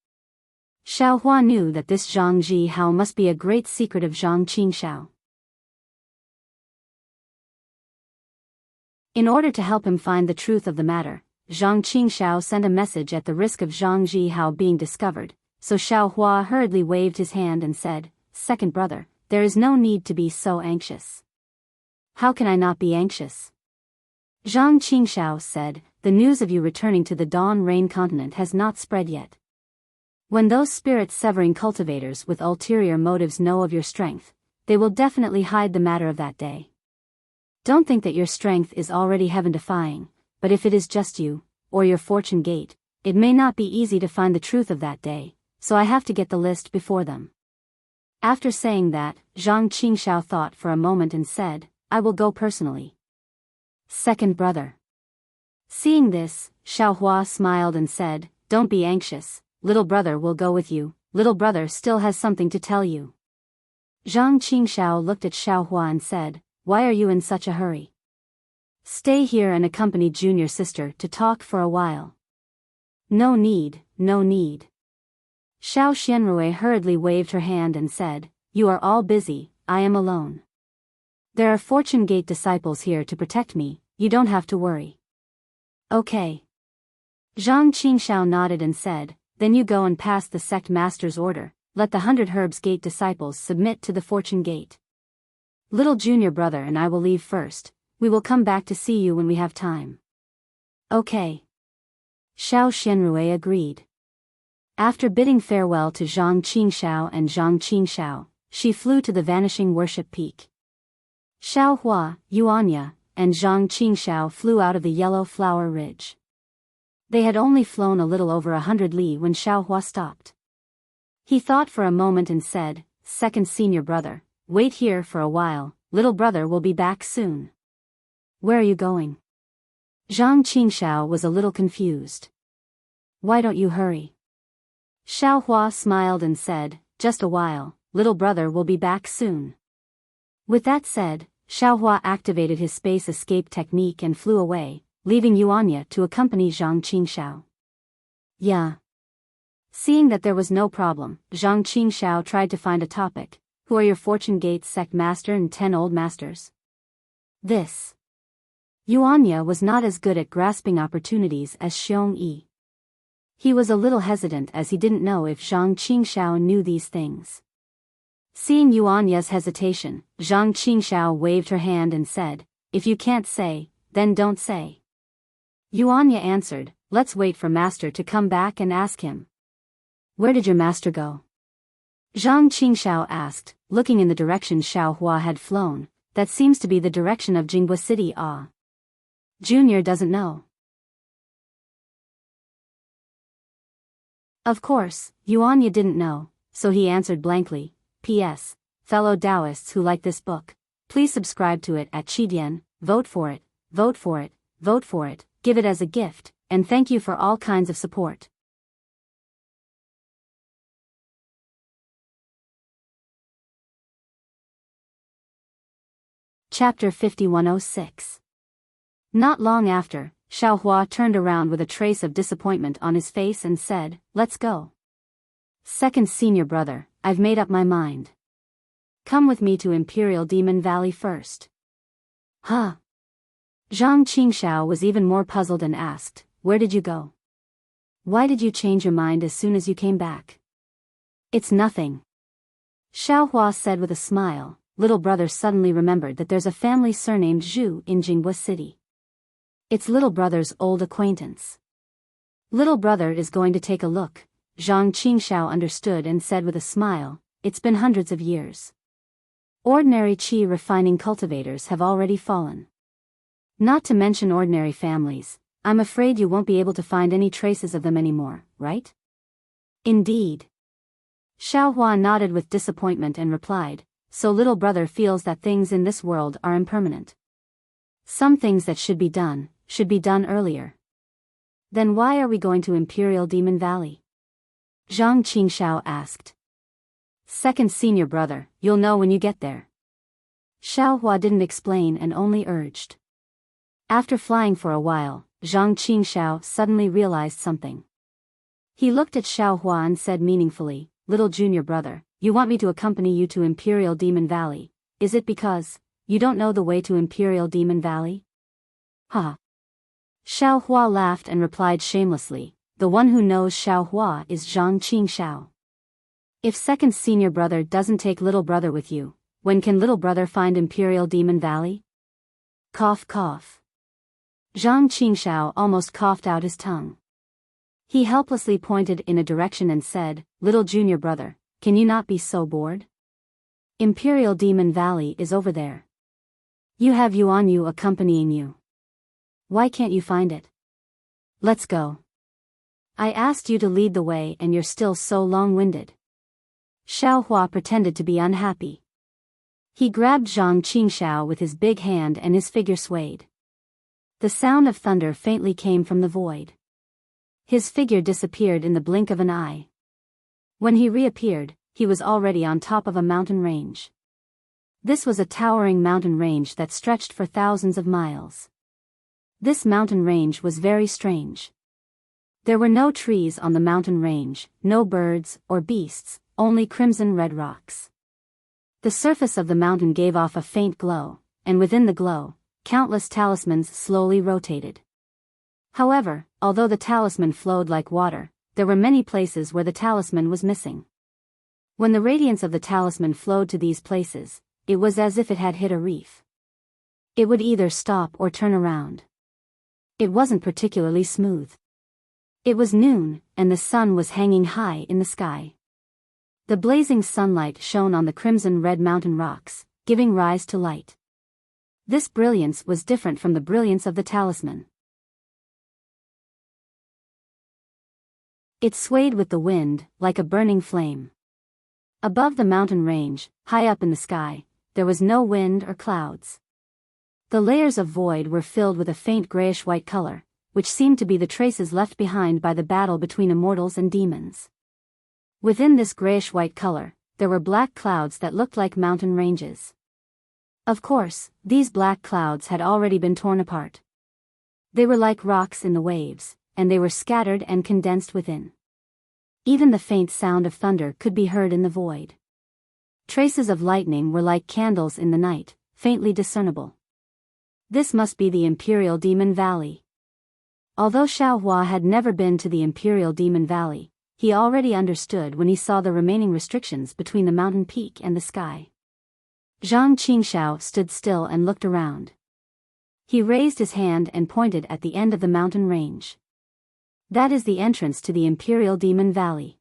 Xiao Hua knew that this Zhang Zhihao must be a great secret of Zhang Qingxiao. In order to help him find the truth of the matter, Zhang Qingxiao sent a message at the risk of Zhang Zhihao being discovered, so Xiao Hua hurriedly waved his hand and said, second brother, there is no need to be so anxious. How can I not be anxious? Zhang Qingxiao said, the news of you returning to the Dawn Rain continent has not spread yet. When those spirit-severing cultivators with ulterior motives know of your strength, they will definitely hide the matter of that day. Don't think that your strength is already heaven-defying, but if it is just you, or your fortune gate, it may not be easy to find the truth of that day, so I have to get the list before them. After saying that, Zhang Qingxiao thought for a moment and said, I will go personally. Second brother. Seeing this, Xiao Hua smiled and said, don't be anxious, little brother will go with you, little brother still has something to tell you. Zhang Qingxiao looked at Xiao Hua and said, why are you in such a hurry? Stay here and accompany junior sister to talk for a while. No need, no need. Xiao Xianrui hurriedly waved her hand and said, you are all busy, I am alone. There are Fortune Gate disciples here to protect me, you don't have to worry. Okay. Zhang Qingxiao nodded and said, then you go and pass the sect master's order, let the 100 Herbs Gate disciples submit to the Fortune Gate. Little junior brother and I will leave first, we will come back to see you when we have time. Okay. Xiao Xianrui agreed. After bidding farewell to Zhang Qingxiao and Zhang Qingxiao, she flew to the vanishing worship peak. Xiao Hua, Yuanya, and Zhang Qingxiao flew out of the yellow flower ridge. They had only flown a little over 100 li when Xiao Hua stopped. He thought for a moment and said, second senior brother, wait here for a while, little brother will be back soon. Where are you going? Zhang Qingxiao was a little confused. Why don't you hurry? Xiao Hua smiled and said, just a while, little brother will be back soon. With that said, Xiao Hua activated his space escape technique and flew away, leaving Yuanya to accompany Zhang Qingxiao. Yeah. Seeing that there was no problem, Zhang Qingxiao tried to find a topic. Who are your Fortune Gate sect master and 10 old masters? This. Yuanya was not as good at grasping opportunities as Xiong Yi. He was a little hesitant as he didn't know if Zhang Qingxiao knew these things. Seeing Yuanya's hesitation, Zhang Qingxiao waved her hand and said, if you can't say, then don't say. Yuanya answered, let's wait for master to come back and ask him. Where did your master go? Zhang Qingxiao asked, looking in the direction Xiao Hua had flown. That seems to be the direction of Jinghua City. Junior doesn't know. Of course, Yuanya didn't know, so he answered blankly, P.S. Fellow Taoists who like this book, please subscribe to it at Qidian, vote for it, vote for it, vote for it, give it as a gift, and thank you for all kinds of support. Chapter 5106. Not long after, Xiao Hua turned around with a trace of disappointment on his face and said, let's go. Second senior brother, I've made up my mind. Come with me to Imperial Demon Valley first. Huh? Zhang Qingxiao was even more puzzled and asked, where did you go? Why did you change your mind as soon as you came back? It's nothing. Xiaohua said with a smile. Little brother suddenly remembered that there's a family surnamed Zhu in Jinghua City. It's little brother's old acquaintance. Little brother is going to take a look. Zhang Qingxiao understood and said with a smile, it's been hundreds of years. Ordinary qi refining cultivators have already fallen. Not to mention ordinary families, I'm afraid you won't be able to find any traces of them anymore, right? Indeed. Xiaohua nodded with disappointment and replied, so little brother feels that things in this world are impermanent. Some things that should be done earlier. Then why are we going to Imperial Demon Valley? Zhang Qingxiao asked. Second senior brother, you'll know when you get there. Xiaohua didn't explain and only urged. After flying for a while, Zhang Qingxiao suddenly realized something. He looked at Xiaohua and said meaningfully, little junior brother, you want me to accompany you to Imperial Demon Valley, is it because you don't know the way to Imperial Demon Valley? Ha! Xiaohua laughed and replied shamelessly, the one who knows Xiaohua is Zhang Qingxiao. If second senior brother doesn't take little brother with you, when can little brother find Imperial Demon Valley? Cough cough. Zhang Qingxiao almost coughed out his tongue. He helplessly pointed in a direction and said, little junior brother, can you not be so bored? Imperial Demon Valley is over there. You have Yuan Yu accompanying you. Why can't you find it? Let's go. I asked you to lead the way and you're still so long-winded. Xiaohua pretended to be unhappy. He grabbed Zhang Qingxiao with his big hand and his figure swayed. The sound of thunder faintly came from the void. His figure disappeared in the blink of an eye. When he reappeared, he was already on top of a mountain range. This was a towering mountain range that stretched for thousands of miles. This mountain range was very strange. There were no trees on the mountain range, no birds or beasts, only crimson-red rocks. The surface of the mountain gave off a faint glow, and within the glow, countless talismans slowly rotated. However, although the talisman flowed like water, there were many places where the talisman was missing. When the radiance of the talisman flowed to these places, it was as if it had hit a reef. It would either stop or turn around. It wasn't particularly smooth. It was noon, and the sun was hanging high in the sky. The blazing sunlight shone on the crimson-red mountain rocks, giving rise to light. This brilliance was different from the brilliance of the talisman. It swayed with the wind, like a burning flame. Above the mountain range, high up in the sky, there was no wind or clouds. The layers of void were filled with a faint grayish-white color, which seemed to be the traces left behind by the battle between immortals and demons. Within this grayish-white color, there were black clouds that looked like mountain ranges. Of course, these black clouds had already been torn apart. They were like rocks in the waves, and they were scattered and condensed within. Even the faint sound of thunder could be heard in the void. Traces of lightning were like candles in the night, faintly discernible. This must be the Imperial Demon Valley. Although Xiaohua had never been to the Imperial Demon Valley, he already understood when he saw the remaining restrictions between the mountain peak and the sky. Zhang Qingxiao stood still and looked around. He raised his hand and pointed at the end of the mountain range. That is the entrance to the Imperial Demon Valley.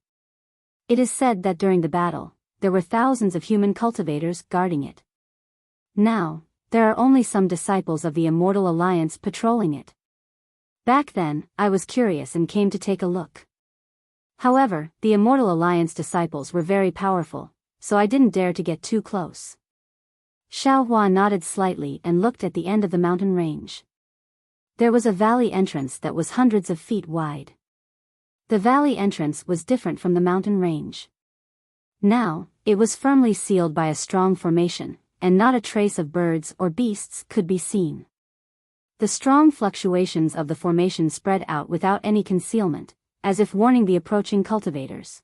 It is said that during the battle, there were thousands of human cultivators guarding it. Now, there are only some disciples of the Immortal Alliance patrolling it. Back then, I was curious and came to take a look. However, the Immortal Alliance disciples were very powerful, so I didn't dare to get too close. Xiaohua nodded slightly and looked at the end of the mountain range. There was a valley entrance that was hundreds of feet wide. The valley entrance was different from the mountain range. Now, it was firmly sealed by a strong formation, and not a trace of birds or beasts could be seen. The strong fluctuations of the formation spread out without any concealment, as if warning the approaching cultivators.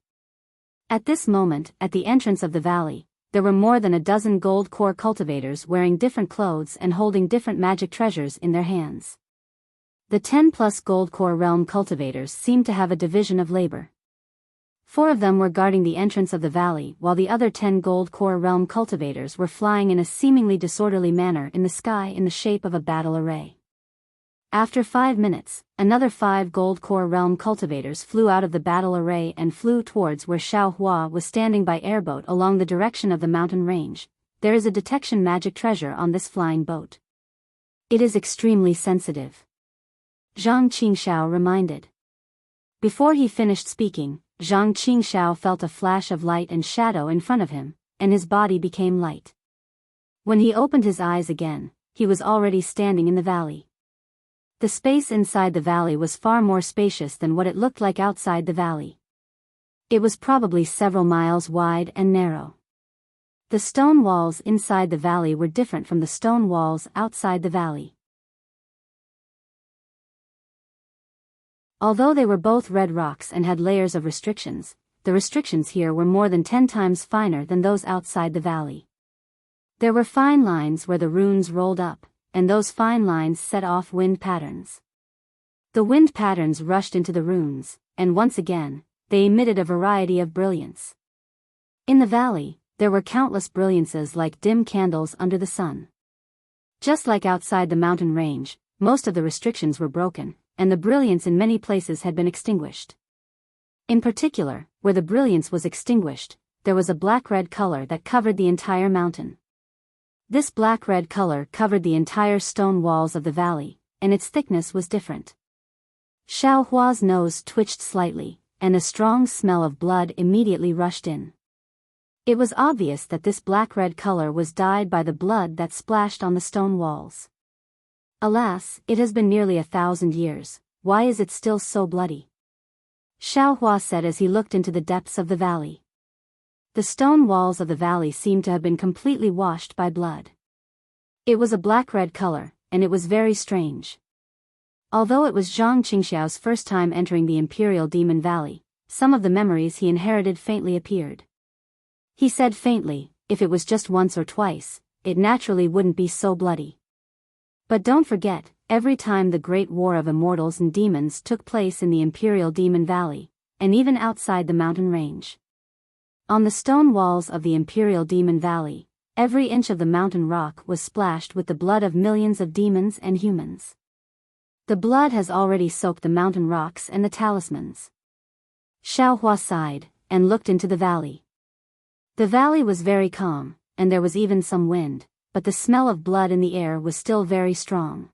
At this moment, at the entrance of the valley, there were more than a dozen gold core cultivators wearing different clothes and holding different magic treasures in their hands. The 10+ gold core realm cultivators seemed to have a division of labor. 4 of them were guarding the entrance of the valley, while the other 10 gold core realm cultivators were flying in a seemingly disorderly manner in the sky in the shape of a battle array. After 5 minutes, another 5 gold core realm cultivators flew out of the battle array and flew towards where Xiao Hua was standing by airboat along the direction of the mountain range. There is a detection magic treasure on this flying boat. It is extremely sensitive, Zhang Qingxiao reminded. Before he finished speaking, Zhang Qingxiao felt a flash of light and shadow in front of him, and his body became light. When he opened his eyes again, he was already standing in the valley. The space inside the valley was far more spacious than what it looked like outside the valley. It was probably several miles wide and narrow. The stone walls inside the valley were different from the stone walls outside the valley. Although they were both red rocks and had layers of restrictions, the restrictions here were more than 10 times finer than those outside the valley. There were fine lines where the runes rolled up, and those fine lines set off wind patterns. The wind patterns rushed into the runes, and once again, they emitted a variety of brilliance. In the valley, there were countless brilliances like dim candles under the sun. Just like outside the mountain range, most of the restrictions were broken, and the brilliance in many places had been extinguished. In particular, where the brilliance was extinguished, there was a black-red color that covered the entire mountain. This black-red color covered the entire stone walls of the valley, and its thickness was different. Xiao Hua's nose twitched slightly, and a strong smell of blood immediately rushed in. It was obvious that this black-red color was dyed by the blood that splashed on the stone walls. Alas, it has been nearly 1,000 years, why is it still so bloody? Xiao Hua said as he looked into the depths of the valley. The stone walls of the valley seemed to have been completely washed by blood. It was a black-red color, and it was very strange. Although it was Zhang Qingxiao's first time entering the Imperial Demon Valley, some of the memories he inherited faintly appeared. He said faintly, if it was just once or twice, it naturally wouldn't be so bloody. But don't forget, every time the Great War of Immortals and Demons took place in the Imperial Demon Valley, and even outside the mountain range. On the stone walls of the Imperial Demon Valley, every inch of the mountain rock was splashed with the blood of millions of demons and humans. The blood has already soaked the mountain rocks and the talismans. Xiao Hua sighed, and looked into the valley. The valley was very calm, and there was even some wind, but the smell of blood in the air was still very strong.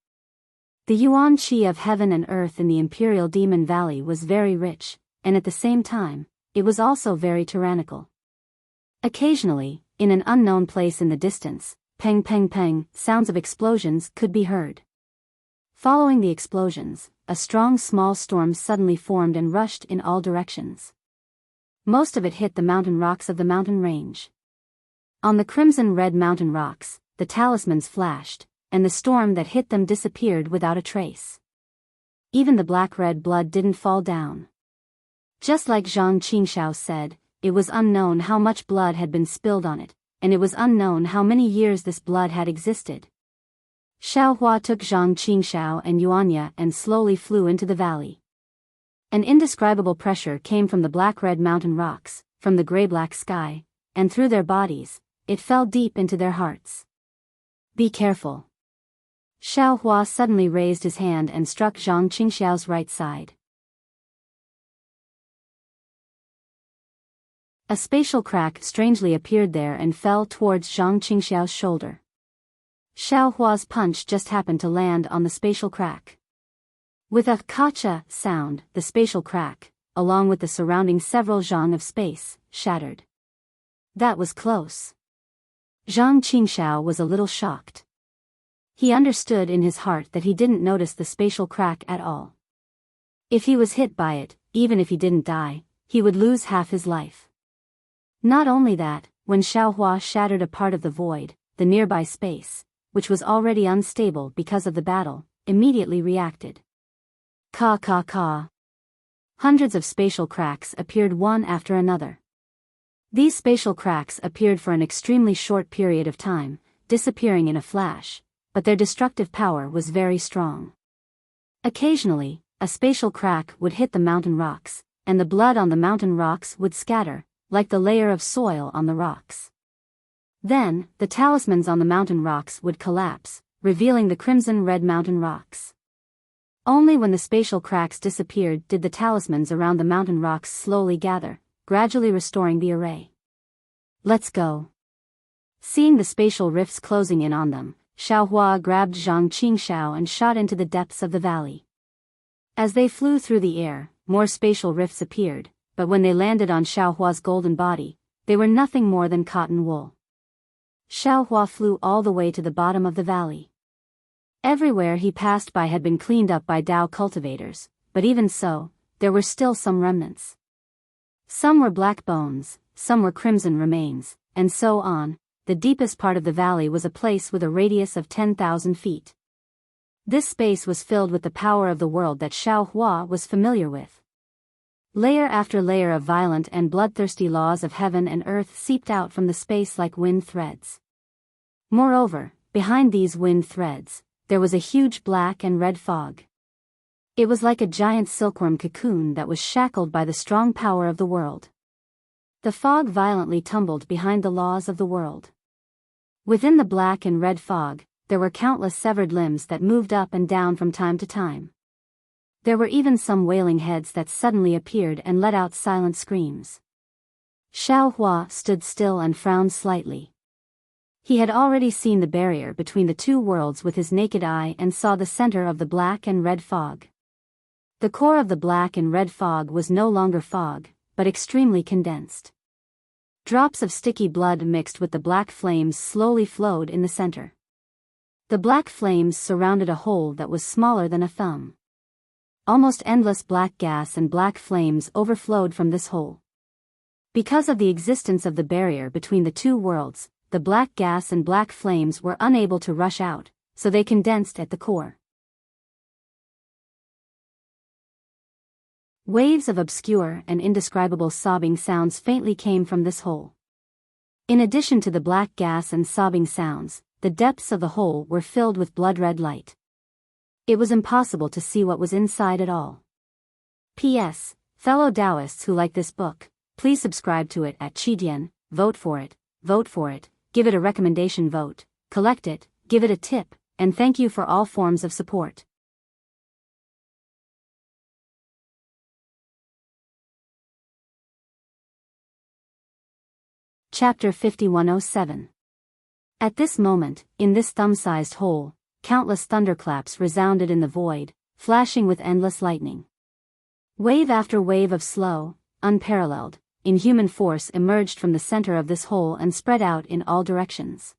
The yuan qi of heaven and earth in the Imperial Demon Valley was very rich, and at the same time, it was also very tyrannical. Occasionally, in an unknown place in the distance, peng peng peng, sounds of explosions could be heard. Following the explosions, a strong small storm suddenly formed and rushed in all directions. Most of it hit the mountain rocks of the mountain range. On the crimson-red mountain rocks, the talismans flashed, and the storm that hit them disappeared without a trace. Even the black-red blood didn't fall down. Just like Zhang Qingxiao said, it was unknown how much blood had been spilled on it, and it was unknown how many years this blood had existed. Xiao Hua took Zhang Qingxiao and Yuanya and slowly flew into the valley. An indescribable pressure came from the black-red mountain rocks, from the gray-black sky, and through their bodies, it fell deep into their hearts. Be careful. Xiao Hua suddenly raised his hand and struck Zhang Qingxiao's right side. A spatial crack strangely appeared there and fell towards Zhang Qingxiao's shoulder. Xiao Hua's punch just happened to land on the spatial crack. With a kacha sound, the spatial crack, along with the surrounding several zhang of space, shattered. That was close. Zhang Qingxiao was a little shocked. He understood in his heart that he didn't notice the spatial crack at all. If he was hit by it, even if he didn't die, he would lose half his life. Not only that, when Xiao Hua shattered a part of the void, the nearby space, which was already unstable because of the battle, immediately reacted. Ka ka ka. Hundreds of spatial cracks appeared one after another. These spatial cracks appeared for an extremely short period of time, disappearing in a flash, but their destructive power was very strong. Occasionally, a spatial crack would hit the mountain rocks, and the blood on the mountain rocks would scatter, like the layer of soil on the rocks. Then, the talismans on the mountain rocks would collapse, revealing the crimson-red mountain rocks. Only when the spatial cracks disappeared did the talismans around the mountain rocks slowly gather, gradually restoring the array. Let's go. Seeing the spatial rifts closing in on them, Xiaohua grabbed Zhang Qingxiao and shot into the depths of the valley. As they flew through the air, more spatial rifts appeared, but when they landed on Xiaohua's golden body, they were nothing more than cotton wool. Xiaohua flew all the way to the bottom of the valley. Everywhere he passed by had been cleaned up by Dao cultivators, but even so, there were still some remnants. Some were black bones, some were crimson remains, and so on. The deepest part of the valley was a place with a radius of 10,000 feet. This space was filled with the power of the world that Xiaohua was familiar with. Layer after layer of violent and bloodthirsty laws of heaven and earth seeped out from the space like wind threads. Moreover, behind these wind threads, there was a huge black and red fog. It was like a giant silkworm cocoon that was shackled by the strong power of the world. The fog violently tumbled behind the laws of the world. Within the black and red fog, there were countless severed limbs that moved up and down from time to time. There were even some wailing heads that suddenly appeared and let out silent screams. Xiaohua stood still and frowned slightly. He had already seen the barrier between the two worlds with his naked eye and saw the center of the black and red fog. The core of the black and red fog was no longer fog, but extremely condensed. Drops of sticky blood mixed with the black flames slowly flowed in the center. The black flames surrounded a hole that was smaller than a thumb. Almost endless black gas and black flames overflowed from this hole. Because of the existence of the barrier between the two worlds, the black gas and black flames were unable to rush out, so they condensed at the core. Waves of obscure and indescribable sobbing sounds faintly came from this hole. In addition to the black gas and sobbing sounds, the depths of the hole were filled with blood-red light. It was impossible to see what was inside at all. P.S. Fellow Taoists who like this book, please subscribe to it at Qidian, vote for it, give it a recommendation vote, collect it, give it a tip, and thank you for all forms of support. Chapter 5107. At this moment, in this thumb-sized hole, countless thunderclaps resounded in the void, flashing with endless lightning. Wave after wave of slow, unparalleled, inhuman force emerged from the center of this hole and spread out in all directions.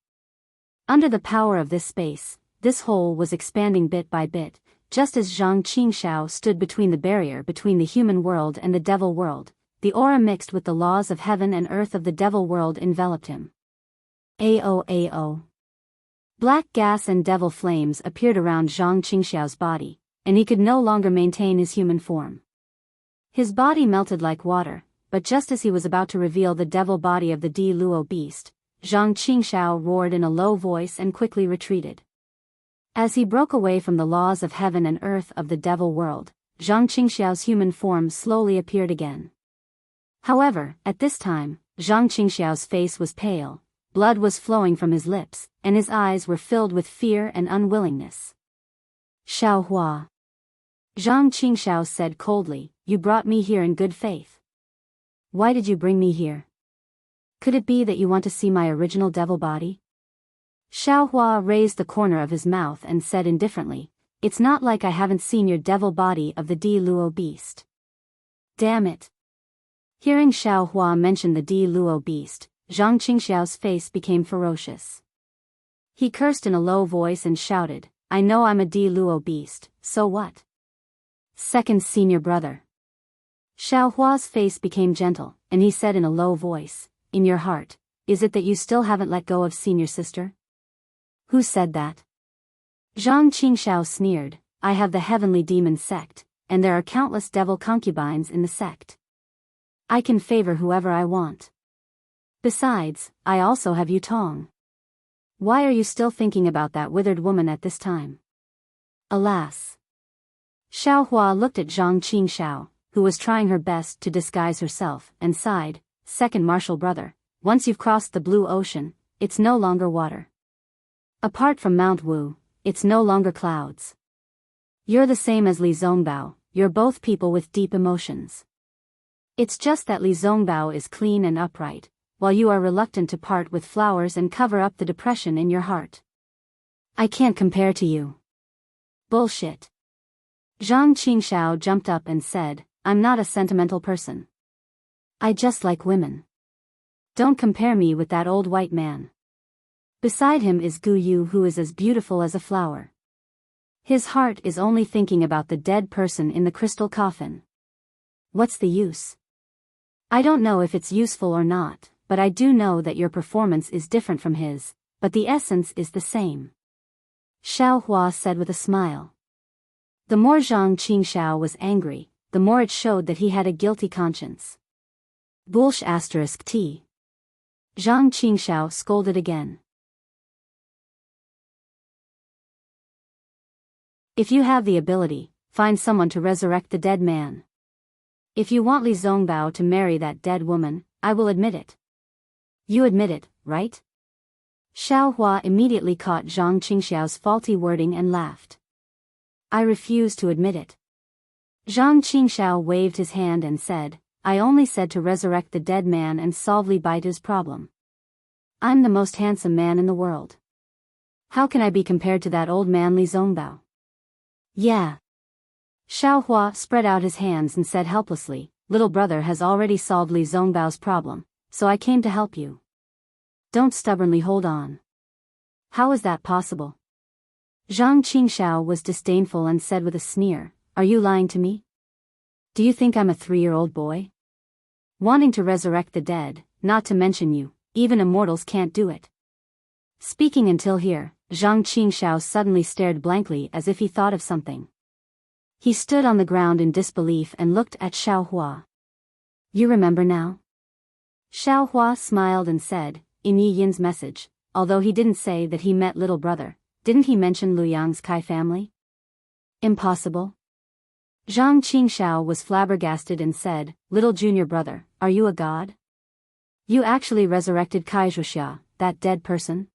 Under the power of this space, this hole was expanding bit by bit, just as Zhang Qingxiao stood between the barrier between the human world and the devil world. The aura mixed with the laws of heaven and earth of the devil world enveloped him. Ao. Black gas and devil flames appeared around Zhang Qingxiao's body, and he could no longer maintain his human form. His body melted like water, but just as he was about to reveal the devil body of the Di Luo beast, Zhang Qingxiao roared in a low voice and quickly retreated. As he broke away from the laws of heaven and earth of the devil world, Zhang Qingxiao's human form slowly appeared again. However, at this time, Zhang Qingxiao's face was pale, blood was flowing from his lips, and his eyes were filled with fear and unwillingness. Xiaohua. Zhang Qingxiao said coldly, "You brought me here in good faith. Why did you bring me here? Could it be that you want to see my original devil body?" Xiaohua raised the corner of his mouth and said indifferently, "It's not like I haven't seen your devil body of the Di Luo beast." Damn it. Hearing Xiaohua mention the Di Luo beast, Zhang Qingxiao's face became ferocious. He cursed in a low voice and shouted, "I know I'm a Di Luo beast, so what? Second senior brother." Xiaohua's face became gentle, and he said in a low voice, "In your heart, is it that you still haven't let go of senior sister?" "Who said that?" Zhang Qingxiao sneered, "I have the heavenly demon sect, and there are countless devil concubines in the sect. I can favor whoever I want. Besides, I also have Yutong. Why are you still thinking about that withered woman at this time?" Alas. Xiaohua looked at Zhang Qingxiao, who was trying her best to disguise herself, and sighed, "Second martial brother, once you've crossed the blue ocean, it's no longer water. Apart from Mount Wu, it's no longer clouds. You're the same as Li Zongbao, you're both people with deep emotions. It's just that Li Zongbao is clean and upright, while you are reluctant to part with flowers and cover up the depression in your heart. I can't compare to you." "Bullshit." Zhang Qingxiao jumped up and said, "I'm not a sentimental person. I just like women. Don't compare me with that old white man. Beside him is Gu Yu, who is as beautiful as a flower. His heart is only thinking about the dead person in the crystal coffin. What's the use? I don't know if it's useful or not, but I do know that your performance is different from his, but the essence is the same," Xiao Hua said with a smile. The more Zhang Qingxiao was angry, the more it showed that he had a guilty conscience. Bullsh *t. Zhang Qingxiao scolded again. "If you have the ability, find someone to resurrect the dead man. If you want Li Zongbao to marry that dead woman, I will admit it." "You admit it, right?" Xiao Hua immediately caught Zhang Qingxiao's faulty wording and laughed. "I refuse to admit it." Zhang Qingxiao waved his hand and said, "I only said to resurrect the dead man and solve Li Baitu's problem. I'm the most handsome man in the world. How can I be compared to that old man Li Zongbao?" "Yeah." Xiao Hua spread out his hands and said helplessly, "Little brother has already solved Li Zongbao's problem, so I came to help you. Don't stubbornly hold on." "How is that possible?" Zhang Qingxiao was disdainful and said with a sneer, "Are you lying to me? Do you think I'm a 3-year-old boy? Wanting to resurrect the dead, not to mention you, even immortals can't do it." Speaking until here, Zhang Qingxiao suddenly stared blankly as if he thought of something. He stood on the ground in disbelief and looked at Xiao Hua. "You remember now?" Xiao Hua smiled and said, "In Yi Yin's message, although he didn't say that he met little brother, didn't he mention Luyang's Kai family?" "Impossible." Zhang Qingxiao was flabbergasted and said, "Little junior brother, are you a god? You actually resurrected Kai Zhuxia, that dead person?"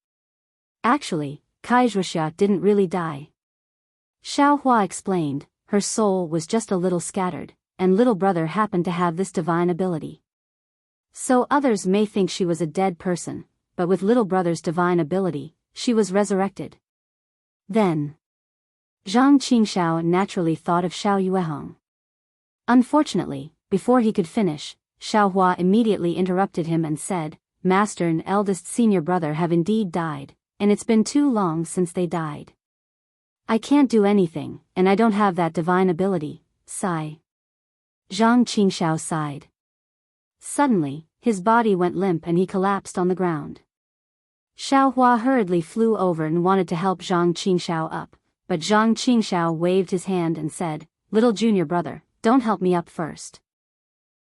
"Actually, Kai Zhuxia didn't really die," Xiao Hua explained. "Her soul was just a little scattered, and little brother happened to have this divine ability. So others may think she was a dead person, but with little brother's divine ability, she was resurrected." Then Zhang Qingxiao naturally thought of Xiao Yuehong. Unfortunately, before he could finish, Xiao Hua immediately interrupted him and said, "Master and eldest senior brother have indeed died, and it's been too long since they died. I can't do anything, and I don't have that divine ability." Sigh. Zhang Qingxiao sighed. Suddenly, his body went limp and he collapsed on the ground. Xiao Hua hurriedly flew over and wanted to help Zhang Qingxiao up, but Zhang Qingxiao waved his hand and said, "Little junior brother, don't help me up first.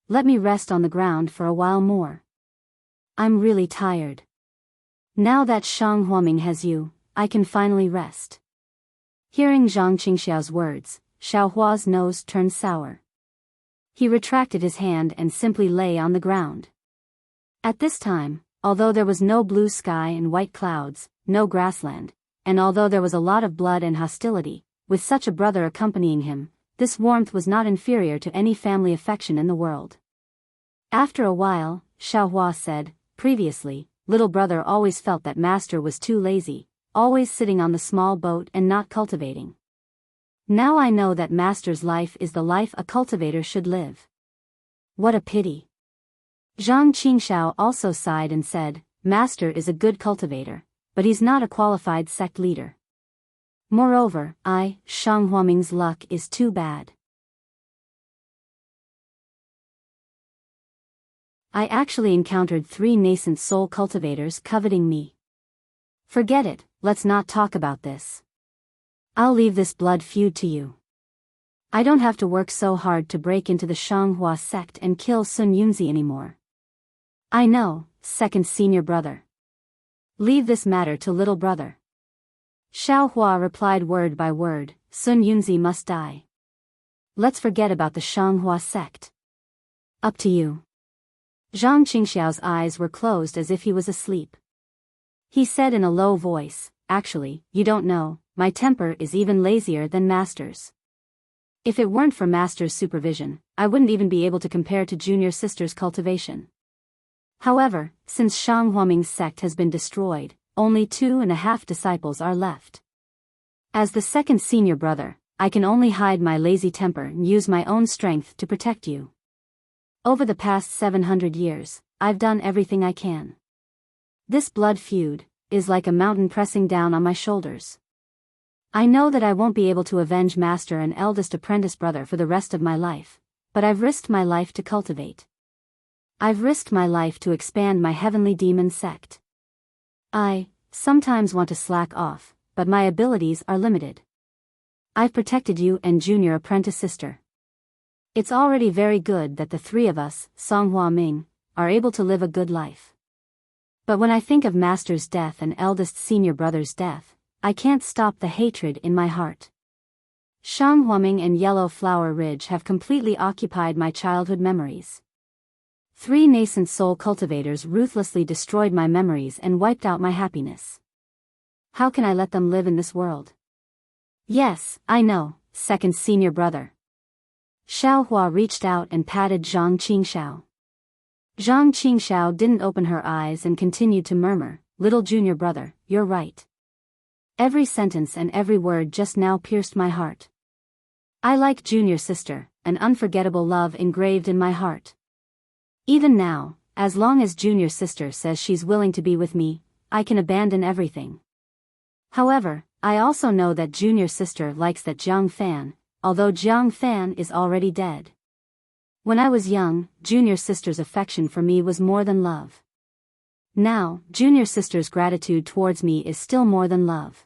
Let me rest on the ground for a while more. I'm really tired. Now that Shang Huaming has you, I can finally rest." Hearing Zhang Qingxiao's words, Xiao Hua's nose turned sour. He retracted his hand and simply lay on the ground. At this time, although there was no blue sky and white clouds, no grassland, and although there was a lot of blood and hostility, with such a brother accompanying him, this warmth was not inferior to any family affection in the world. After a while, Xiao Hua said, "Previously, little brother always felt that master was too lazy, always sitting on the small boat and not cultivating. Now I know that master's life is the life a cultivator should live. What a pity." Zhang Qingxiao also sighed and said, "Master is a good cultivator, but he's not a qualified sect leader. Moreover, Shang Huaming's luck is too bad. I actually encountered 3 nascent soul cultivators coveting me. Forget it, let's not talk about this. I'll leave this blood feud to you. I don't have to work so hard to break into the Shanghua sect and kill Sun Yunzi anymore. I know, second senior brother. Leave this matter to little brother." Xiao Hua replied word by word, "Sun Yunzi must die. let's forget about the Shanghua sect. Up to you. Zhang Qingxiao's eyes were closed as if he was asleep. He said in a low voice, actually, you don't know, my temper is even lazier than Master's. If it weren't for Master's supervision, I wouldn't even be able to compare to junior sister's cultivation. However, since Shang Huaming's sect has been destroyed, only 2.5 disciples are left. As the second senior brother, I can only hide my lazy temper and use my own strength to protect you. Over the past 700 years, I've done everything I can. This blood feud is like a mountain pressing down on my shoulders. I know that I won't be able to avenge Master and eldest apprentice brother for the rest of my life, but I've risked my life to cultivate. I've risked my life to expand my heavenly demon sect. I sometimes want to slack off, but my abilities are limited. I've protected you and junior apprentice sister. It's already very good that the three of us, Song Huaming, are able to live a good life. But when I think of Master's death and eldest senior brother's death, I can't stop the hatred in my heart. Shang Huaming and Yellow Flower Ridge have completely occupied my childhood memories. 3 nascent soul cultivators ruthlessly destroyed my memories and wiped out my happiness. How can I let them live in this world? Yes, I know, second senior brother. Xiao Hua reached out and patted Zhang Qingxiao. Zhang Qingxiao didn't open her eyes and continued to murmur, little junior brother, you're right. Every sentence and every word just now pierced my heart. I like junior sister, an unforgettable love engraved in my heart. Even now, as long as junior sister says she's willing to be with me, I can abandon everything. However, I also know that junior sister likes that Jiang Fan, although Jiang Fan is already dead. When I was young, junior sister's affection for me was more than love. Now, junior sister's gratitude towards me is still more than love.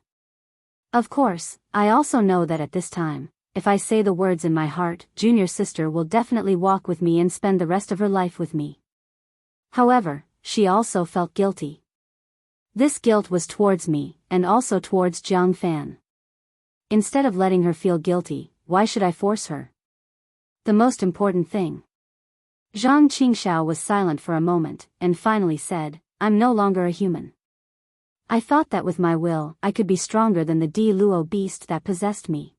Of course, I also know that at this time, if I say the words in my heart, junior sister will definitely walk with me and spend the rest of her life with me. However, she also felt guilty. This guilt was towards me, and also towards Jiang Fan. Instead of letting her feel guilty, why should I force her? The most important thing. Zhang Qingxiao was silent for a moment, and finally said, I'm no longer a human. I thought that with my will, I could be stronger than the Di Luo beast that possessed me.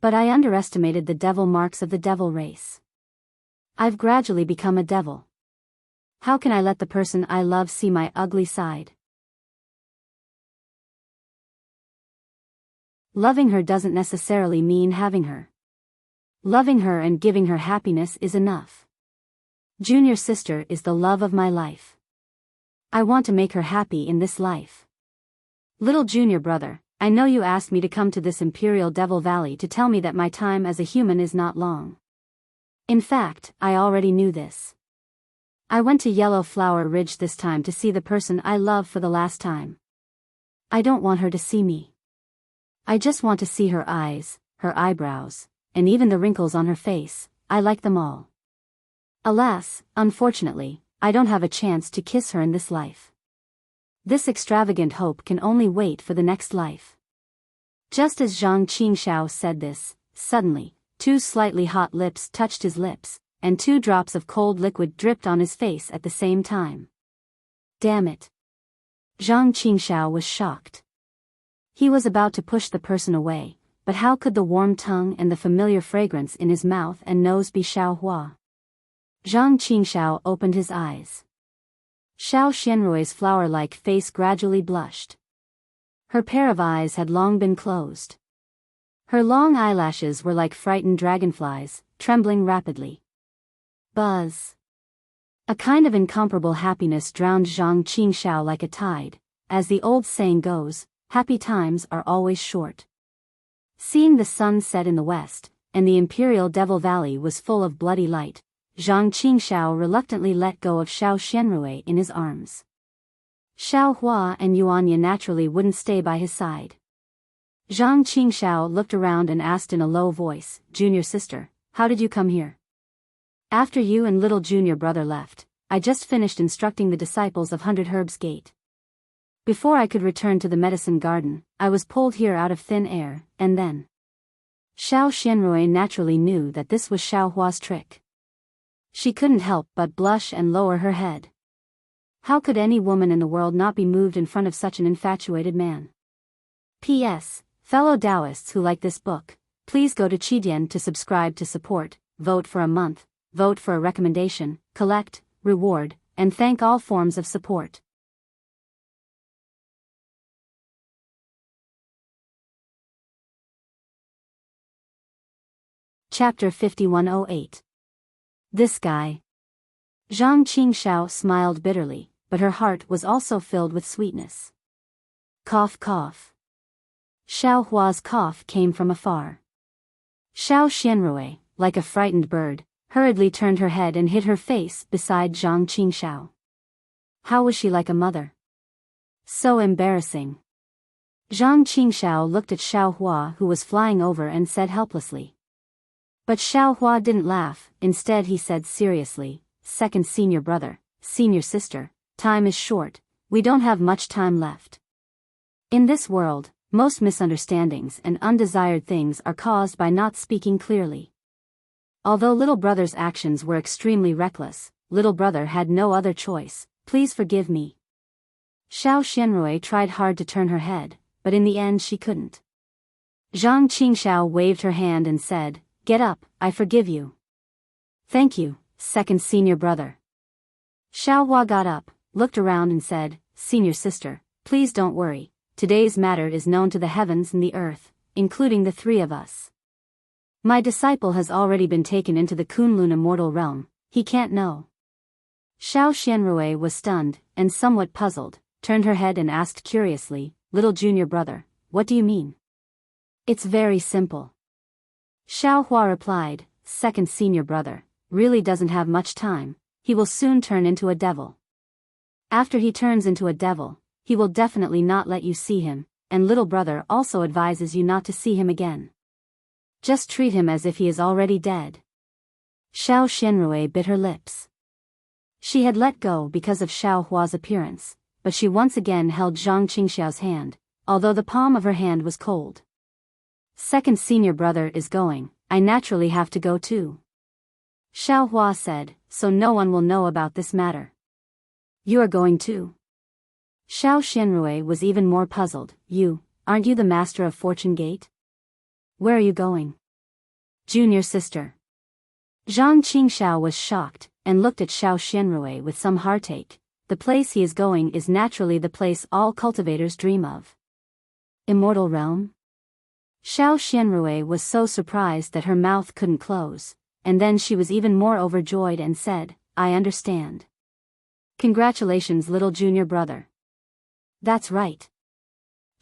But I underestimated the devil marks of the devil race. I've gradually become a devil. How can I let the person I love see my ugly side? Loving her doesn't necessarily mean having her. Loving her and giving her happiness is enough. Junior sister is the love of my life. I want to make her happy in this life. Little junior brother, I know you asked me to come to this Imperial Devil Valley to tell me that my time as a human is not long. In fact, I already knew this. I went to Yellow Flower Ridge this time to see the person I love for the last time. I don't want her to see me. I just want to see her eyes, her eyebrows, and even the wrinkles on her face. I like them all. Alas, unfortunately, I don't have a chance to kiss her in this life. This extravagant hope can only wait for the next life. Just as Zhang Qingxiao said this, suddenly, 2 slightly hot lips touched his lips, and 2 drops of cold liquid dripped on his face at the same time. Damn it. Zhang Qingxiao was shocked. He was about to push the person away, but how could the warm tongue and the familiar fragrance in his mouth and nose be Xiao Hua? Zhang Qingxiao opened his eyes. Xiao Xianrui's flower-like face gradually blushed. Her pair of eyes had long been closed. Her long eyelashes were like frightened dragonflies, trembling rapidly. Buzz. A kind of incomparable happiness drowned Zhang Qingxiao like a tide. As the old saying goes, happy times are always short. Seeing the sun set in the west, and the Imperial Devil Valley was full of bloody light, Zhang Qingxiao reluctantly let go of Xiao Xianrui in his arms. Xiao Hua and Yuanya naturally wouldn't stay by his side. Zhang Qingxiao looked around and asked in a low voice, Junior sister, how did you come here? After you and little junior brother left, I just finished instructing the disciples of 100 Herbs Gate. Before I could return to the medicine garden, I was pulled here out of thin air, and then. Xiao Xianrui naturally knew that this was Xiao Hua's trick. She couldn't help but blush and lower her head. How could any woman in the world not be moved in front of such an infatuated man? P.S. Fellow Taoists who like this book, please go to Qidian to subscribe to support, vote for a month, vote for a recommendation, collect, reward, and thank all forms of support. Chapter 5108. This guy. Zhang Qingxiao smiled bitterly, but her heart was also filled with sweetness. Cough cough. Xiao Hua's cough came from afar. Xiao Xianrui, like a frightened bird, hurriedly turned her head and hid her face beside Zhang Qingxiao. How was she like a mother? So embarrassing. Zhang Qingxiao looked at Xiao Hua, who was flying over, and said helplessly. But Xiao Hua didn't laugh. Instead he said seriously, "Second senior brother, senior sister, time is short, we don't have much time left. In this world, most misunderstandings and undesired things are caused by not speaking clearly. Although little brother's actions were extremely reckless, little brother had no other choice. Please forgive me." Xiao Xianrui tried hard to turn her head, but in the end she couldn't. Zhang Qingxiao waved her hand and said, "Get up, I forgive you." "Thank you, second senior brother." Xiao Hua got up, looked around and said, "Senior sister, please don't worry. Today's matter is known to the heavens and the earth, including the three of us. My disciple has already been taken into the Kunlun immortal realm, he can't know." Xiao Xianrui was stunned, and somewhat puzzled, turned her head and asked curiously, "Little junior brother, what do you mean?" "It's very simple." Xiao Hua replied, "Second senior brother really doesn't have much time, he will soon turn into a devil. After he turns into a devil, he will definitely not let you see him, and little brother also advises you not to see him again. Just treat him as if he is already dead." Xiao Xianrui bit her lips. She had let go because of Xiao Hua's appearance, but she once again held Zhang Qingxiao's hand, although the palm of her hand was cold. "Second senior brother is going, I naturally have to go too." Xiao Hua said, "So no one will know about this matter." "You are going too?" Xiao Xianrui was even more puzzled. Aren't you the master of Fortune Gate? Where are you going?" "Junior sister." Zhang Qingxiao was shocked, and looked at Xiao Xianrui with some heartache. The place he is going is naturally the place all cultivators dream of. Immortal realm? Xiao Xianrui was so surprised that her mouth couldn't close, and then she was even more overjoyed and said, "I understand. Congratulations, little junior brother." "That's right."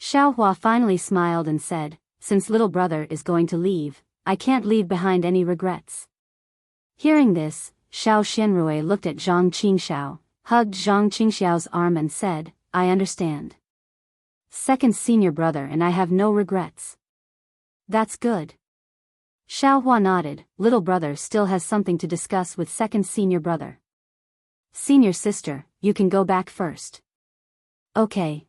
Xiao Hua finally smiled and said, "Since little brother is going to leave, I can't leave behind any regrets." Hearing this, Xiao Xianrui looked at Zhang Qingxiao, hugged Zhang Qingxiao's arm and said, "I understand. Second senior brother and I have no regrets." "That's good." Xiao Hua nodded. Little brother still has something to discuss with second senior brother. "Senior sister, you can go back first." "Okay."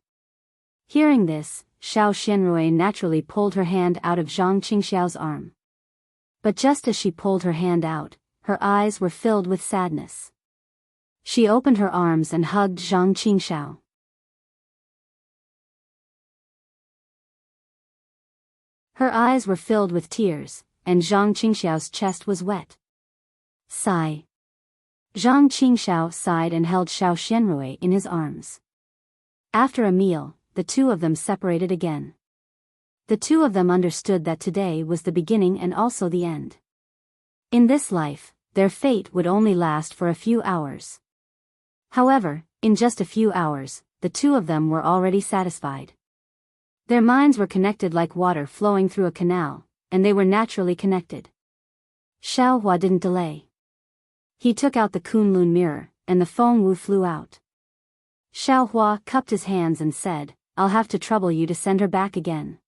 Hearing this, Xiao Xianrui naturally pulled her hand out of Zhang Qingxiao's arm. But just as she pulled her hand out, her eyes were filled with sadness. She opened her arms and hugged Zhang Qingxiao. Her eyes were filled with tears, and Zhang Qingxiao's chest was wet. Sigh. Zhang Qingxiao sighed and held Xiao Xianrui in his arms. After a meal, the two of them separated again. The two of them understood that today was the beginning and also the end. In this life, their fate would only last for a few hours. However, in just a few hours, the two of them were already satisfied. Their minds were connected like water flowing through a canal, and they were naturally connected. Xiao Hua didn't delay. He took out the Kunlun mirror, and the Feng Wu flew out. Xiao Hua cupped his hands and said, "I'll have to trouble you to send her back again."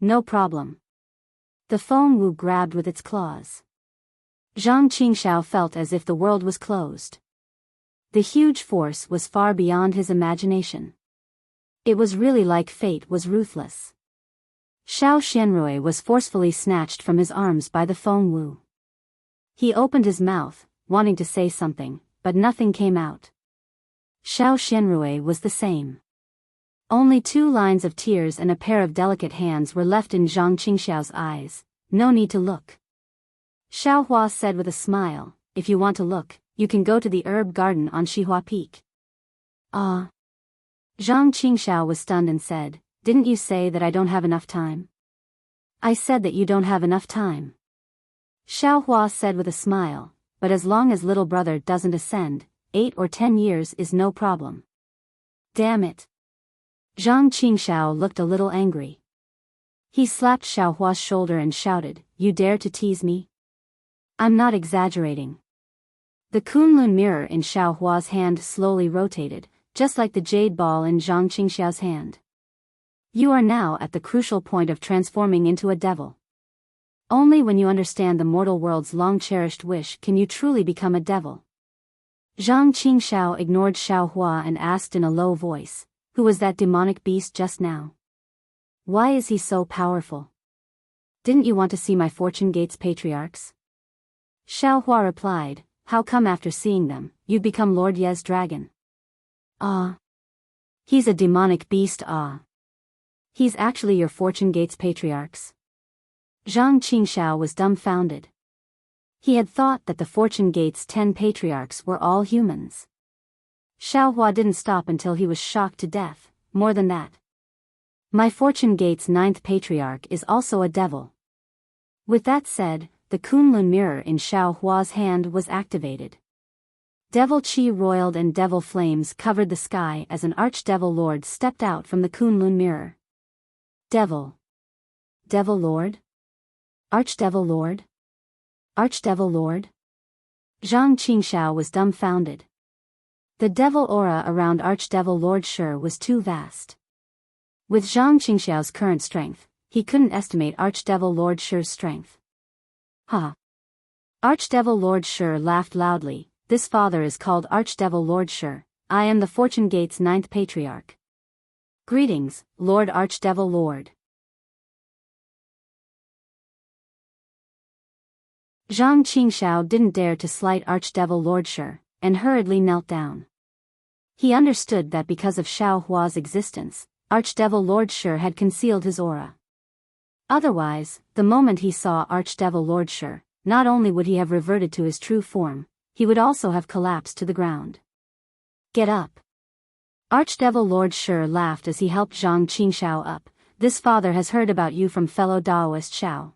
"No problem." The Feng Wu grabbed with its claws. Zhang Qingxiao felt as if the world was closed. The huge force was far beyond his imagination. It was really like fate was ruthless. Xiao Xianrui was forcefully snatched from his arms by the Feng Wu. He opened his mouth, wanting to say something, but nothing came out. Xiao Xianrui was the same. Only 2 lines of tears and a pair of delicate hands were left in Zhang Qingxiao's eyes. No need to look. Xiao Hua said with a smile, if you want to look, you can go to the herb garden on Shihua Peak. Ah. Zhang Qingxiao was stunned and said, didn't you say that I don't have enough time? I said that you don't have enough time. Xiao Hua said with a smile, but as long as little brother doesn't ascend, 8 or 10 years is no problem. Damn it. Zhang Qingxiao looked a little angry. He slapped Xiao Hua's shoulder and shouted, you dare to tease me? I'm not exaggerating. The Kunlun mirror in Xiao Hua's hand slowly rotated, just like the jade ball in Zhang Qingxiao's hand. You are now at the crucial point of transforming into a devil. Only when you understand the mortal world's long-cherished wish can you truly become a devil. Zhang Qingxiao ignored Xiao Hua and asked in a low voice, who was that demonic beast just now? Why is he so powerful? Didn't you want to see my Fortune Gates patriarchs? Xiao Hua replied, how come after seeing them, you'd become Lord Ye's dragon? Ah. He's a demonic beast. Ah. He's actually your Fortune Gates patriarchs? Zhang Qingxiao was dumbfounded. He had thought that the Fortune Gates 10 patriarchs were all humans. Xiao Hua didn't stop until he was shocked to death, more than that. My Fortune Gates 9th patriarch is also a devil. With that said, the Kunlun mirror in Xiao Hua's hand was activated. Devil Qi roiled and devil flames covered the sky as an Archdevil Lord stepped out from the Kunlun mirror. Devil. Devil Lord? Archdevil Lord? Archdevil Lord? Zhang Qingxiao was dumbfounded. The devil aura around Archdevil Lord Shi was too vast. With Zhang Qingxiao's current strength, he couldn't estimate Archdevil Lord Shi's strength. Ha! Archdevil Lord Shi laughed loudly. This father is called Archdevil Lord Shi. I am the Fortune Gates 9th patriarch. Greetings, Lord Archdevil Lord. Zhang Qingxiao didn't dare to slight Archdevil Lord Shi, and hurriedly knelt down. He understood that because of Xiao Hua's existence, Archdevil Lord Shi had concealed his aura. Otherwise, the moment he saw Archdevil Lord Shi, not only would he have reverted to his true form, he would also have collapsed to the ground. Get up. Archdevil Lord Shi laughed as he helped Zhang Qingxiao up. This father has heard about you from fellow Daoist Xiao.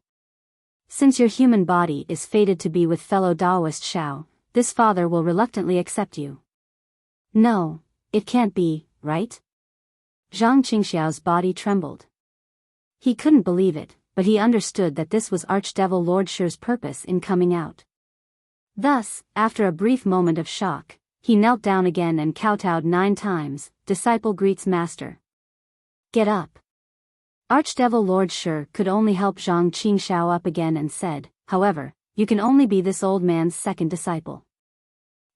Since your human body is fated to be with fellow Daoist Xiao, this father will reluctantly accept you. No, it can't be, right? Zhang Qingxiao's body trembled. He couldn't believe it, but he understood that this was Archdevil Lord Shi's purpose in coming out. Thus, after a brief moment of shock, he knelt down again and kowtowed 9 times, disciple greets master. Get up. Archdevil Lord Shi could only help Zhang Qingxiao up again and said, however, you can only be this old man's second disciple.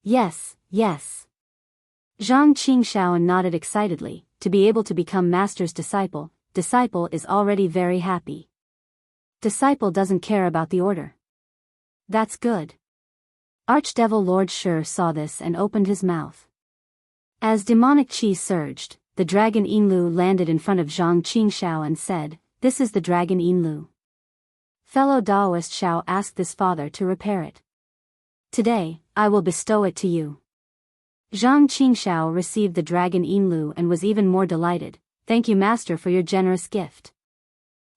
Yes, yes. Zhang Qingxiao nodded excitedly. To be able to become master's disciple, disciple is already very happy. Disciple doesn't care about the order. That's good. Archdevil Lord Shi saw this and opened his mouth. As demonic qi surged, the dragon Yinlu landed in front of Zhang Qingxiao and said, this is the dragon Yinlu. Fellow Daoist Xiao asked this father to repair it. Today, I will bestow it to you. Zhang Qingxiao received the dragon Yinlu and was even more delighted. Thank you master for your generous gift.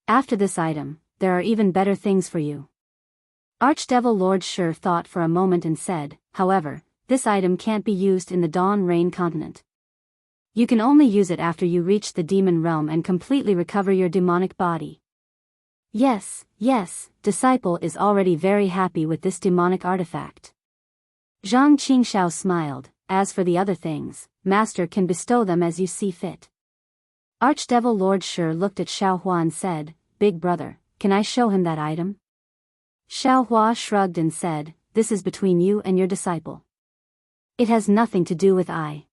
After this item, there are even better things for you. Archdevil Lord Shi thought for a moment and said, however, this item can't be used in the Dawn Rain continent. You can only use it after you reach the demon realm and completely recover your demonic body. Yes, yes, disciple is already very happy with this demonic artifact. Zhang Qingxiao smiled. As for the other things, master can bestow them as you see fit. Archdevil Lord Shi looked at Xiao Hua and said, big brother, can I show him that item? Xiao Hua shrugged and said, this is between you and your disciple. It has nothing to do with I.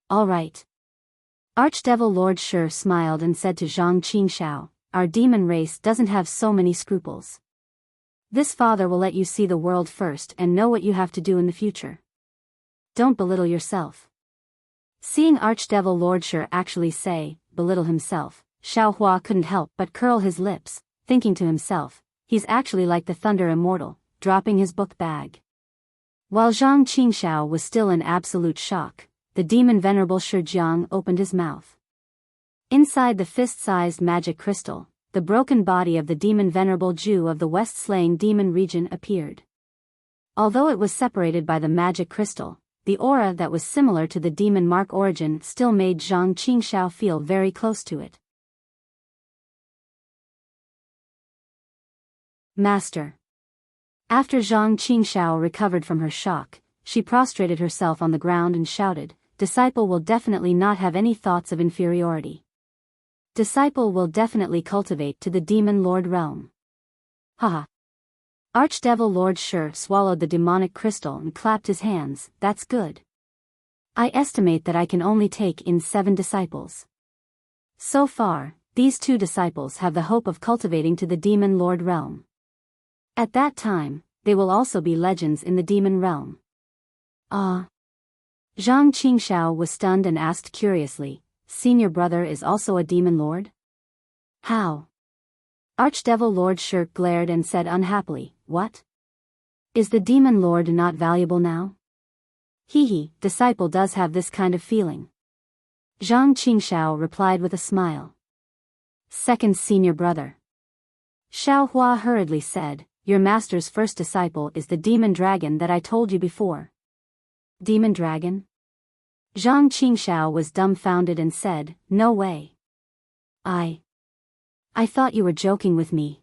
All right. Archdevil Lord Shi smiled and said to Zhang Qingxiao, our demon race doesn't have so many scruples. This father will let you see the world first and know what you have to do in the future. Don't belittle yourself. Seeing Archdevil Lord Shi actually say, belittle himself, Xiao Hua couldn't help but curl his lips, thinking to himself, he's actually like the Thunder Immortal, dropping his book bag. While Zhang Qingxiao was still in absolute shock, the demon Venerable Shi Jiang opened his mouth. Inside the fist-sized magic crystal, the broken body of the demon Venerable Ju of the West Slaying Demon region appeared. Although it was separated by the magic crystal, the aura that was similar to the demon mark origin still made Zhang Qingxiao feel very close to it. Master. After Zhang Qingxiao recovered from her shock, she prostrated herself on the ground and shouted, Disciple will definitely not have any thoughts of inferiority. Disciple will definitely cultivate to the Demon Lord realm. Haha. Archdevil Lord Shi swallowed the demonic crystal and clapped his hands, that's good. I estimate that I can only take in 7 disciples. So far, these 2 disciples have the hope of cultivating to the Demon Lord realm. At that time, they will also be legends in the demon realm. Ah. Zhang Qingxiao was stunned and asked curiously, Senior brother is also a demon lord? How? Archdevil Lord Shi glared and said unhappily, what? Is the demon lord not valuable now? Hee, disciple does have this kind of feeling. Zhang Qingxiao replied with a smile. Second senior brother. Xiao Hua hurriedly said, your master's first disciple is the demon dragon that I told you before. Demon dragon? Zhang Qingxiao was dumbfounded and said, no way. I thought you were joking with me.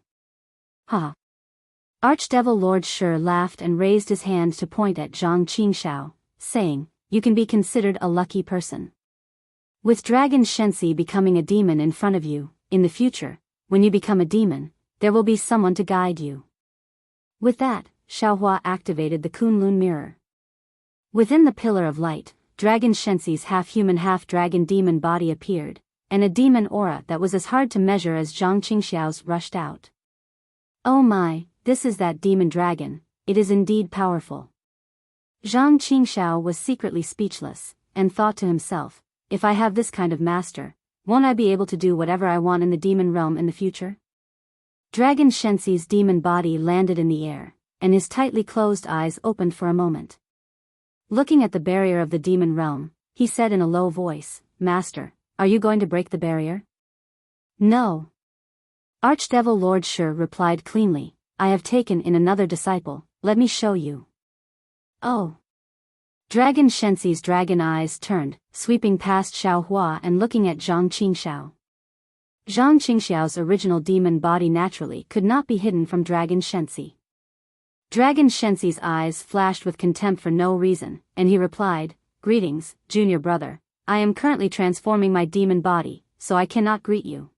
Ha. Archdevil Lord Shi laughed and raised his hand to point at Zhang Qingxiao, saying, you can be considered a lucky person. With Dragon Shensi becoming a demon in front of you, in the future, when you become a demon, there will be someone to guide you. With that, Xiaohua activated the Kunlun mirror. Within the pillar of light, Dragon Shensi's half-human half-dragon demon body appeared, and a demon aura that was as hard to measure as Zhang Qingxiao's rushed out. Oh my, this is that demon dragon, it is indeed powerful. Zhang Qingxiao was secretly speechless, and thought to himself, if I have this kind of master, won't I be able to do whatever I want in the demon realm in the future? Dragon Shensi's demon body landed in the air, and his tightly closed eyes opened for a moment. Looking at the barrier of the demon realm, he said in a low voice, Master, are you going to break the barrier? No. Archdevil Lord Shi replied cleanly, I have taken in another disciple, let me show you. Oh. Dragon Shensi's dragon eyes turned, sweeping past Xiao Hua and looking at Zhang Qingxiao. Zhang Qingxiao's original demon body naturally could not be hidden from Dragon Shensi. Dragon Shensi's eyes flashed with contempt for no reason, and he replied, Greetings, junior brother, I am currently transforming my demon body, so I cannot greet you.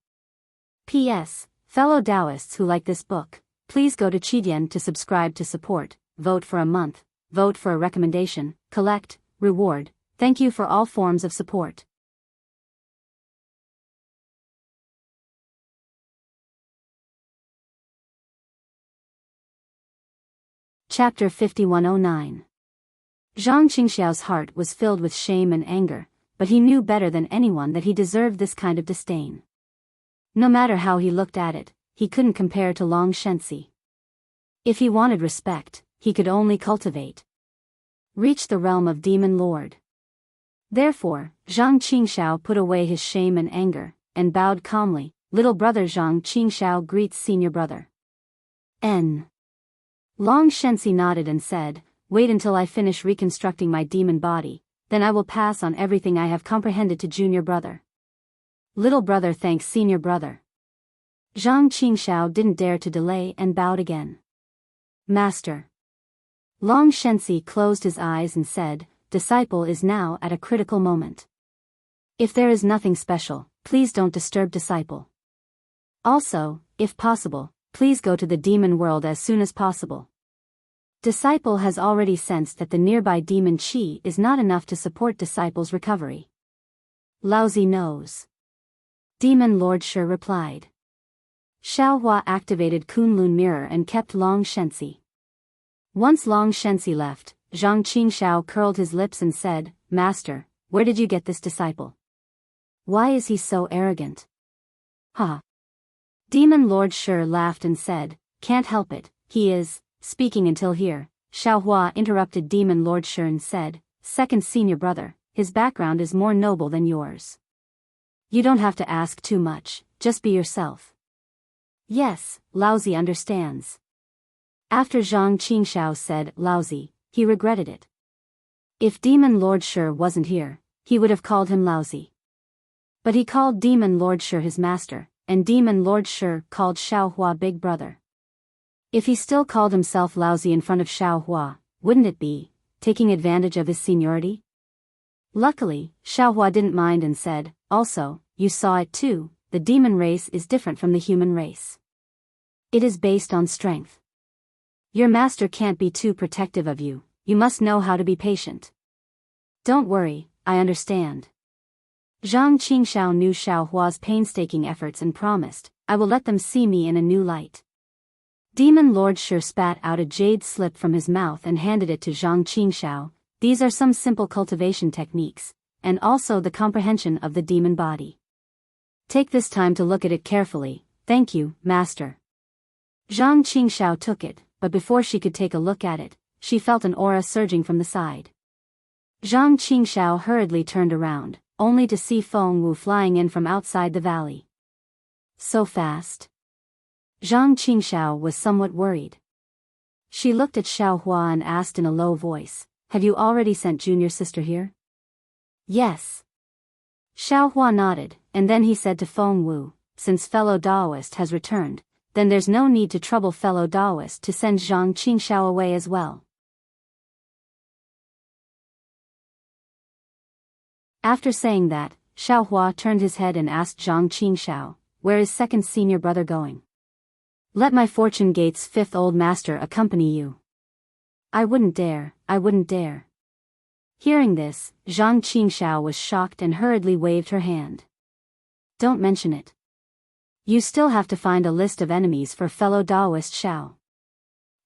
P.S. Fellow Taoists who like this book, please go to Qidian to subscribe to support, vote for a month, vote for a recommendation, collect, reward, thank you for all forms of support. Chapter 5109. Zhang Qingxiao's heart was filled with shame and anger, but he knew better than anyone that he deserved this kind of disdain. No matter how he looked at it, he couldn't compare to Long Shensi. If he wanted respect, he could only cultivate. Reach the realm of Demon Lord. Therefore, Zhang Qingxiao put away his shame and anger, and bowed calmly, Little brother Zhang Qingxiao greets senior brother. N. Long Shensi nodded and said, Wait until I finish reconstructing my demon body, then I will pass on everything I have comprehended to junior brother. Little brother thanks senior brother. Zhang Qingxiao didn't dare to delay and bowed again. Master. Long Shensi closed his eyes and said, Disciple is now at a critical moment. If there is nothing special, please don't disturb disciple. Also, if possible, please go to the demon world as soon as possible. Disciple has already sensed that the nearby demon chi is not enough to support disciple's recovery. Lousy knows. Demon Lord Shi replied. Xiaohua activated Kunlun mirror and kept Long Shenxi. Once Long Shenxi left, Zhang Qingxiao curled his lips and said, "Master, where did you get this disciple? Why is he so arrogant?" "Ha." Demon Lord Shi laughed and said, "Can't help it, he is, speaking until here." Xiaohua interrupted Demon Lord Shi and said, "Second senior brother, his background is more noble than yours. You don't have to ask too much, just be yourself." "Yes, Laozi understands." After Zhang Qingxiao said Laozi, he regretted it. If Demon Lord Shi wasn't here, he would have called him Laozi. But he called Demon Lord Shi his master, and Demon Lord Shi called Xiaohua big brother. If he still called himself Laozi in front of Xiaohua, wouldn't it be taking advantage of his seniority? Luckily, Xiaohua didn't mind and said, "Also, you saw it too, the demon race is different from the human race. It is based on strength. Your master can't be too protective of you, you must know how to be patient." "Don't worry, I understand." Zhang Qingxiao knew Xiaohua's painstaking efforts and promised, "I will let them see me in a new light." Demon Lord Shi spat out a jade slip from his mouth and handed it to Zhang Qingxiao. "These are some simple cultivation techniques, and also the comprehension of the demon body. Take this time to look at it carefully." "Thank you, master." Zhang Qingxiao took it, but before she could take a look at it, she felt an aura surging from the side. Zhang Qingxiao hurriedly turned around, only to see Feng Wu flying in from outside the valley. So fast? Zhang Qingxiao was somewhat worried. She looked at Xiaohua and asked in a low voice, "Have you already sent junior sister here?" "Yes." Xiaohua nodded, and then he said to Feng Wu, "Since fellow Daoist has returned, then there's no need to trouble fellow Daoist to send Zhang Qingxiao away as well." After saying that, Xiaohua turned his head and asked Zhang Qingxiao, "Where is second senior brother going?" "Let my Fortune Gate's fifth old master accompany you." I wouldn't dare." Hearing this, Zhang Qingxiao was shocked and hurriedly waved her hand. "Don't mention it. You still have to find a list of enemies for fellow Daoist Xiao.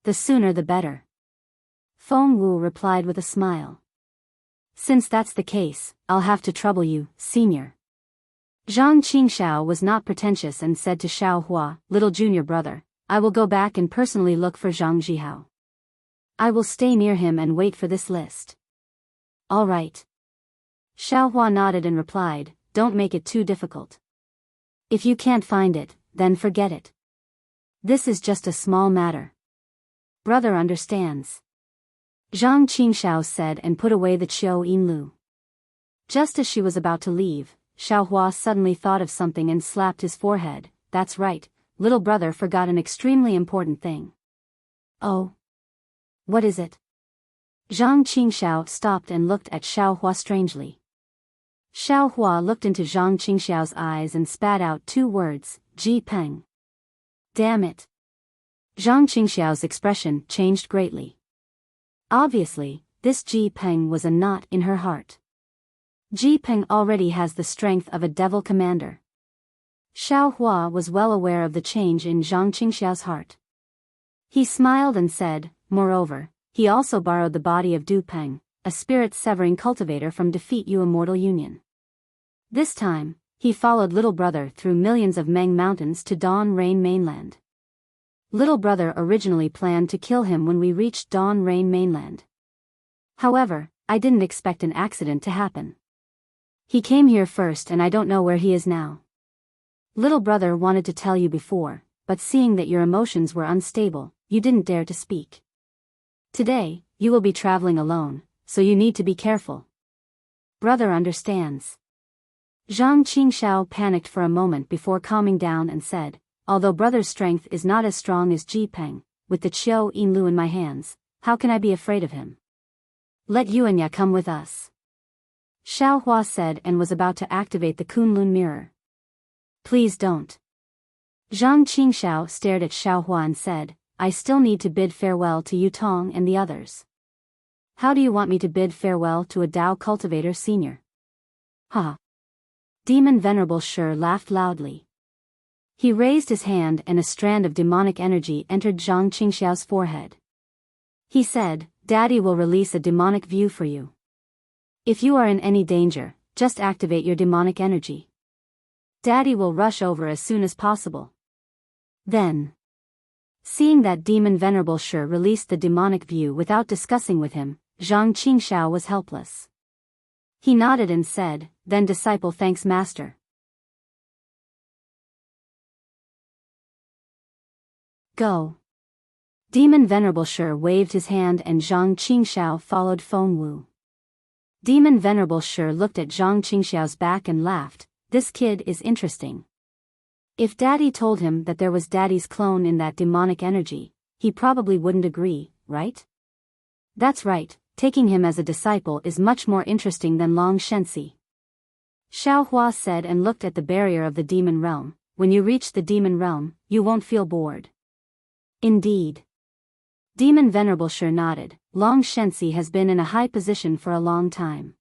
The sooner the better." Feng Wu replied with a smile. "Since that's the case, I'll have to trouble you, senior." Zhang Qingxiao was not pretentious and said to Xiaohua, "Little junior brother, I will go back and personally look for Zhang Zhihao. I will stay near him and wait for this list." "All right." Xiaohua nodded and replied, "Don't make it too difficult. If you can't find it, then forget it. This is just a small matter. Brother understands." Zhang Qingxiao said and put away the Qiu Yinlu. Just as she was about to leave, Xiaohua suddenly thought of something and slapped his forehead. "That's right, little brother forgot an extremely important thing." "Oh? What is it?" Zhang Qingxiao stopped and looked at Xiaohua strangely. Xiaohua looked into Zhang Qingxiao's eyes and spat out two words, "Ji Peng." "Damn it." Zhang Qingxiao's expression changed greatly. Obviously, this Ji Peng was a knot in her heart. Ji Peng already has the strength of a devil commander. Xiaohua was well aware of the change in Zhang Qingxiao's heart. He smiled and said, "Moreover, he also borrowed the body of Du Peng, a spirit-severing cultivator from Defeat You Immortal Union. This time, he followed little brother through millions of Meng mountains to Dawn Rain mainland. Little brother originally planned to kill him when we reached Dawn Rain mainland. However, I didn't expect an accident to happen. He came here first and I don't know where he is now. Little brother wanted to tell you before, but seeing that your emotions were unstable, you didn't dare to speak. Today, you will be traveling alone, so you need to be careful. Brother understands." Zhang Qingxiao panicked for a moment before calming down and said, "Although brother's strength is not as strong as Ji Peng, with the Qiu Yinlu in my hands, how can I be afraid of him? Let Yuanya come with us." Xiaohua said and was about to activate the Kunlun mirror. "Please don't." Zhang Qingxiao stared at Xiaohua and said, "I still need to bid farewell to Yutong and the others." "How do you want me to bid farewell to a Dao cultivator senior?" "Ha." Demon Venerable Shi laughed loudly. He raised his hand and a strand of demonic energy entered Zhang Qingxiao's forehead. He said, "Daddy will release a demonic view for you. If you are in any danger, just activate your demonic energy. Daddy will rush over as soon as possible." Then, seeing that Demon Venerable Shi released the demonic view without discussing with him, Zhang Qingxiao was helpless. He nodded and said, "Then disciple thanks master." Go. Demon Venerable Shi waved his hand and Zhang Qingxiao followed Feng Wu. Demon Venerable Shi looked at Zhang Qingxiao's back and laughed, "This kid is interesting. If Daddy told him that there was Daddy's clone in that demonic energy, he probably wouldn't agree, right?" "That's right, taking him as a disciple is much more interesting than Long Shenxi," Xiao Hua said and looked at the barrier of the demon realm. "When you reach the demon realm, you won't feel bored." "Indeed." Demon Venerable Shi nodded. "Long Shenxi has been in a high position for a long time.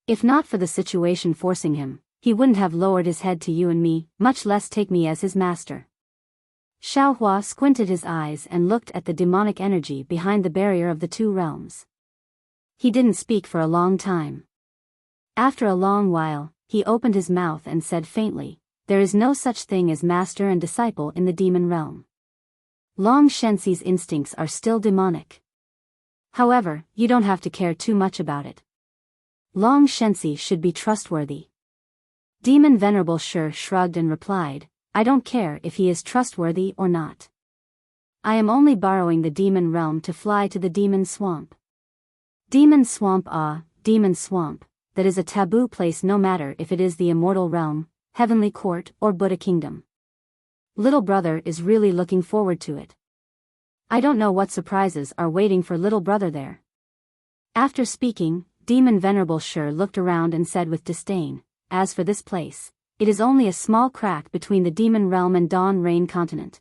If not for the situation forcing him, he wouldn't have lowered his head to you and me, much less take me as his master." Xiao Hua squinted his eyes and looked at the demonic energy behind the barrier of the two realms. He didn't speak for a long time. After a long while, he opened his mouth and said faintly, "There is no such thing as master and disciple in the demon realm. Long Shenxi's instincts are still demonic. However, you don't have to care too much about it. Long Shenxi should be trustworthy." Demon Venerable Shi shrugged and replied, "I don't care if he is trustworthy or not. I am only borrowing the demon realm to fly to the demon swamp." Demon swamp. Demon swamp, that is a taboo place no matter if it is the immortal realm, heavenly court or Buddha kingdom. Little brother is really looking forward to it. I don't know what surprises are waiting for little brother there. After speaking, Demon Venerable Shi looked around and said with disdain, "As for this place, it is only a small crack between the demon realm and Dawn Rain continent.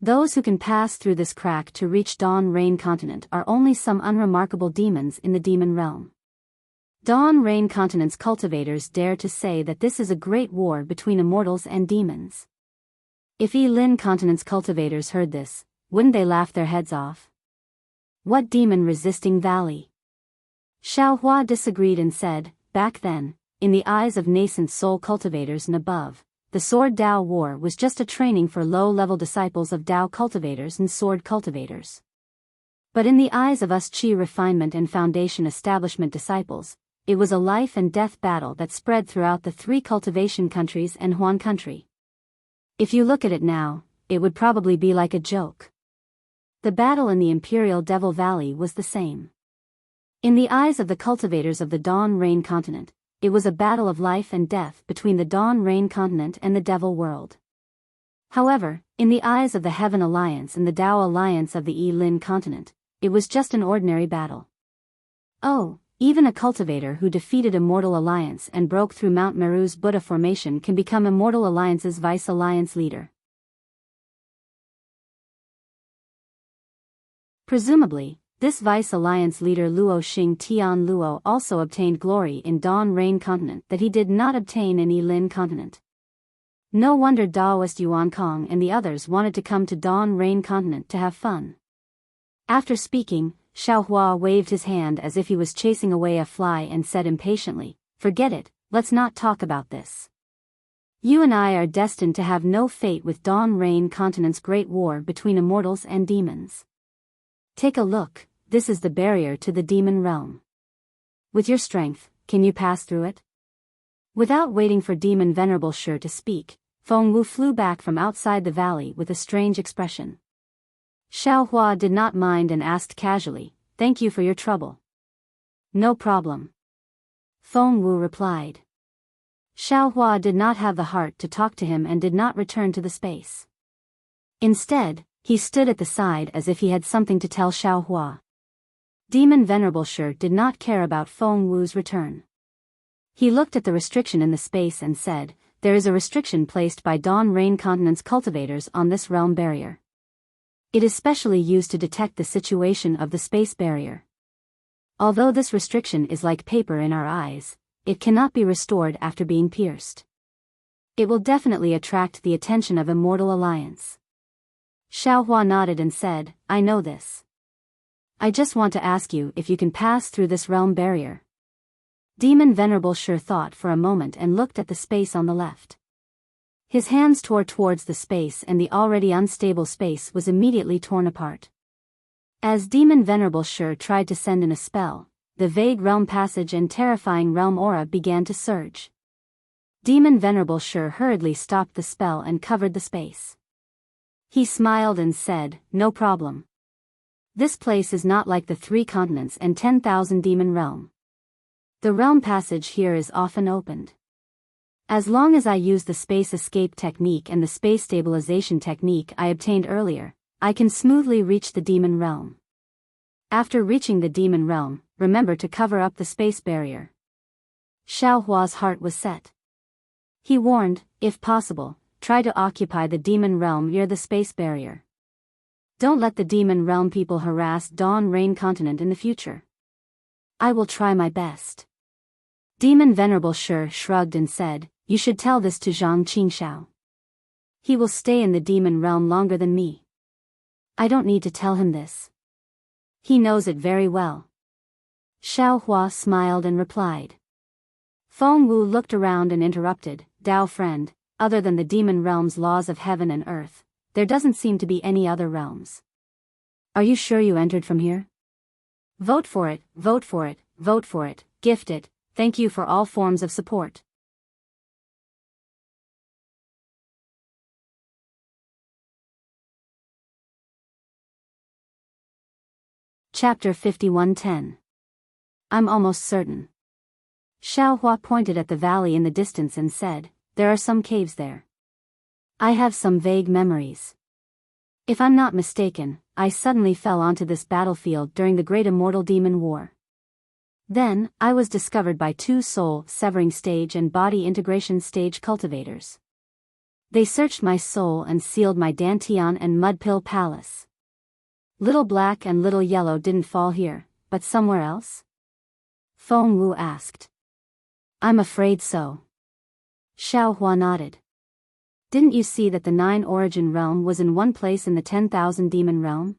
Those who can pass through this crack to reach Dawn Rain continent are only some unremarkable demons in the demon realm. Dawn Rain continent's cultivators dare to say that this is a great war between immortals and demons. If Lin continent's cultivators heard this, wouldn't they laugh their heads off? What demon-resisting valley?" Xiao Hua disagreed and said, "Back then, in the eyes of nascent soul cultivators and above, the Sword Dao War was just a training for low-level disciples of Dao cultivators and sword cultivators. But in the eyes of us Qi refinement and foundation establishment disciples, it was a life-and-death battle that spread throughout the 3 cultivation countries and Huan country. If you look at it now, it would probably be like a joke. The battle in the Imperial Devil Valley was the same. In the eyes of the cultivators of the Dawn Rain continent, it was a battle of life and death between the Dawn Rain continent and the Devil world. However, in the eyes of the Heaven Alliance and the Dao Alliance of the Lin continent, it was just an ordinary battle. Oh, even a cultivator who defeated Immortal Alliance and broke through Mount Meru's Buddha formation can become Immortal Alliance's Vice Alliance leader. Presumably, this Vice Alliance leader Luo Xing Tian Luo also obtained glory in Dawn Rain continent that he did not obtain in Lin continent. No wonder Daoist Yuan Kong and the others wanted to come to Dawn Rain continent to have fun. After speaking, Xiao Hua waved his hand as if he was chasing away a fly and said impatiently, "Forget it, let's not talk about this. You and I are destined to have no fate with Dawn Rain continent's great war between immortals and demons. Take a look, this is the barrier to the demon realm. With your strength, can you pass through it?" Without waiting for Demon Venerable Shi to speak, Feng Wu flew back from outside the valley with a strange expression. Xiao Hua did not mind and asked casually, "Thank you for your trouble." "No problem," Feng Wu replied. Xiao Hua did not have the heart to talk to him and did not return to the space. Instead, he stood at the side as if he had something to tell Xiao Hua. Demon Venerable Shi did not care about Feng Wu's return. He looked at the restriction in the space and said, "There is a restriction placed by Dawn Rain continent's cultivators on this realm barrier. It is specially used to detect the situation of the space barrier. Although this restriction is like paper in our eyes, it cannot be restored after being pierced. It will definitely attract the attention of Immortal Alliance. Xiaohua nodded and said, I know this. I just want to ask you if you can pass through this realm barrier. Demon Venerable Shi thought for a moment and looked at the space on the left. His hands tore towards the space and the already unstable space was immediately torn apart. As Demon Venerable Shi tried to send in a spell, the vague realm passage and terrifying realm aura began to surge. Demon Venerable Shi hurriedly stopped the spell and covered the space. He smiled and said, no problem. This place is not like the 3 continents and 10,000 demon realm. The realm passage here is often opened. As long as I use the space escape technique and the space stabilization technique I obtained earlier, I can smoothly reach the demon realm. After reaching the demon realm, remember to cover up the space barrier. Xiaohua's heart was set. He warned, if possible, try to occupy the demon realm near the space barrier. Don't let the demon realm people harass Dawn Rain Continent in the future. I will try my best. Demon Venerable Shi shrugged and said, you should tell this to Zhang Qingxiao. He will stay in the demon realm longer than me. I don't need to tell him this. He knows it very well. Xiaohua smiled and replied. Feng Wu looked around and interrupted, Dao friend, other than the demon realm's laws of heaven and earth, there doesn't seem to be any other realms. Are you sure you entered from here? Vote for it, vote for it, vote for it, gift it, thank you for all forms of support. Chapter 51:10. I'm almost certain. Xiaohua pointed at the valley in the distance and said, there are some caves there. I have some vague memories. If I'm not mistaken, I suddenly fell onto this battlefield during the Great Immortal Demon War. Then, I was discovered by 2 soul-severing stage and body integration stage cultivators. They searched my soul and sealed my Dantian and Mudpill Palace. Little Black and Little Yellow didn't fall here, but somewhere else? Feng Wu asked. I'm afraid so. Xiaohua nodded. Didn't you see that the 9 origin realm was in one place in the 10,000 demon realm?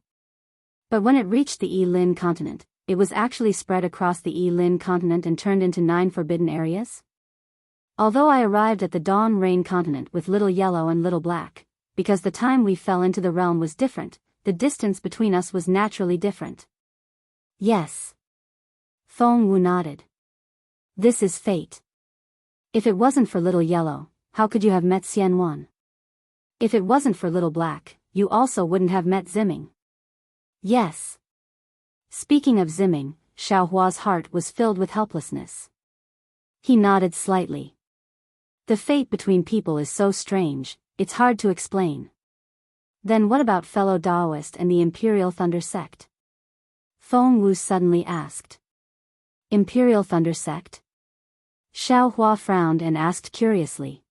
But when it reached the Yi-Lin continent, it was actually spread across the Yi-Lin continent and turned into 9 forbidden areas? Although I arrived at the Dawn Rain continent with Little Yellow and Little Black, because the time we fell into the realm was different, the distance between us was naturally different. Yes. Feng Wu nodded. This is fate. If it wasn't for Little Yellow, how could you have met Xianwan? If it wasn't for Little Black, you also wouldn't have met Ziming. Yes. Speaking of Ziming, Xiaohua's heart was filled with helplessness. He nodded slightly. The fate between people is so strange, it's hard to explain. Then what about fellow Daoist and the Imperial Thunder Sect? Feng Wu suddenly asked. Imperial Thunder Sect? Xiaohua frowned and asked curiously.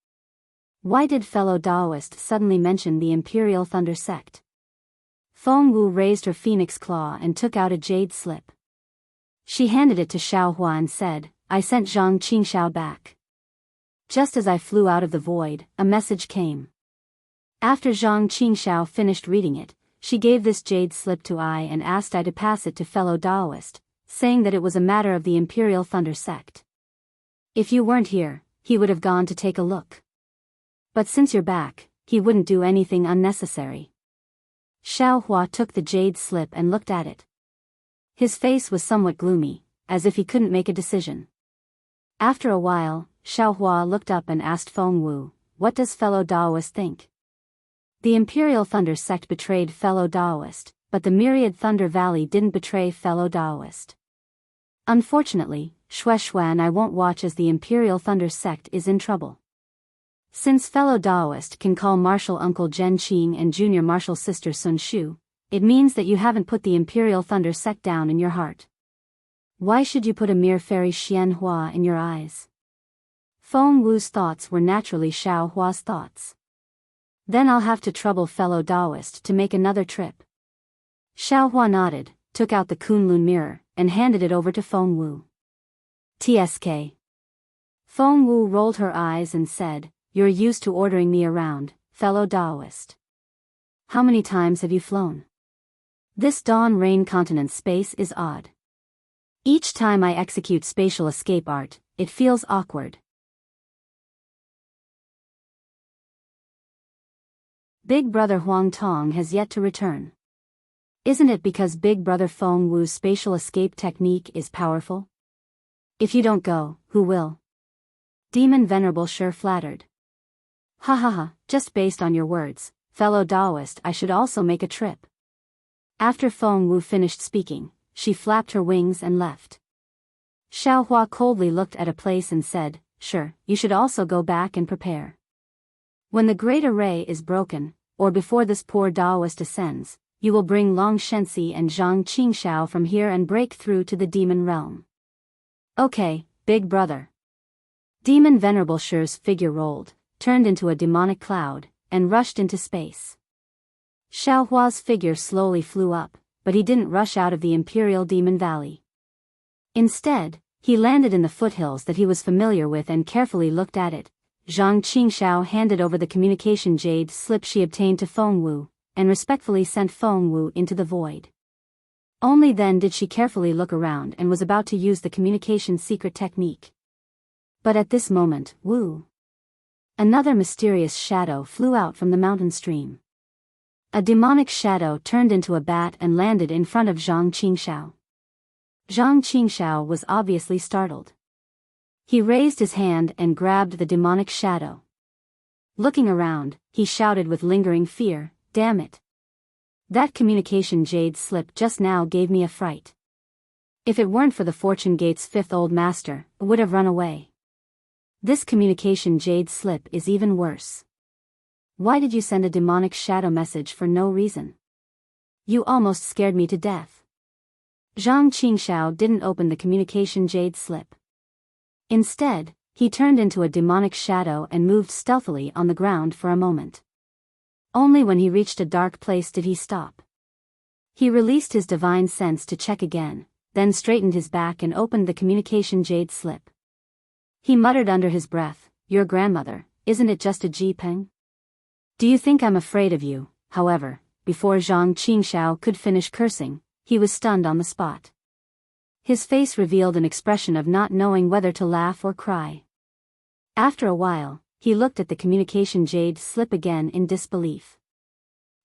Why did fellow Daoist suddenly mention the Imperial Thunder Sect? Feng Wu raised her phoenix claw and took out a jade slip. She handed it to Xiaohua and said, I sent Zhang Qingxiao back. Just as I flew out of the void, a message came. After Zhang Qingxiao finished reading it, she gave this jade slip to I and asked I to pass it to fellow Daoist, saying that it was a matter of the Imperial Thunder Sect. If you weren't here, he would have gone to take a look. But since you're back, he wouldn't do anything unnecessary. Xiaohua took the jade slip and looked at it. His face was somewhat gloomy, as if he couldn't make a decision. After a while, Xiaohua looked up and asked Feng Wu, what does fellow Daoist think? The Imperial Thunder Sect betrayed fellow Daoist, but the Myriad Thunder Valley didn't betray fellow Daoist. Unfortunately, Shueshua and I won't watch as the Imperial Thunder Sect is in trouble. Since fellow Daoist can call martial uncle Zhen Qing and junior martial sister Sun Shu, it means that you haven't put the Imperial Thunder Sect down in your heart. Why should you put a mere fairy Xianhua in your eyes? Feng Wu's thoughts were naturally Xiaohua's thoughts. Then I'll have to trouble fellow Daoist to make another trip. Xiaohua nodded, took out the Kunlun mirror, and handed it over to Feng Wu. TSK. Feng Wu rolled her eyes and said, you're used to ordering me around, fellow Taoist. How many times have you flown? This dawn rain continent space is odd. Each time I execute spatial escape art, it feels awkward. Big Brother Huang Tong has yet to return. Isn't it because Big Brother Feng Wu's spatial escape technique is powerful? If you don't go, who will? Demon Venerable sure flattered. Ha ha ha, just based on your words, fellow Taoist, I should also make a trip. After Feng Wu finished speaking, she flapped her wings and left. Xiao Hua coldly looked at a place and said, sure, you should also go back and prepare. When the great array is broken, or before this poor Taoist ascends, you will bring Long Shenxi and Zhang Qingxiao from here and break through to the demon realm. Okay, Big Brother. Demon Venerable Shi's figure rolled, turned into a demonic cloud, and rushed into space. Xiao Hua's figure slowly flew up, but he didn't rush out of the Imperial Demon Valley. Instead, he landed in the foothills that he was familiar with and carefully looked at it. Zhang Qingxiao handed over the communication jade slip she obtained to Feng Wu, and respectfully sent Feng Wu into the void. Only then did she carefully look around and was about to use the communication secret technique. But at this moment, Wu. Another mysterious shadow flew out from the mountain stream. A demonic shadow turned into a bat and landed in front of Zhang Qingxiao. Zhang Qingxiao was obviously startled. He raised his hand and grabbed the demonic shadow. Looking around, he shouted with lingering fear, damn it. That communication jade slip just now gave me a fright. If it weren't for the Fortune Gate's fifth old master, I would have run away. This communication jade slip is even worse. Why did you send a demonic shadow message for no reason? You almost scared me to death. Zhang Qingxiao didn't open the communication jade slip. Instead, he turned into a demonic shadow and moved stealthily on the ground for a moment. Only when he reached a dark place did he stop. He released his divine sense to check again, then straightened his back and opened the communication jade slip. He muttered under his breath, your grandmother, isn't it just a Ji-Peng? Do you think I'm afraid of you? However, before Zhang Qingxiao could finish cursing, he was stunned on the spot. His face revealed an expression of not knowing whether to laugh or cry. After a while, he looked at the communication jade slip again in disbelief.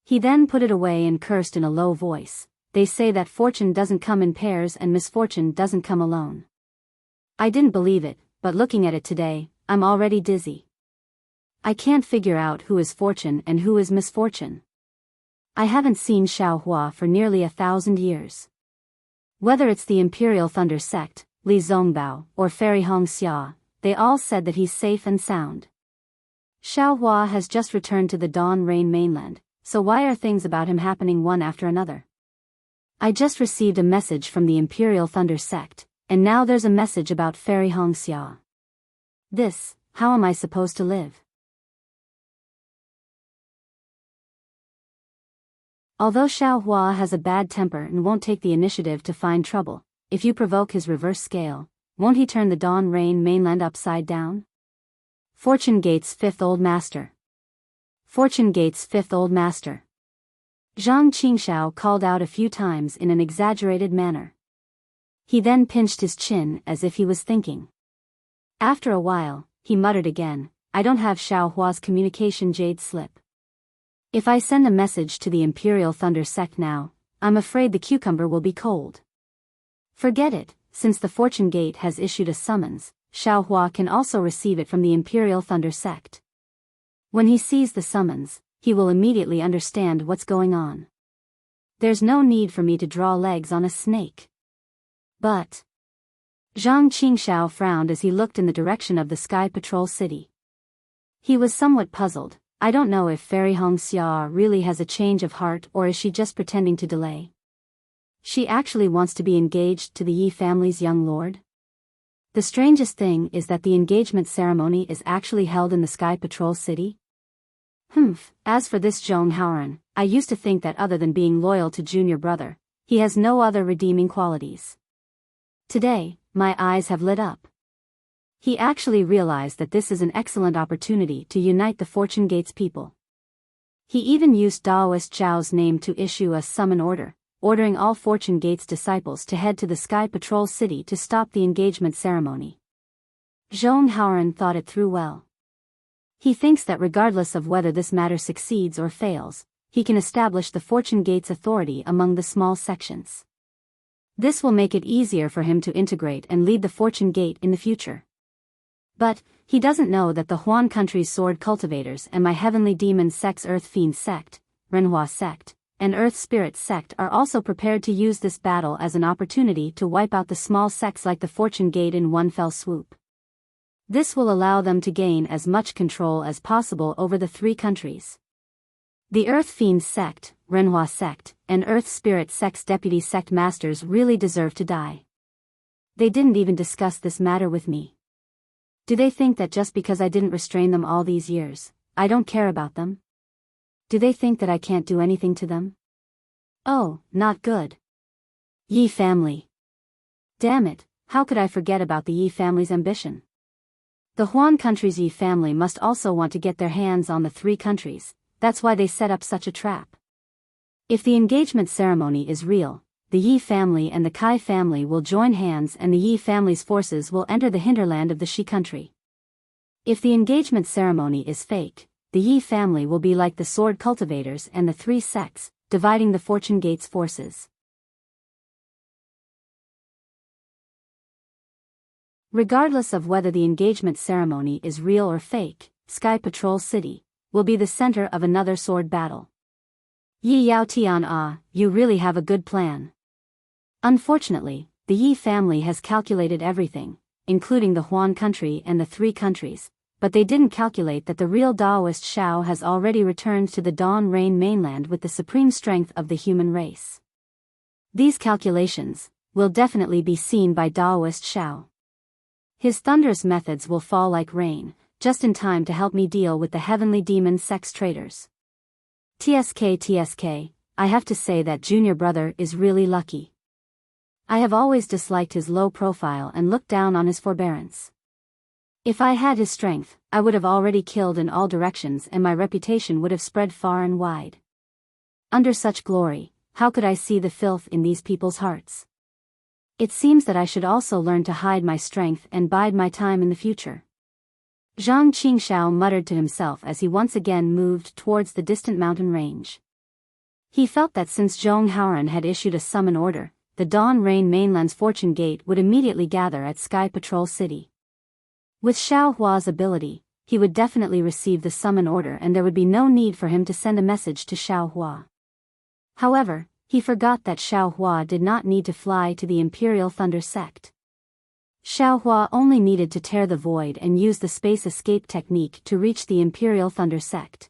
He then put it away and cursed in a low voice, they say that fortune doesn't come in pairs and misfortune doesn't come alone. I didn't believe it, but looking at it today, I'm already dizzy. I can't figure out who is fortune and who is misfortune. I haven't seen Xiao Hua for nearly 1,000 years. Whether it's the Imperial Thunder Sect, Li Zongbao, or Fairy Hong Xia, they all said that he's safe and sound. Xiao Hua has just returned to the Dawn Rain mainland, so why are things about him happening one after another? I just received a message from the Imperial Thunder Sect, and now there's a message about Fairy Hong Xia. How am I supposed to live? Although Xiao Hua has a bad temper and won't take the initiative to find trouble, if you provoke his reverse scale, won't he turn the Dawn Rain mainland upside down? Fortune Gate's fifth old master. Fortune Gate's fifth old master. Zhang Qingxiao called out a few times in an exaggerated manner. He then pinched his chin as if he was thinking. After a while, he muttered again, I don't have Xiao Hua's communication jade slip. If I send a message to the Imperial Thunder Sect now, I'm afraid the cucumber will be cold. Forget it, since the Fortune Gate has issued a summons, Xiao Hua can also receive it from the Imperial Thunder Sect. When he sees the summons, he will immediately understand what's going on. There's no need for me to draw legs on a snake. But Zhang Qingxiao frowned as he looked in the direction of the Sky Patrol City. He was somewhat puzzled. I don't know if Fairy Hong Xia really has a change of heart or is she just pretending to delay. She actually wants to be engaged to the Yi family's young lord? The strangest thing is that the engagement ceremony is actually held in the Sky Patrol City. As for this Zhong Haoran, I used to think that other than being loyal to junior brother, he has no other redeeming qualities. Today, my eyes have lit up. He actually realized that this is an excellent opportunity to unite the Fortune Gates people. He even used Daoist Zhao's name to issue a summon order, ordering all Fortune Gates disciples to head to the Sky Patrol City to stop the engagement ceremony. Zhong Haoran thought it through well. He thinks that regardless of whether this matter succeeds or fails, he can establish the Fortune Gates authority among the small sections. This will make it easier for him to integrate and lead the Fortune Gate in the future. But, he doesn't know that the Huan country's sword cultivators and my heavenly demon sect's Earth Fiend sect, Renhua sect, and Earth Spirit sect are also prepared to use this battle as an opportunity to wipe out the small sects like the Fortune Gate in one fell swoop. This will allow them to gain as much control as possible over the three countries. The Earth Fiend sect, Renhua sect, and Earth Spirit sect's deputy sect masters really deserve to die. They didn't even discuss this matter with me. Do they think that just because I didn't restrain them all these years, I don't care about them? Do they think that I can't do anything to them? Oh, not good. Yi family. Damn it, how could I forget about the Yi family's ambition? The Huan country's Yi family must also want to get their hands on the three countries, that's why they set up such a trap. If the engagement ceremony is real, the Yi family and the Kai family will join hands and the Yi family's forces will enter the hinterland of the Shi country. If the engagement ceremony is fake, the Yi family will be like the sword cultivators and the three sects, dividing the Fortune Gates forces. Regardless of whether the engagement ceremony is real or fake, Sky Patrol City will be the center of another sword battle. Yi Yao Tian Ah, you really have a good plan. Unfortunately, the Yi family has calculated everything, including the Huan country and the three countries, but they didn't calculate that the real Daoist Shao has already returned to the Dawn Rain mainland with the supreme strength of the human race. These calculations will definitely be seen by Daoist Shao. His thunderous methods will fall like rain, just in time to help me deal with the heavenly demon sex traitors. TSK, I have to say that junior brother is really lucky. I have always disliked his low profile and looked down on his forbearance. If I had his strength, I would have already killed in all directions and my reputation would have spread far and wide. Under such glory, how could I see the filth in these people's hearts? It seems that I should also learn to hide my strength and bide my time in the future. Zhang Qingshao muttered to himself as he once again moved towards the distant mountain range. He felt that since Zhong Haoran had issued a summon order, the Dawn Rain mainland's Fortune Gate would immediately gather at Sky Patrol City. With Xiao Hua's ability, he would definitely receive the summon order and there would be no need for him to send a message to Xiao Hua. However, he forgot that Xiao Hua did not need to fly to the Imperial Thunder sect. Xiao Hua only needed to tear the void and use the space escape technique to reach the Imperial Thunder sect.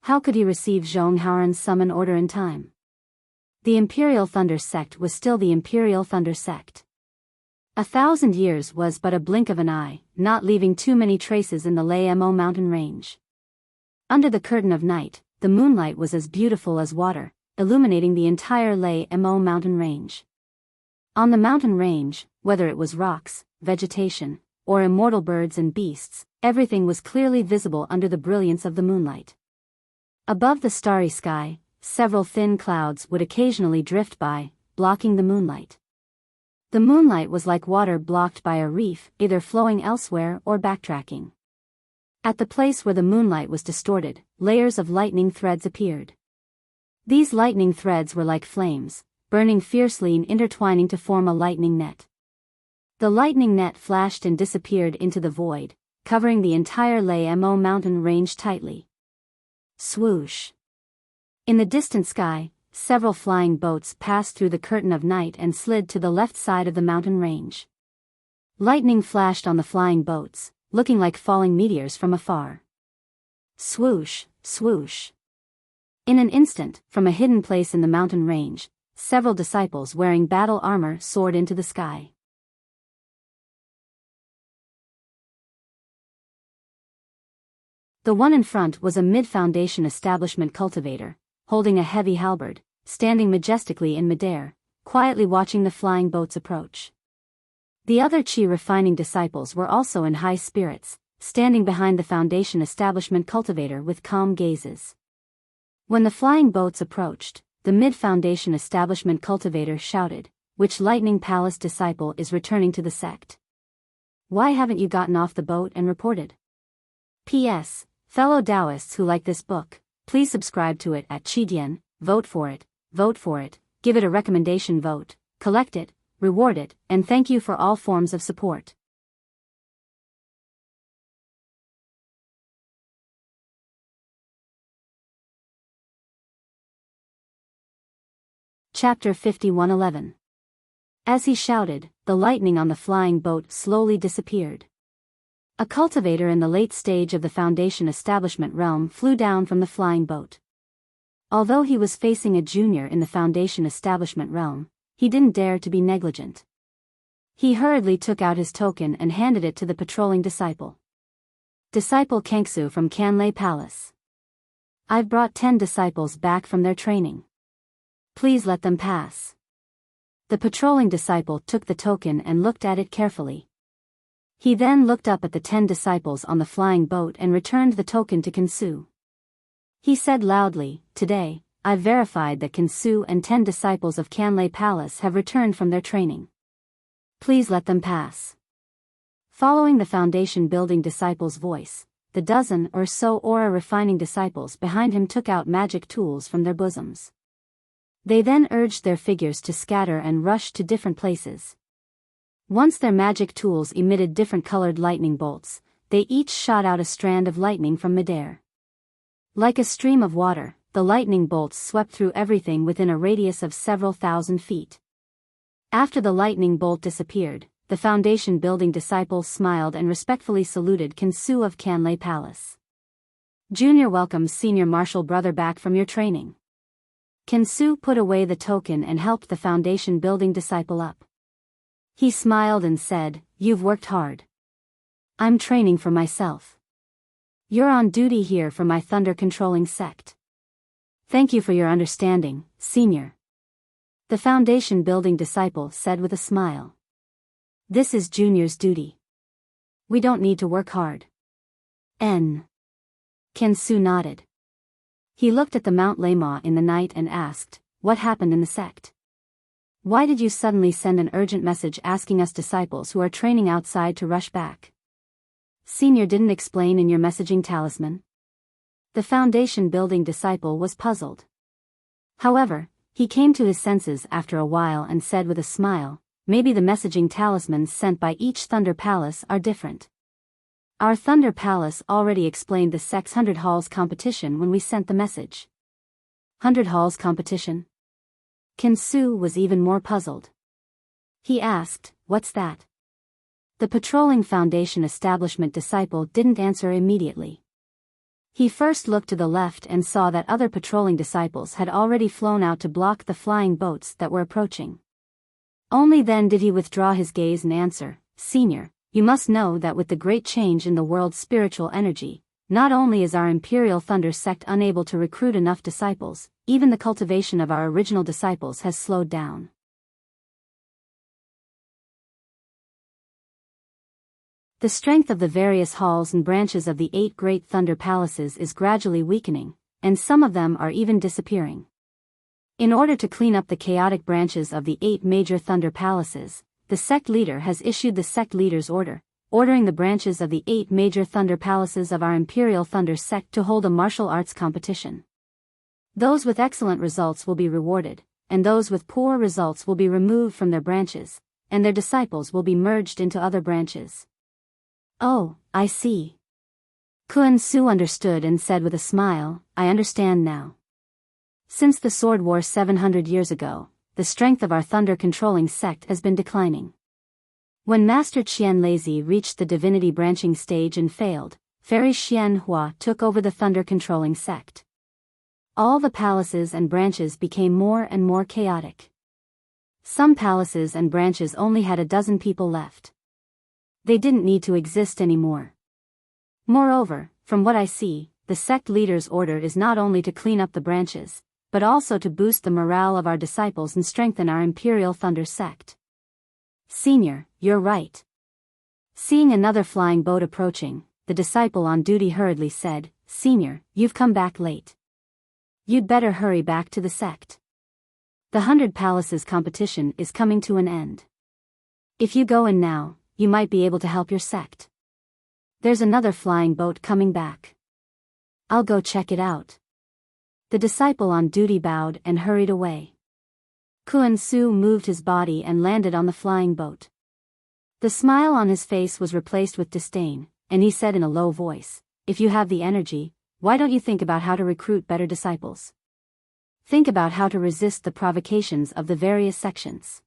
How could he receive Zhong Haoran's summon order in time? The Imperial Thunder sect was still the Imperial Thunder sect. 1,000 years was but a blink of an eye, not leaving too many traces in the Lei Mo mountain range. Under the curtain of night, the moonlight was as beautiful as water, illuminating the entire Lei Mo mountain range. On the mountain range, whether it was rocks, vegetation, or immortal birds and beasts, everything was clearly visible under the brilliance of the moonlight. Above the starry sky, several thin clouds would occasionally drift by, blocking the moonlight. The moonlight was like water blocked by a reef, either flowing elsewhere or backtracking. At the place where the moonlight was distorted, layers of lightning threads appeared. These lightning threads were like flames, burning fiercely and intertwining to form a lightning net. The lightning net flashed and disappeared into the void, covering the entire Lei Mo mountain range tightly. Swoosh! In the distant sky, several flying boats passed through the curtain of night and slid to the left side of the mountain range. Lightning flashed on the flying boats, looking like falling meteors from afar. Swoosh, swoosh. In an instant, from a hidden place in the mountain range, several disciples wearing battle armor soared into the sky. The one in front was a mid-foundation establishment cultivator, holding a heavy halberd, standing majestically in midair, quietly watching the flying boats approach. The other Qi refining disciples were also in high spirits, standing behind the Foundation establishment cultivator with calm gazes. When the flying boats approached, the mid-Foundation establishment cultivator shouted, "Which Lightning Palace disciple is returning to the sect? Why haven't you gotten off the boat and reported? P.S. Fellow Taoists who like this book, please subscribe to it at Qidian, vote for it, give it a recommendation vote, collect it, reward it, and thank you for all forms of support." Chapter 51:11. As he shouted, the lightning on the flying boat slowly disappeared. A cultivator in the late stage of the Foundation establishment realm flew down from the flying boat. Although he was facing a junior in the Foundation establishment realm, he didn't dare to be negligent. He hurriedly took out his token and handed it to the patrolling disciple. "Disciple Kangsu from Kanlei Palace. I've brought 10 disciples back from their training. Please let them pass." The patrolling disciple took the token and looked at it carefully. He then looked up at the 10 disciples on the flying boat and returned the token to Kangsu. He said loudly, "Today, I've verified that Kangsu and 10 disciples of Kanlei Palace have returned from their training. Please let them pass." Following the Foundation building disciple's voice, the dozen or so aura refining disciples behind him took out magic tools from their bosoms. They then urged their figures to scatter and rush to different places. Once their magic tools emitted different colored lightning bolts, they each shot out a strand of lightning from midair. Like a stream of water, the lightning bolts swept through everything within a radius of several thousand feet. After the lightning bolt disappeared, the Foundation building disciple smiled and respectfully saluted Kangsu of Kanlei Palace. "Junior welcomes senior martial brother back from your training." Kangsu put away the token and helped the Foundation building disciple up. He smiled and said, "You've worked hard. I'm training for myself. You're on duty here for my thunder-controlling sect. Thank you for your understanding, senior." The Foundation building disciple said with a smile. "This is Junior's duty. We don't need to work hard." Kangsu nodded. He looked at the Mount Lama in the night and asked, "What happened in the sect? Why did you suddenly send an urgent message asking us disciples who are training outside to rush back? Senior didn't explain in your messaging talisman?" The Foundation building disciple was puzzled. However, he came to his senses after a while and said with a smile, "Maybe the messaging talismans sent by each Thunder Palace are different. Our Thunder Palace already explained the sect's 100 Halls competition when we sent the message." 100 Halls competition? Kangsu was even more puzzled. He asked, "What's that?" The patrolling Foundation establishment disciple didn't answer immediately. He first looked to the left and saw that other patrolling disciples had already flown out to block the flying boats that were approaching. Only then did he withdraw his gaze and answer, "Senior, you must know that with the great change in the world's spiritual energy, not only is our Imperial Thunder sect unable to recruit enough disciples, even the cultivation of our original disciples has slowed down. The strength of the various halls and branches of the 8 great Thunder Palaces is gradually weakening, and some of them are even disappearing. In order to clean up the chaotic branches of the 8 major Thunder Palaces, the sect leader has issued the sect leader's order, ordering the branches of the 8 major Thunder Palaces of our Imperial Thunder sect to hold a martial arts competition. Those with excellent results will be rewarded, and those with poor results will be removed from their branches, and their disciples will be merged into other branches. Oh, I see. Kangsu understood and said with a smile, "I understand now. Since the Sword War 700 years ago, the strength of our thunder-controlling sect has been declining. When Master Qian Lazy reached the divinity branching stage and failed, Fairy Xian Hua took over the thunder-controlling sect. All the palaces and branches became more and more chaotic. Some palaces and branches only had a dozen people left. They didn't need to exist anymore. Moreover, from what I see, the sect leader's order is not only to clean up the branches, but also to boost the morale of our disciples and strengthen our Imperial Thunder sect. Senior, you're right. Seeing another flying boat approaching, the disciple on duty hurriedly said, Senior, you've come back late. You'd better hurry back to the sect. The 100 Palaces competition is coming to an end. If you go in now, you might be able to help your sect. There's another flying boat coming back. I'll go check it out. The disciple on duty bowed and hurried away. Kuan Su moved his body and landed on the flying boat. The smile on his face was replaced with disdain, and he said in a low voice, If you have the energy, why don't you think about how to recruit better disciples? Think about how to resist the provocations of the various sections.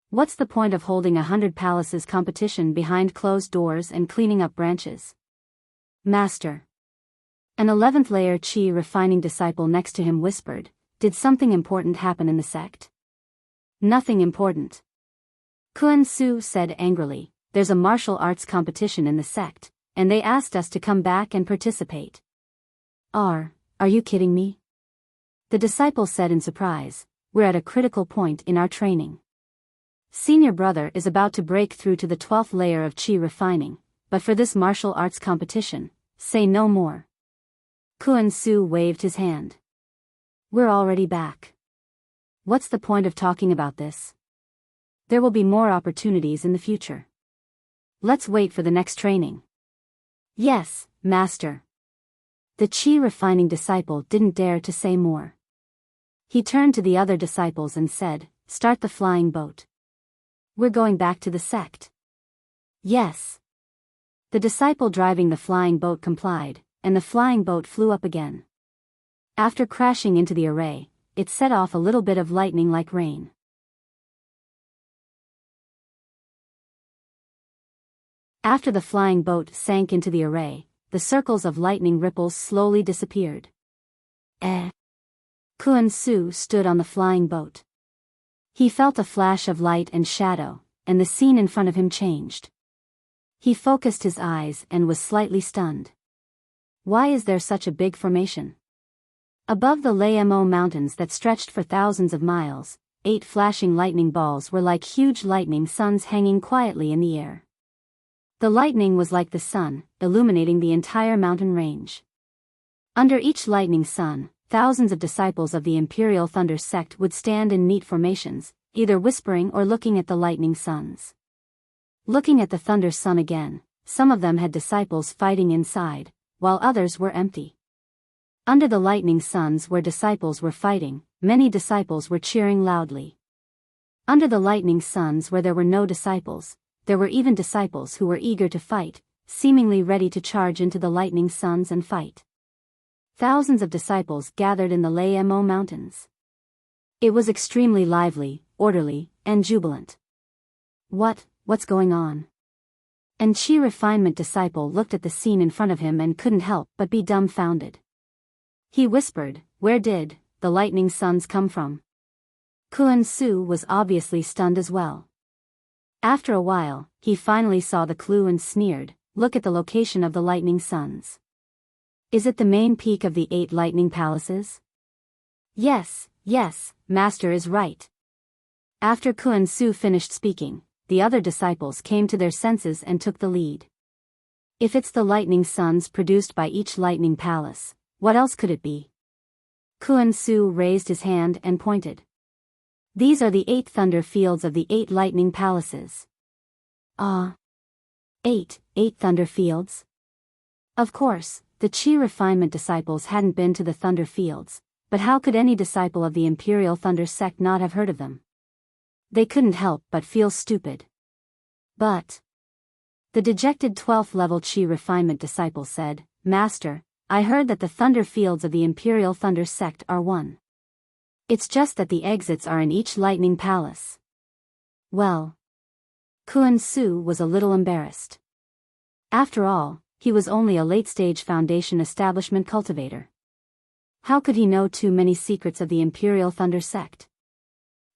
What's the point of holding 100 Palaces competition behind closed doors and cleaning up branches? Master. An 11th layer chi refining disciple next to him whispered, Did something important happen in the sect? Nothing important. Kuan Su said angrily, There's a martial arts competition in the sect, and they asked us to come back and participate. Are you kidding me? The disciple said in surprise, We're at a critical point in our training. Senior brother is about to break through to the 12th layer of chi refining, but for this martial arts competition, say no more. Kuan Su waved his hand. We're already back. What's the point of talking about this? There will be more opportunities in the future. Let's wait for the next training. Yes, Master. The chi refining disciple didn't dare to say more. He turned to the other disciples and said, Start the flying boat. We're going back to the sect. Yes. The disciple driving the flying boat complied, and the flying boat flew up again. After crashing into the array, it set off a little bit of lightning like rain. After the flying boat sank into the array, the circles of lightning ripples slowly disappeared. Kuan Su stood on the flying boat. He felt a flash of light and shadow, and the scene in front of him changed. He focused his eyes and was slightly stunned. Why is there such a big formation? Above the Lamo mountains that stretched for thousands of miles, 8 flashing lightning balls were like huge lightning suns hanging quietly in the air. The lightning was like the sun, illuminating the entire mountain range. Under each lightning sun, thousands of disciples of the Imperial Thunder sect would stand in neat formations, either whispering or looking at the lightning suns. Looking at the thunder sun again, some of them had disciples fighting inside, while others were empty. Under the lightning suns where disciples were fighting, many disciples were cheering loudly. Under the lightning suns where there were no disciples, there were even disciples who were eager to fight, seemingly ready to charge into the lightning suns and fight. Thousands of disciples gathered in the Lamo mountains. It was extremely lively, orderly, and jubilant. What's going on? An chi refinement disciple looked at the scene in front of him and couldn't help but be dumbfounded. He whispered, Where did the lightning suns come from? Kuan Su was obviously stunned as well. After a while, he finally saw the clue and sneered, Look at the location of the lightning suns. Is it the main peak of the 8 lightning palaces? Yes, Master is right. After Kuan Su finished speaking, the other disciples came to their senses and took the lead. If it's the lightning suns produced by each lightning palace, what else could it be? Kuan Su raised his hand and pointed. These are the 8 thunder fields of the 8 lightning palaces. 8 thunder fields? Of course, the chi refinement disciples hadn't been to the thunder fields, but how could any disciple of the Imperial Thunder sect not have heard of them? They couldn't help but feel stupid. But the dejected 12th level chi refinement disciple said, Master, I heard that the thunder fields of the Imperial Thunder sect are 1. It's just that the exits are in each lightning palace. Well, Kuan Su was a little embarrassed. After all, he was only a late-stage Foundation establishment cultivator. How could he know too many secrets of the Imperial Thunder sect?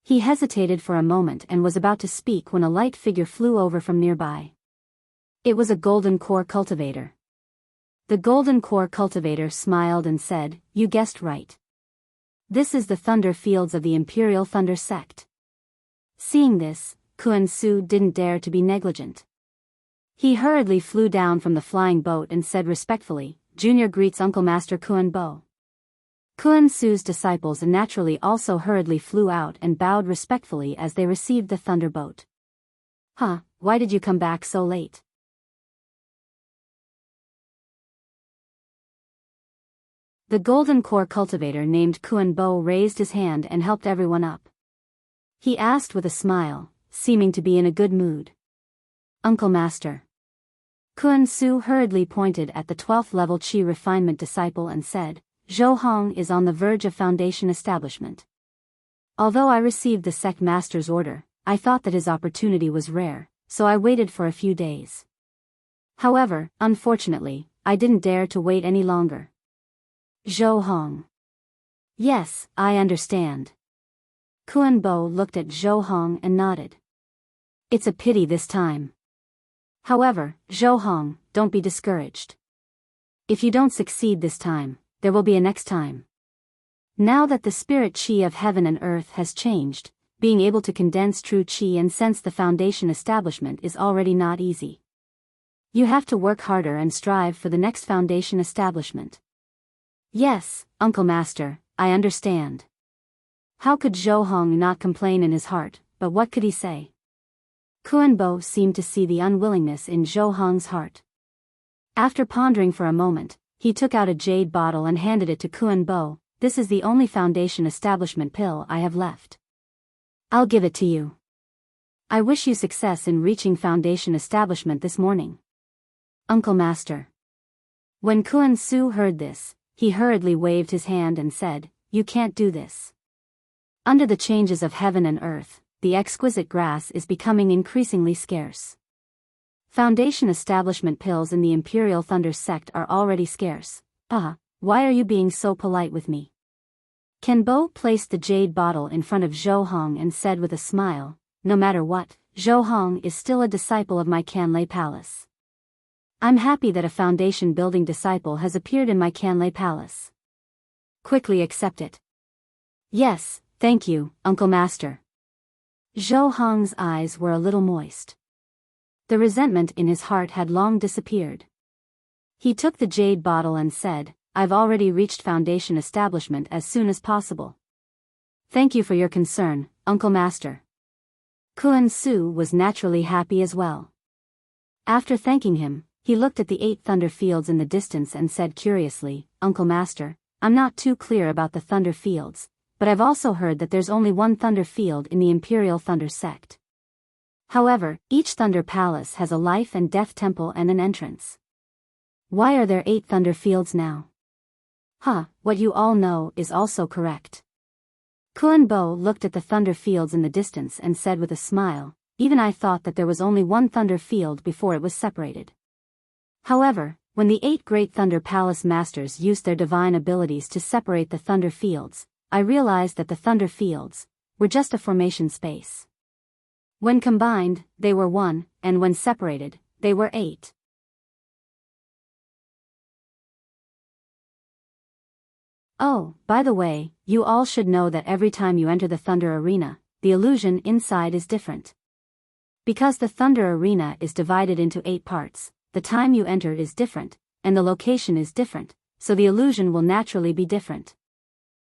He hesitated for a moment and was about to speak when a light figure flew over from nearby. It was a golden core cultivator. The golden core cultivator smiled and said, You guessed right. This is the thunder fields of the Imperial Thunder sect. Seeing this, Kuan-su didn't dare to be negligent. He hurriedly flew down from the flying boat and said respectfully, "Junior greets Uncle Master Kuan-bo." Kuan-su's disciples naturally also hurriedly flew out and bowed respectfully as they received the thunderbolt. "Huh, why did you come back so late?" The golden core cultivator named Kuan-bo raised his hand and helped everyone up. He asked with a smile, seeming to be in a good mood. "Uncle Master." Kuan-su hurriedly pointed at the 12th level Qi refinement disciple and said, "Zhou Hong is on the verge of foundation establishment. Although I received the sect master's order, I thought that his opportunity was rare, so I waited for a few days. However, unfortunately, I didn't dare to wait any longer." Zhou Hong. "Yes, I understand." Kuan-bo looked at Zhou Hong and nodded. "It's a pity this time. However, Zhou Hong, don't be discouraged. If you don't succeed this time, there will be a next time. Now that the spirit Qi of heaven and earth has changed, being able to condense true Qi and sense the foundation establishment is already not easy. You have to work harder and strive for the next foundation establishment." "Yes, Uncle Master, I understand." How could Zhou Hong not complain in his heart, but what could he say? Kuan-bo seemed to see the unwillingness in Zhou Hong's heart. After pondering for a moment, he took out a jade bottle and handed it to Kuan-bo. "This is the only foundation establishment pill I have left. I'll give it to you. I wish you success in reaching foundation establishment this morning." "Uncle Master." When Kuan-su heard this, he hurriedly waved his hand and said, "You can't do this. Under the changes of heaven and earth, the exquisite grass is becoming increasingly scarce. Foundation establishment pills in the Imperial Thunder sect are already scarce. Why are you being so polite with me?" Kuan-bo placed the jade bottle in front of Zhou Hong and said with a smile, "No matter what, Zhou Hong is still a disciple of my Canlei Palace. I'm happy that a foundation building disciple has appeared in my Canlei Palace. Quickly accept it." "Yes, thank you, Uncle Master." Zhou Hong's eyes were a little moist. The resentment in his heart had long disappeared. He took the jade bottle and said, "I've already reached foundation establishment as soon as possible. Thank you for your concern, Uncle Master." Kuan-su was naturally happy as well. After thanking him, he looked at the 8 thunder fields in the distance and said curiously, "Uncle Master, I'm not too clear about the thunder fields, but I've also heard that there's only one thunder field in the Imperial Thunder sect. However, each thunder palace has a life and death temple and an entrance. Why are there 8 thunder fields now?" What you all know is also correct." Kuan-bo looked at the thunder fields in the distance and said with a smile, "Even I thought that there was only one thunder field before it was separated. However, when the 8 great thunder palace masters used their divine abilities to separate the thunder fields, I realized that the thunder fields were just a formation space. When combined, they were 1, and when separated, they were 8. Oh, by the way, you all should know that every time you enter the Thunder Arena, the illusion inside is different. Because the Thunder Arena is divided into 8 parts, the time you enter is different, and the location is different, so the illusion will naturally be different.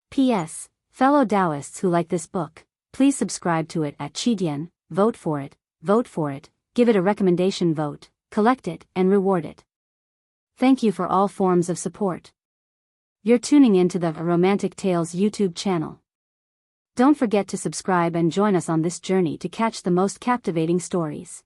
P.S. Fellow Taoists who like this book, please subscribe to it at Qidian, vote for it, give it a recommendation vote, collect it, and reward it. Thank you for all forms of support. You're tuning into the Romantic Tales YouTube channel. Don't forget to subscribe and join us on this journey to catch the most captivating stories.